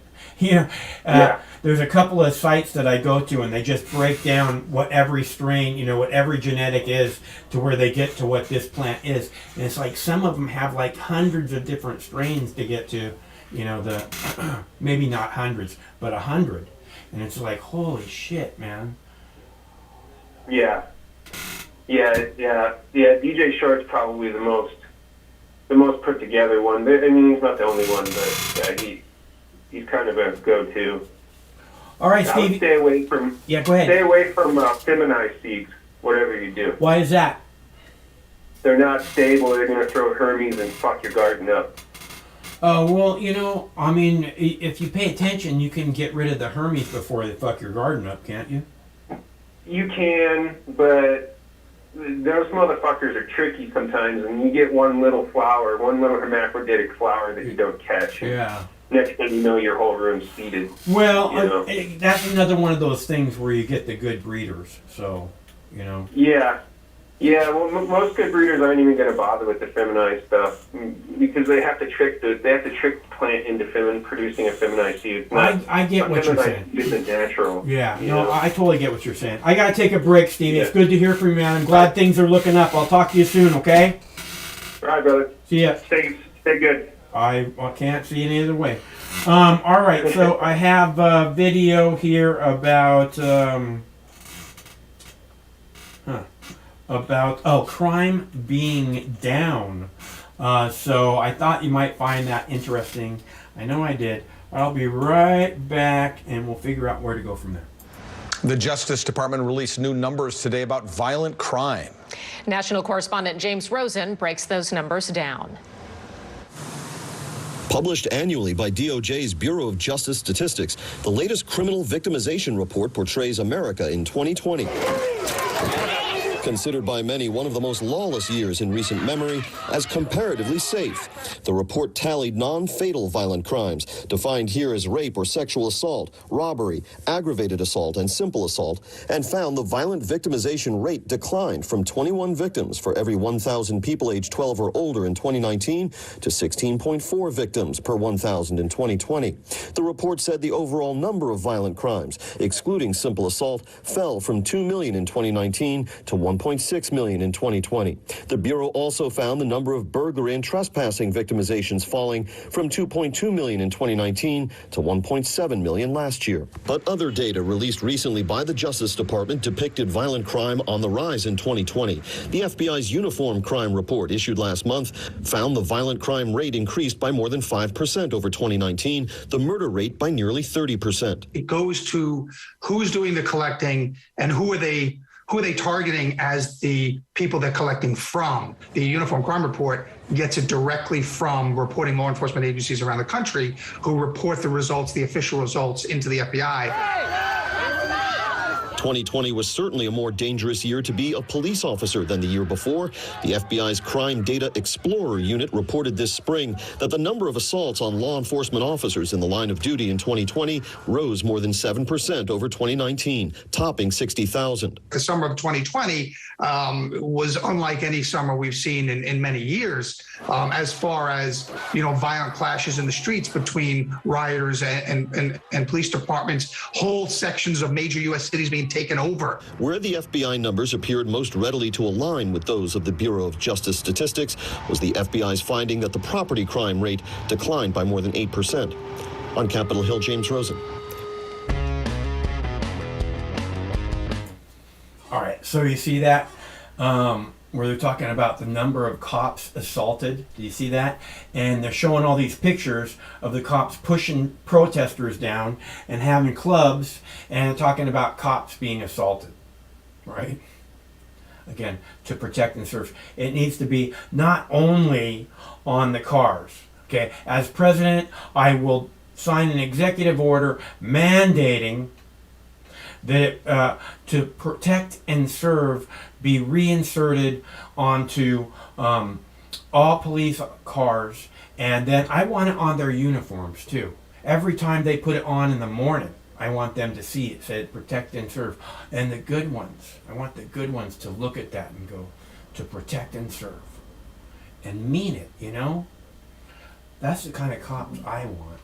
There's a couple of sites that I go to and they just break down what every strain, what every genetic is to where they get to what this plant is. And it's like some of them have like hundreds of different strains to get to, the maybe not hundreds, but 100. And it's like, holy shit, man. Yeah. DJ Short's probably the most put together one. I mean, he's not the only one, but he's kind of a go-to. All right, I Steve. would stay away from. Yeah, go ahead. Stay away from feminized seeds, whatever you do. Why is that? They're not stable. They're going to throw Hermes and fuck your garden up. Oh, well, I mean, if you pay attention, you can get rid of the Hermes before they fuck your garden up, can't you? You can, but those motherfuckers are tricky sometimes, and you get one little hermaphroditic flower that you don't catch. Yeah. Next thing you know, your whole room's seeded. Well, that's another one of those things where you get the good breeders. So, Yeah. Well, most good breeders aren't even going to bother with the feminized stuff because they have to trick the plant into producing a feminized seed. I get what you're saying. It's natural. Yeah. I totally get what you're saying. I got to take a break, Stevie. Yeah. It's good to hear from you, man. I'm glad things are looking up. I'll talk to you soon. Okay. All right, brother. See ya. Stay good. I can't see any other way. All right, so I have a video here about crime being down. So I thought you might find that interesting. I know I did. I'll be right back, and we'll figure out where to go from there. The Justice Department released new numbers today about violent crime. National correspondent James Rosen breaks those numbers down. Published annually by DOJ's Bureau of Justice Statistics, the latest criminal victimization report portrays America in 2020. Considered by many one of the most lawless years in recent memory, as comparatively safe. The report tallied non-fatal violent crimes, defined here as rape or sexual assault, robbery, aggravated assault, and simple assault, and found the violent victimization rate declined from 21 victims for every 1,000 people aged 12 or older in 2019 to 16.4 victims per 1,000 in 2020. The report said the overall number of violent crimes, excluding simple assault, fell from 2 million in 2019 to 1.6 million in 2020. The Bureau also found the number of burglary and trespassing victimizations falling from 2.2 million in 2019 to 1.7 million last year. But other data released recently by the Justice Department depicted violent crime on the rise in 2020. The FBI's Uniform Crime Report issued last month found the violent crime rate increased by more than 5% over 2019, the murder rate by nearly 30%. It goes to who's doing the collecting and who are they targeting as the people they're collecting from. The Uniform Crime Report gets it directly from reporting law enforcement agencies around the country who report the results, the official results, into the FBI. 2020 was certainly a more dangerous year to be a police officer than the year before. The FBI's Crime Data Explorer unit reported this spring that the number of assaults on law enforcement officers in the line of duty in 2020 rose more than 7% over 2019, topping 60,000. The summer of 2020 was unlike any summer we've seen in many years, as far as, violent clashes in the streets between rioters and police departments, whole sections of major U.S. cities being taken over. Where the FBI numbers appeared most readily to align with those of the Bureau of Justice Statistics was the FBI's finding that the property crime rate declined by more than 8%. On Capitol Hill, James Rosen. All right, so you see that where they're talking about the number of cops assaulted. Do you see that? And they're showing all these pictures of the cops pushing protesters down and having clubs and talking about cops being assaulted, right? Again, to protect and serve. It needs to be not only on the cars, okay? As president, I will sign an executive order mandating that to protect and serve be reinserted onto all police cars, and then I want it on their uniforms too. Every time they put it on in the morning, I want them to see it said protect and serve. And the good ones, I want the good ones to look at that and go, to protect and serve. And mean it, That's the kind of cops I want.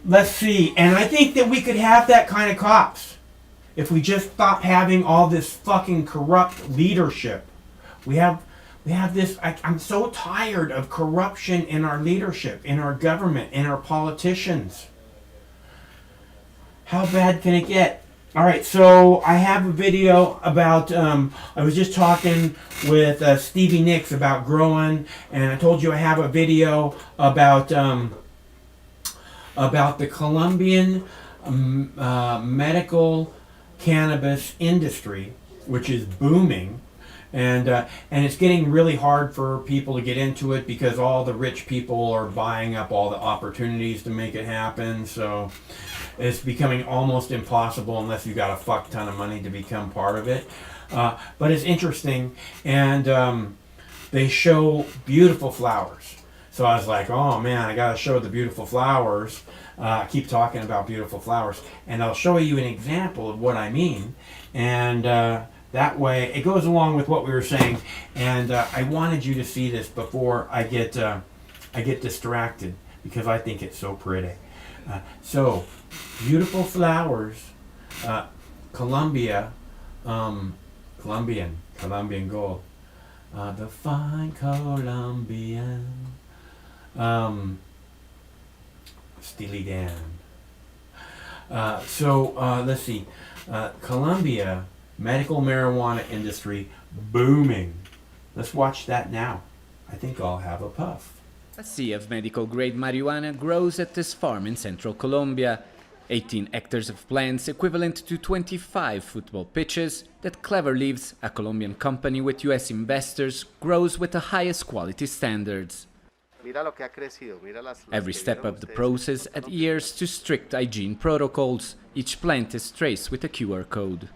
Let's see. And I think that we could have that kind of cops if we just stop having all this fucking corrupt leadership. We have this, I'm so tired of corruption in our leadership, in our government, in our politicians. How bad can it get? All right, so I have a video about, I was just talking with Stevie Nicks about growing, and I told you I have a video about the Colombian medical cannabis industry, which is booming, and it's getting really hard for people to get into it because all the rich people are buying up all the opportunities to make it happen. So it's becoming almost impossible unless you got a fuck ton of money to become part of it. But it's interesting, and they show beautiful flowers. So I was like, oh man, I gotta show the beautiful flowers. Keep talking about beautiful flowers, and I'll show you an example of what I mean, and that way it goes along with what we were saying. And I wanted you to see this before I get distracted because I think it's so pretty. So beautiful flowers, Colombia, Colombian gold, the fine Colombian. Steely Dan. Let's see. Colombia, medical marijuana industry booming. Let's watch that now. I think I'll have a puff. A sea of medical-grade marijuana grows at this farm in central Colombia. 18 hectares of plants equivalent to 25 football pitches that Clever Leaves, a Colombian company with US investors, grows with the highest quality standards. Every step of the process adheres to strict hygiene protocols. Each plant is traced with a QR code.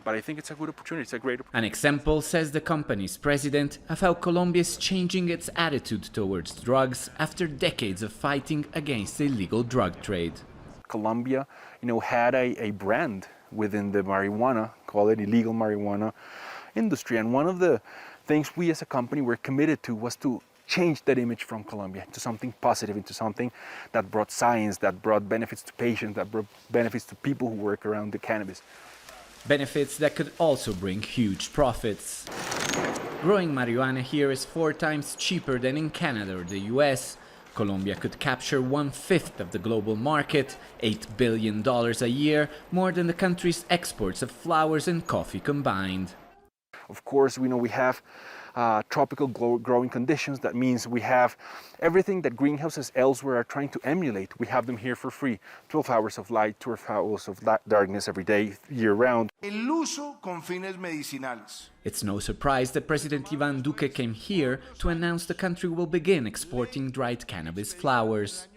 But I think it's a good opportunity. It's a great opportunity. An example, says the company's president, of how Colombia is changing its attitude towards drugs after decades of fighting against the illegal drug trade. Colombia, had a brand within the marijuana, call it illegal marijuana industry. And one of the things we as a company were committed to was to change that image from Colombia into something positive, into something that brought science, that brought benefits to patients, that brought benefits to people who work around the cannabis. Benefits that could also bring huge profits. Growing marijuana here is 4 times cheaper than in Canada or the US. Colombia could capture 1/5 of the global market, $8 billion a year, more than the country's exports of flowers and coffee combined. Of course, we know we have tropical growing conditions. That means we have everything that greenhouses elsewhere are trying to emulate. We have them here for free. 12 hours of light, 12 hours of darkness every day, year round. El uso con fines medicinales. It's no surprise that President Iván Duque came here to announce the country will begin exporting dried cannabis flowers.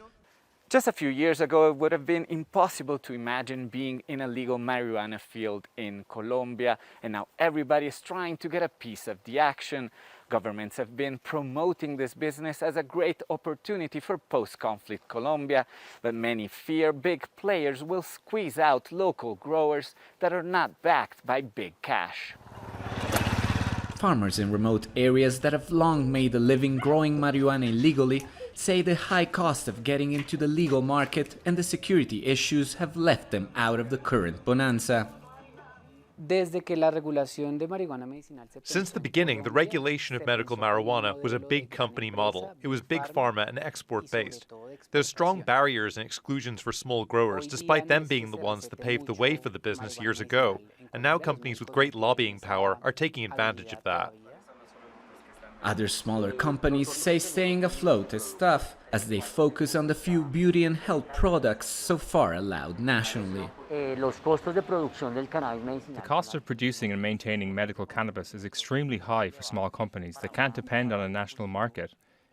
Just a few years ago, it would have been impossible to imagine being in a legal marijuana field in Colombia, and now everybody is trying to get a piece of the action. Governments have been promoting this business as a great opportunity for post-conflict Colombia, but many fear big players will squeeze out local growers that are not backed by big cash. Farmers in remote areas that have long made a living growing marijuana illegally say the high cost of getting into the legal market and the security issues have left them out of the current bonanza. Since the beginning, the regulation of medical marijuana was a big company model. It was big pharma and export-based. There's strong barriers and exclusions for small growers, despite them being the ones that paved the way for the business years ago. And now companies with great lobbying power are taking advantage of that. Other smaller companies say staying afloat is tough, as they focus on the few beauty and health products so far allowed nationally. The cost of producing and maintaining medical cannabis is extremely high for small companies that can't depend on a national market.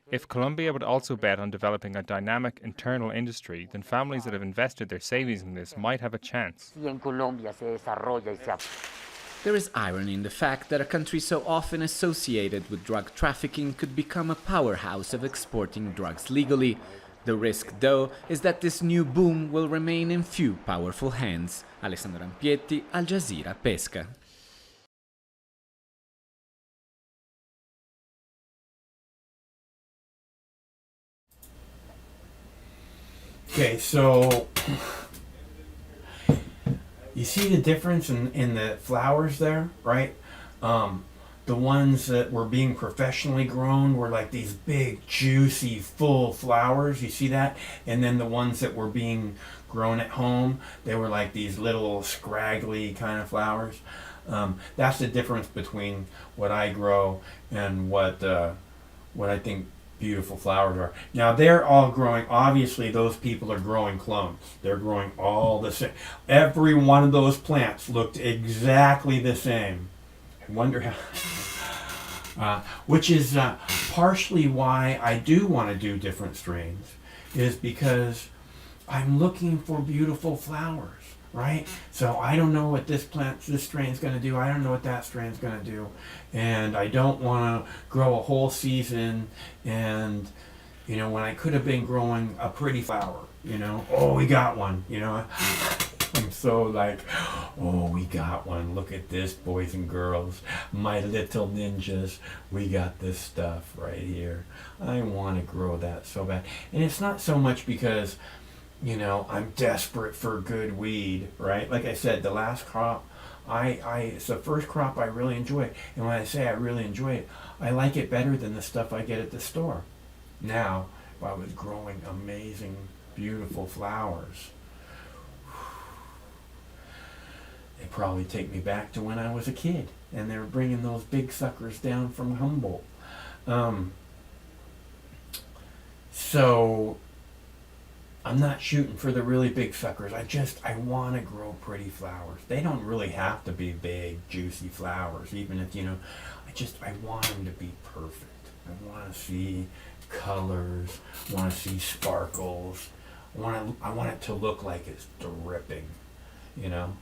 If Colombia would also bet on developing a dynamic internal industry, then families that have invested their savings in this might have a chance. There is irony in the fact that a country so often associated with drug trafficking could become a powerhouse of exporting drugs legally. The risk, though, is that this new boom will remain in few powerful hands. Alessandro Rampietti, Al Jazeera Pesca. Okay, so you see the difference in the flowers there, right? The ones that were being professionally grown were like these big, juicy, full flowers. You see that? And then the ones that were being grown at home, they were like these little scraggly kind of flowers. That's the difference between what I grow and what I think beautiful flowers are. Now they're all growing, obviously those people are growing clones. They're growing all the same. Every one of those plants looked exactly the same. I wonder how, which is partially why I do want to do different strains, is because I'm looking for beautiful flowers, right? So I don't know what this strain's going to do. I don't know what that strain's going to do. And I don't want to grow a whole season and, when I could have been growing a pretty flower, oh, we got one, I'm so like, oh, we got one. Look at this, boys and girls, my little ninjas. We got this stuff right here. I want to grow that so bad. And it's not so much because, I'm desperate for good weed, right? Like I said, the last crop, it's the first crop I really enjoy. And when I say I really enjoy it, I like it better than the stuff I get at the store. Now, if I was growing amazing, beautiful flowers, they probably take me back to when I was a kid and they were bringing those big suckers down from Humboldt. So I'm not shooting for the really big suckers. I want to grow pretty flowers. They don't really have to be big, juicy flowers, even if, I want them to be perfect. I want to see colors. I want to see sparkles. I want it to look like it's dripping, you know,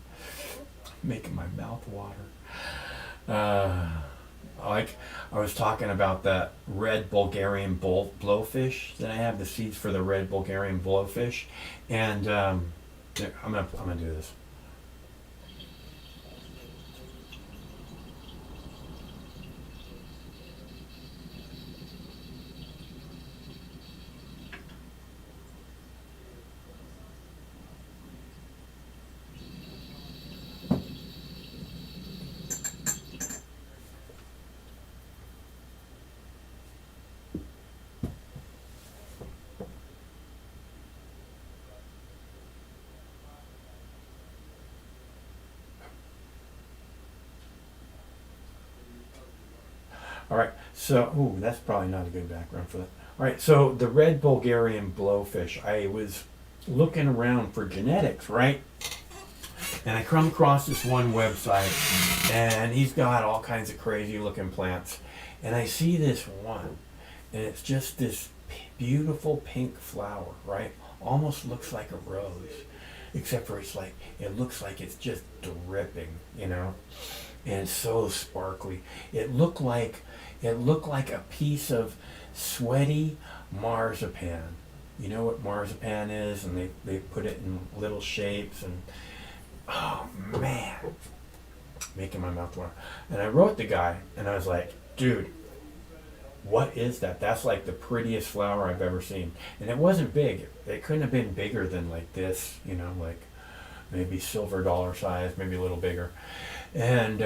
making my mouth water. Like I was talking about that red Bulgarian blowfish that I have, the seeds for the red Bulgarian blowfish, and I'm gonna do this. All right, so, ooh, that's probably not a good background for that. All right, so the red Bulgarian blowfish, I was looking around for genetics, right? And I come across this one website, and he's got all kinds of crazy looking plants. And I see this one, and it's just this beautiful pink flower, right? Almost looks like a rose, except for it looks like it's just dripping, you know? And it's so sparkly. It looked like a piece of sweaty marzipan. You know what marzipan is, and they put it in little shapes, and oh man, making my mouth water. And I wrote the guy, and I was like, dude, what is that? That's like the prettiest flower I've ever seen. And it wasn't big. It couldn't have been bigger than like this, you know, like maybe silver dollar size, maybe a little bigger. And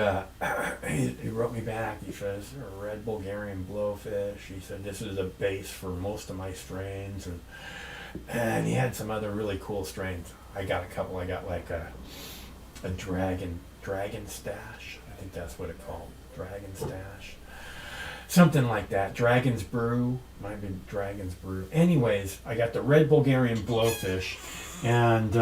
he wrote me back. He says, a red Bulgarian blowfish. He said, this is a base for most of my strains. And he had some other really cool strains. I got a couple. I got like a dragon stash. I think that's what it called. Dragon stash. Something like that. Dragon's Brew. Might have been Dragon's Brew. Anyways, I got the red Bulgarian blowfish. And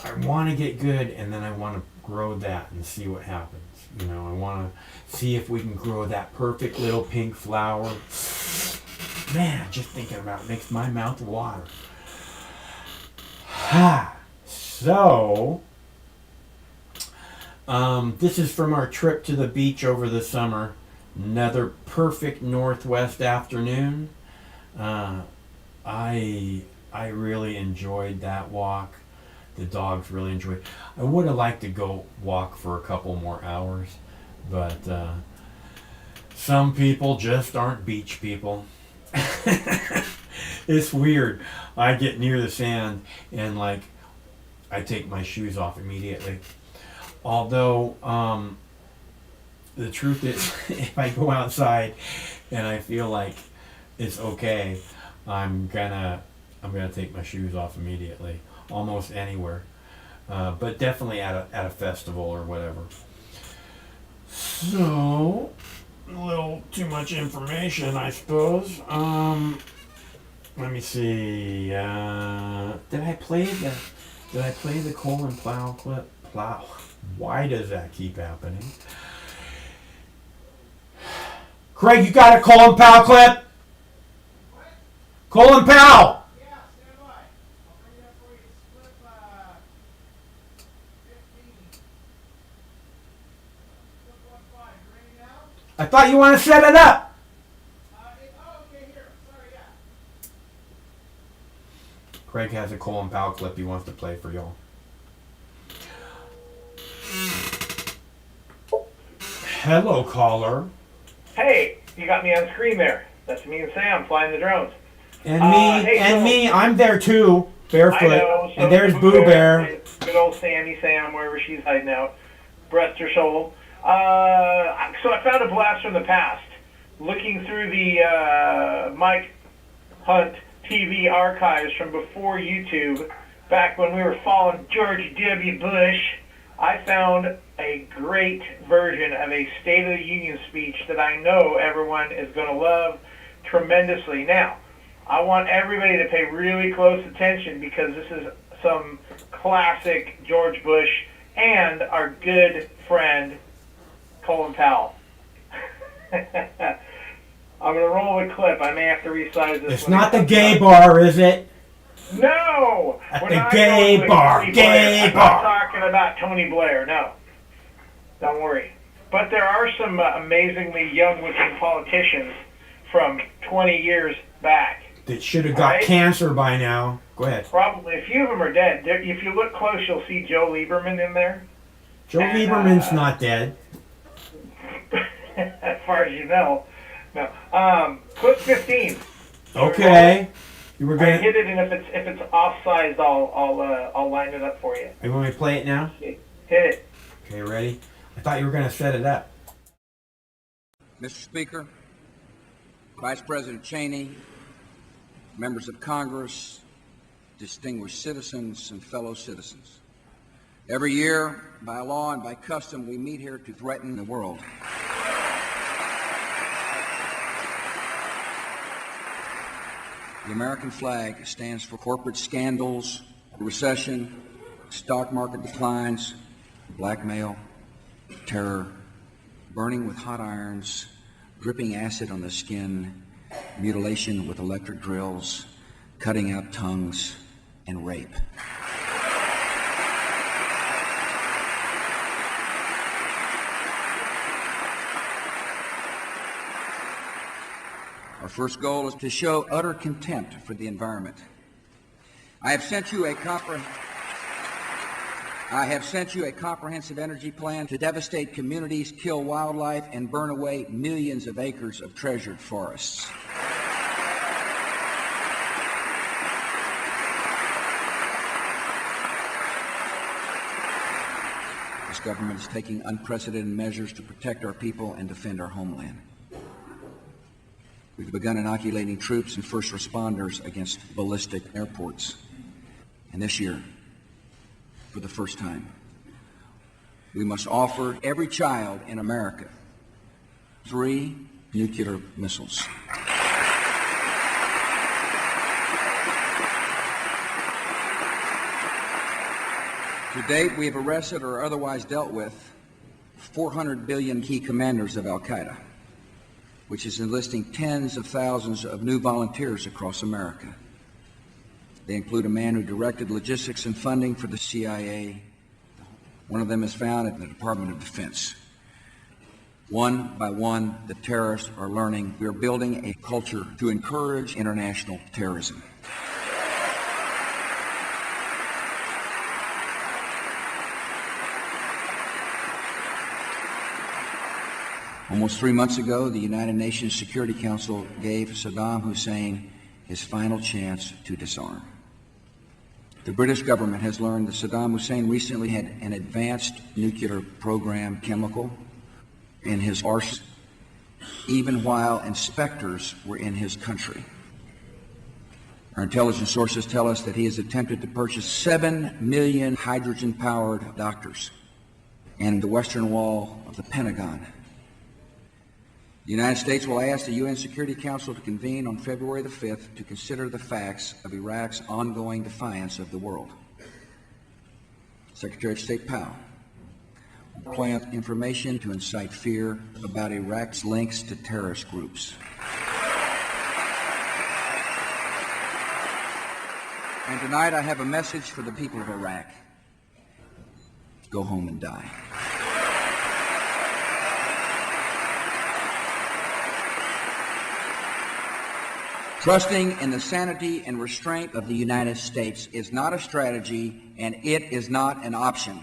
I want to get good, and then I want to grow that and see what happens. You know, I want to see if we can grow that perfect little pink flower. Man, just thinking about it makes my mouth water. So, this is from our trip to the beach over the summer. Another perfect northwest afternoon. I really enjoyed that walk. The dogs really enjoyed it. I would have liked to go walk for a couple more hours, but some people just aren't beach people. It's weird. I get near the sand and like I take my shoes off immediately. Although the truth is, if I go outside and I feel like it's okay, I'm gonna take my shoes off immediately. Almost anywhere, but definitely at a festival or whatever. So, a little too much information, I suppose. Let me see. Did I play the Colin Powell clip? Plow. Why does that keep happening? Craig, you got a Colin Powell clip? Colin Powell. I thought you want to set it up. Craig has a Colin Powell clip he wants to play for y'all. Hello, caller. Hey, you got me on screen there. That's me and Sam flying the drones. And me, I'm there too, barefoot. I know, so and there's Boo Bear. Good old Sammy Sam, wherever she's hiding out. Breast or shoal. So I found a blast from the past. Looking through the Mike Hunt TV archives from before YouTube, back when we were following George W. Bush, I found a great version of a State of the Union speech that I know everyone is going to love tremendously. Now, I want everybody to pay really close attention because this is some classic George Bush and our good friend Colin Powell. I'm going to roll the clip. I may have to resize this. It's not the gay bar, is it? No! At We're the not gay going to bar. Tony Gay Blair. I'm bar. not talking about Tony Blair, no. Don't worry. But there are some amazingly young-looking politicians from 20 years back. That should have got cancer by now. Go ahead. Probably. A few of them are dead. If you look close, you'll see Joe Lieberman in there. Joe Lieberman's not dead. As far as you know. No. Clip 15. Okay. You were I gonna. hit it, and if it's off-sized, I'll line it up for you. You want me to play it now? Hit it. Okay, ready? I thought you were gonna set it up. Mr. Speaker, Vice President Cheney, members of Congress, distinguished citizens and fellow citizens. Every year, by law and by custom, we meet here to threaten the world. The American flag stands for corporate scandals, recession, stock market declines, blackmail, terror, burning with hot irons, dripping acid on the skin, mutilation with electric drills, cutting out tongues, and rape. Our first goal is to show utter contempt for the environment. I have sent you a comprehensive energy plan to devastate communities, kill wildlife, and burn away millions of acres of treasured forests. This government is taking unprecedented measures to protect our people and defend our homeland. We've begun inoculating troops and first responders against ballistic airports. And this year, for the first time, we must offer every child in America 3 nuclear missiles. To date, we have arrested or otherwise dealt with 400 billion key commanders of Al-Qaeda, which is enlisting tens of thousands of new volunteers across America. They include a man who directed logistics and funding for the CIA. One of them is found at the Department of Defense. One by one, the terrorists are learning we are building a culture to encourage international terrorism. Almost 3 months ago, the United Nations Security Council gave Saddam Hussein his final chance to disarm. The British government has learned that Saddam Hussein recently had an advanced nuclear program chemical in his arsenal, even while inspectors were in his country. Our intelligence sources tell us that he has attempted to purchase 7 million hydrogen-powered doctors and the western wall of the Pentagon. The United States will ask the UN Security Council to convene on February the 5th to consider the facts of Iraq's ongoing defiance of the world. Secretary of State Powell will plant information to incite fear about Iraq's links to terrorist groups. And tonight I have a message for the people of Iraq. Go home and die. Trusting in the sanity and restraint of the United States is not a strategy, and it is not an option.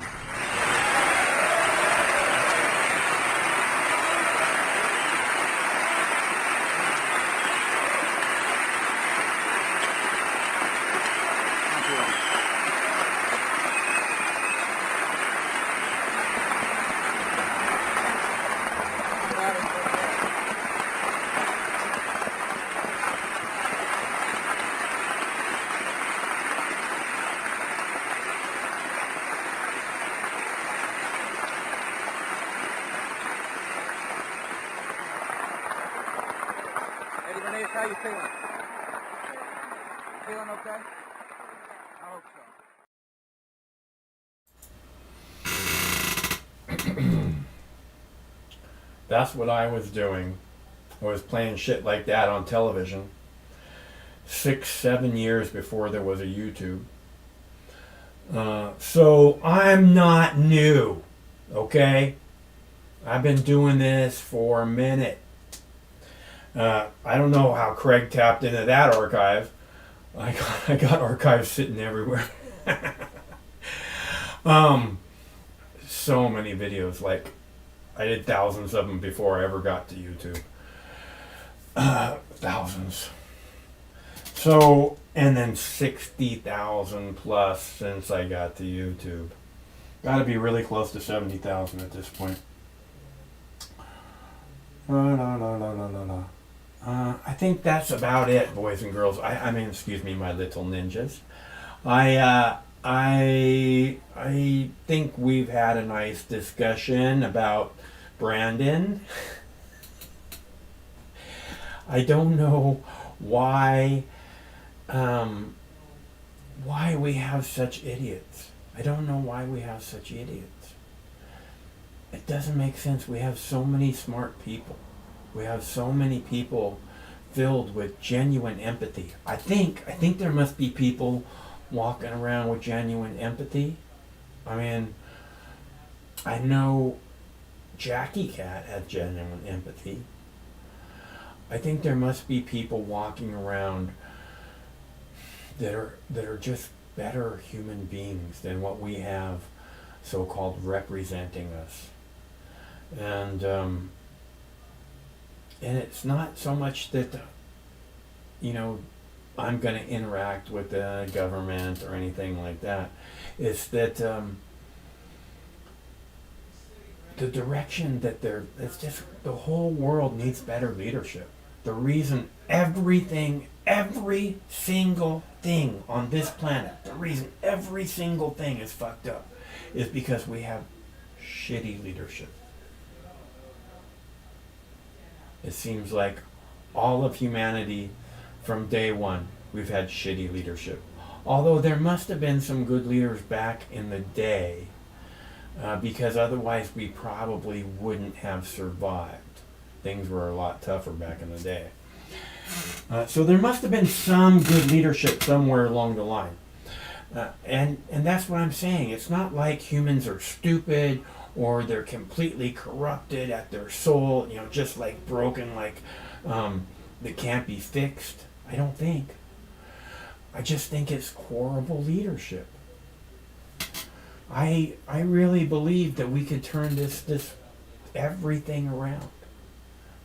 How you feeling? Feeling okay? I hope so. That's what I was doing. I was playing shit like that on television 6-7 years before there was a YouTube. So I'm not new, okay? I've been doing this for a minute. I don't know how Craig tapped into that archive. I got archives sitting everywhere. So many videos, like I did thousands of them before I ever got to YouTube. Thousands. So, and then 60,000 plus since I got to YouTube. Got to be really close to 70,000 at this point. I think that's about it, boys and girls. I mean, excuse me, my little ninjas. I think we've had a nice discussion about Brandon. I don't know why we have such idiots. I don't know why we have such idiots. It doesn't make sense. We have so many smart people. We have so many people filled with genuine empathy. I think there must be people walking around with genuine empathy. I mean, I know Jackie Cat had genuine empathy. I think there must be people walking around that are just better human beings than what we have so-called representing us. And it's not so much that, you know, I'm going to interact with the government or anything like that. It's that the direction that it's just, the whole world needs better leadership. The reason every single thing on this planet, the reason every single thing is fucked up is because we have shitty leadership. It seems like all of humanity from day one, we've had shitty leadership. Although there must have been some good leaders back in the day, because otherwise we probably wouldn't have survived. Things were a lot tougher back in the day. So there must have been some good leadership somewhere along the line. And that's what I'm saying. It's not like humans are stupid or they're completely corrupted at their soul, you know, just like broken, like that can't be fixed. I don't think. I just think it's horrible leadership. I really believe that we could turn this everything around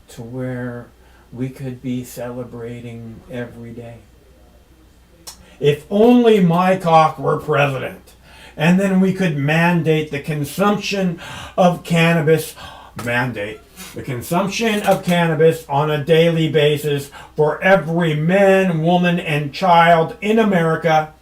to where we could be celebrating every day. If only my cock were president, and then we could mandate the consumption of cannabis, the consumption of cannabis on a daily basis for every man, woman, and child in America.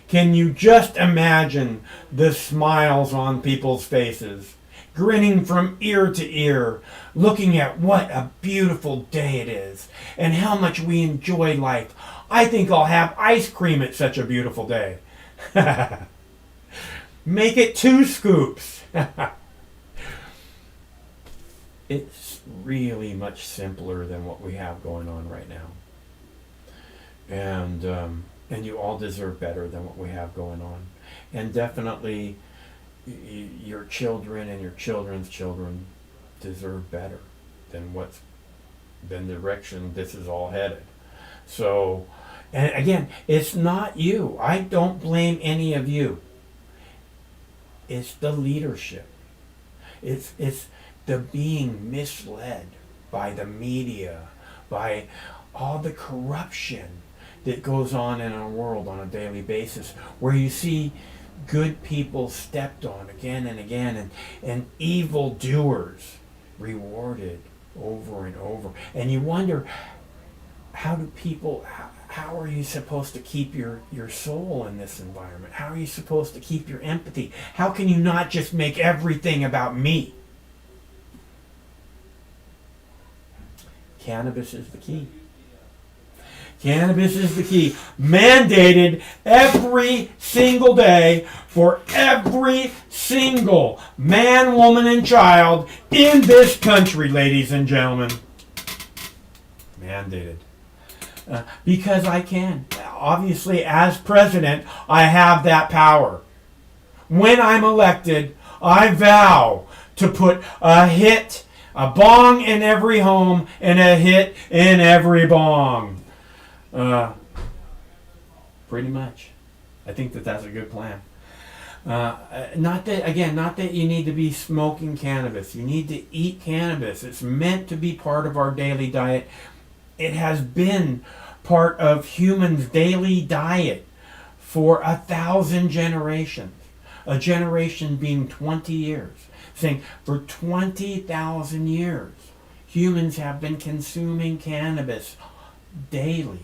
Can you just imagine the smiles on people's faces, grinning from ear to ear, looking at what a beautiful day it is and how much we enjoy life? I think I'll have ice cream at such a beautiful day. Make it 2 scoops. It's really much simpler than what we have going on right now. And you all deserve better than what we have going on. And definitely your children and your children's children deserve better than what's been the direction this is all headed. So, and again, it's not you. I don't blame any of you. It's the leadership. It's the being misled by the media, by all the corruption that goes on in our world on a daily basis, where you see good people stepped on again and again, and evil doers rewarded over and over. And you wonder, how are you supposed to keep your soul in this environment? How are you supposed to keep your empathy? How can you not just make everything about me? Cannabis is the key. Cannabis is the key. Mandated every single day for every single man, woman, and child in this country, ladies and gentlemen. Mandated. Because I can. Obviously, as president, I have that power. When I'm elected, I vow to put a bong in every home and a hit in every bong. Pretty much. I think that's a good plan. Not that you need to be smoking cannabis. You need to eat cannabis. It's meant to be part of our daily diet. It has been part of humans' daily diet for 1,000 generations. A generation being 20 years. Saying for 20,000 years, humans have been consuming cannabis daily.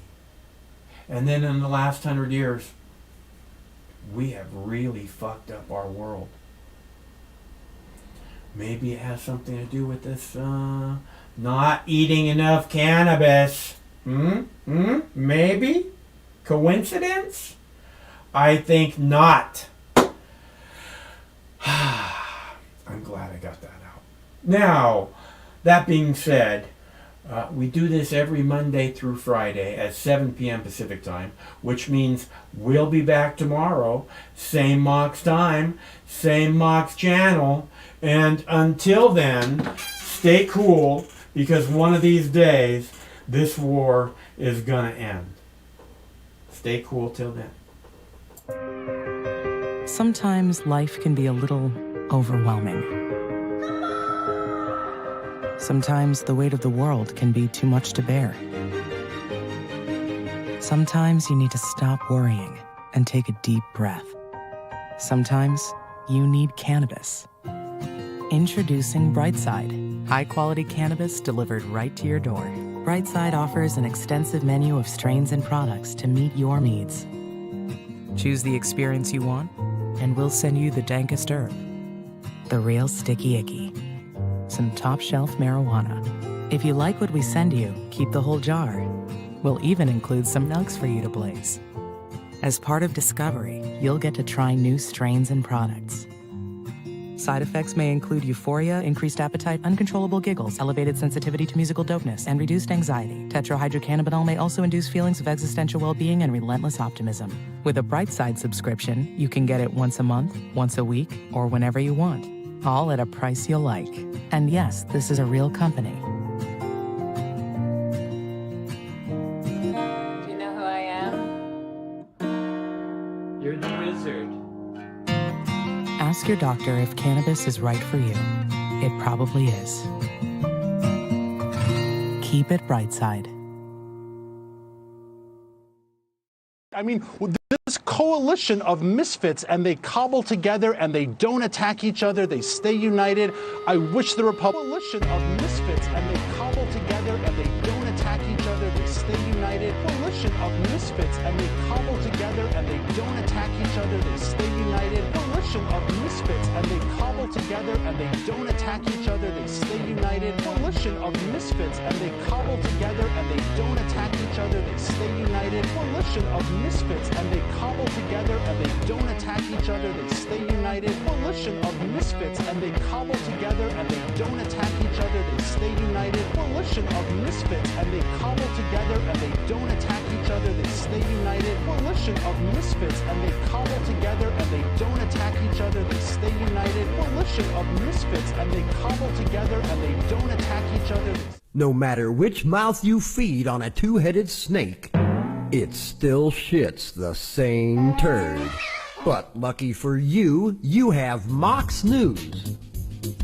And then in the last 100 years, we have really fucked up our world. Maybe it has something to do with this not eating enough cannabis. Maybe? Coincidence? I think not. I'm glad I got that out. Now, that being said, we do this every Monday through Friday at 7 p.m. Pacific time, which means we'll be back tomorrow, same Mox time, same Mox channel, and until then, stay cool, because one of these days, this war is gonna end. Stay cool till then. Sometimes life can be a little overwhelming. Sometimes the weight of the world can be too much to bear. Sometimes you need to stop worrying and take a deep breath. Sometimes you need cannabis. Introducing Brightside, high-quality cannabis delivered right to your door. Brightside offers an extensive menu of strains and products to meet your needs. Choose the experience you want, and we'll send you the dankest herb, the real sticky icky, some top-shelf marijuana. If you like what we send you, keep the whole jar. We'll even include some nugs for you to blaze. As part of Discovery, you'll get to try new strains and products. Side effects may include euphoria, increased appetite, uncontrollable giggles, elevated sensitivity to musical dopeness, and reduced anxiety. Tetrahydrocannabinol may also induce feelings of existential well-being and relentless optimism. With a Brightside subscription, you can get it once a month, once a week, or whenever you want, all at a price you'll like. And yes, this is a real company. Do you know who I am? You're the wizard. Ask your doctor if cannabis is right for you. It probably is. Keep it Brightside. I mean, this coalition of misfits, and they cobble together and they don't attack each other, they stay united. I wish the coalition of misfits, and they cobble together and they don't attack each other, they stay united. Coalition of misfits, and they cobble together and they don't attack each other, they stay united. Coalition of misfits, and they cobble together and they don't attack each other, they stay united. Coalition of misfits, and they cobble together and they don't attack each other, they stay united. Coalition of misfits, and they cobble together and they don't attack each other, they stay united. Coalition of misfits, and they cobble together and they don't attack each other, they stay united. Coalition of misfits, and they cobble together and they don't attack each other, they stay united. Coalition of misfits, and they cobble together and they don't attack each other, they stay united. Coalition of misfits, and they cobble together and they don't attack each other. No matter which mouth you feed on a two-headed snake, it still shits the same turd. But lucky for you, you have Mox News.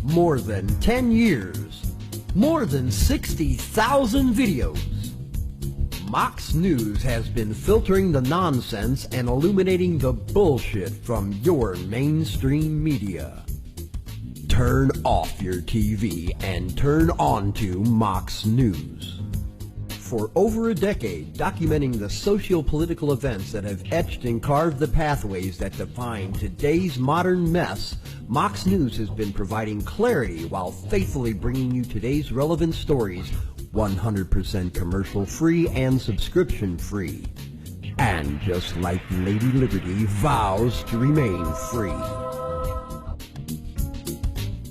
More than 10 years. More than 60,000 videos. Mox News has been filtering the nonsense and illuminating the bullshit from your mainstream media. Turn off your TV and turn on to Mox News. For over a decade, documenting the socio-political events that have etched and carved the pathways that define today's modern mess, Mox News has been providing clarity while faithfully bringing you today's relevant stories 100% commercial free and subscription free. And just like Lady Liberty vows to remain free.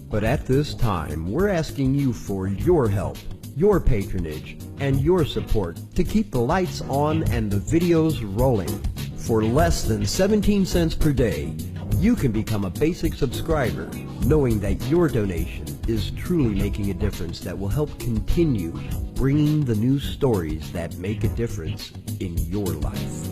But at this time, we're asking you for your help, your patronage, and your support to keep the lights on and the videos rolling. For less than 17 cents per day, you can become a basic subscriber, knowing that your donation is truly making a difference that will help continue bringing the news stories that make a difference in your life.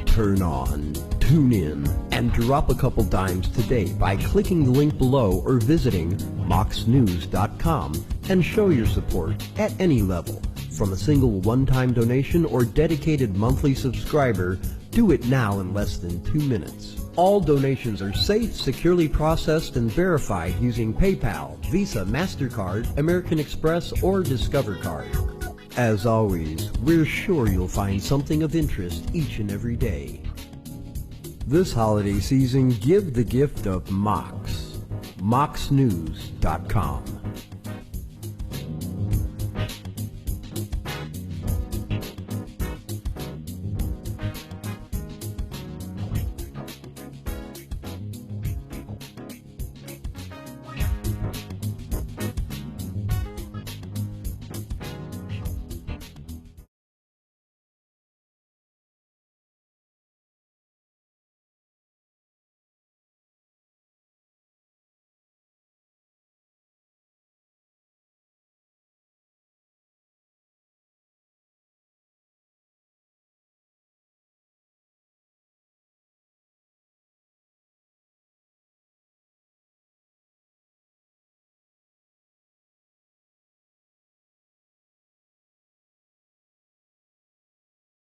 Turn on, tune in, and drop a couple dimes today by clicking the link below or visiting moxnews.com and show your support at any level. From a single one-time donation or dedicated monthly subscriber, do it now in less than 2 minutes. All donations are safe, securely processed, and verified using PayPal, Visa, MasterCard, American Express, or Discover Card. As always, we're sure you'll find something of interest each and every day. This holiday season, give the gift of Mox. moxnews.com.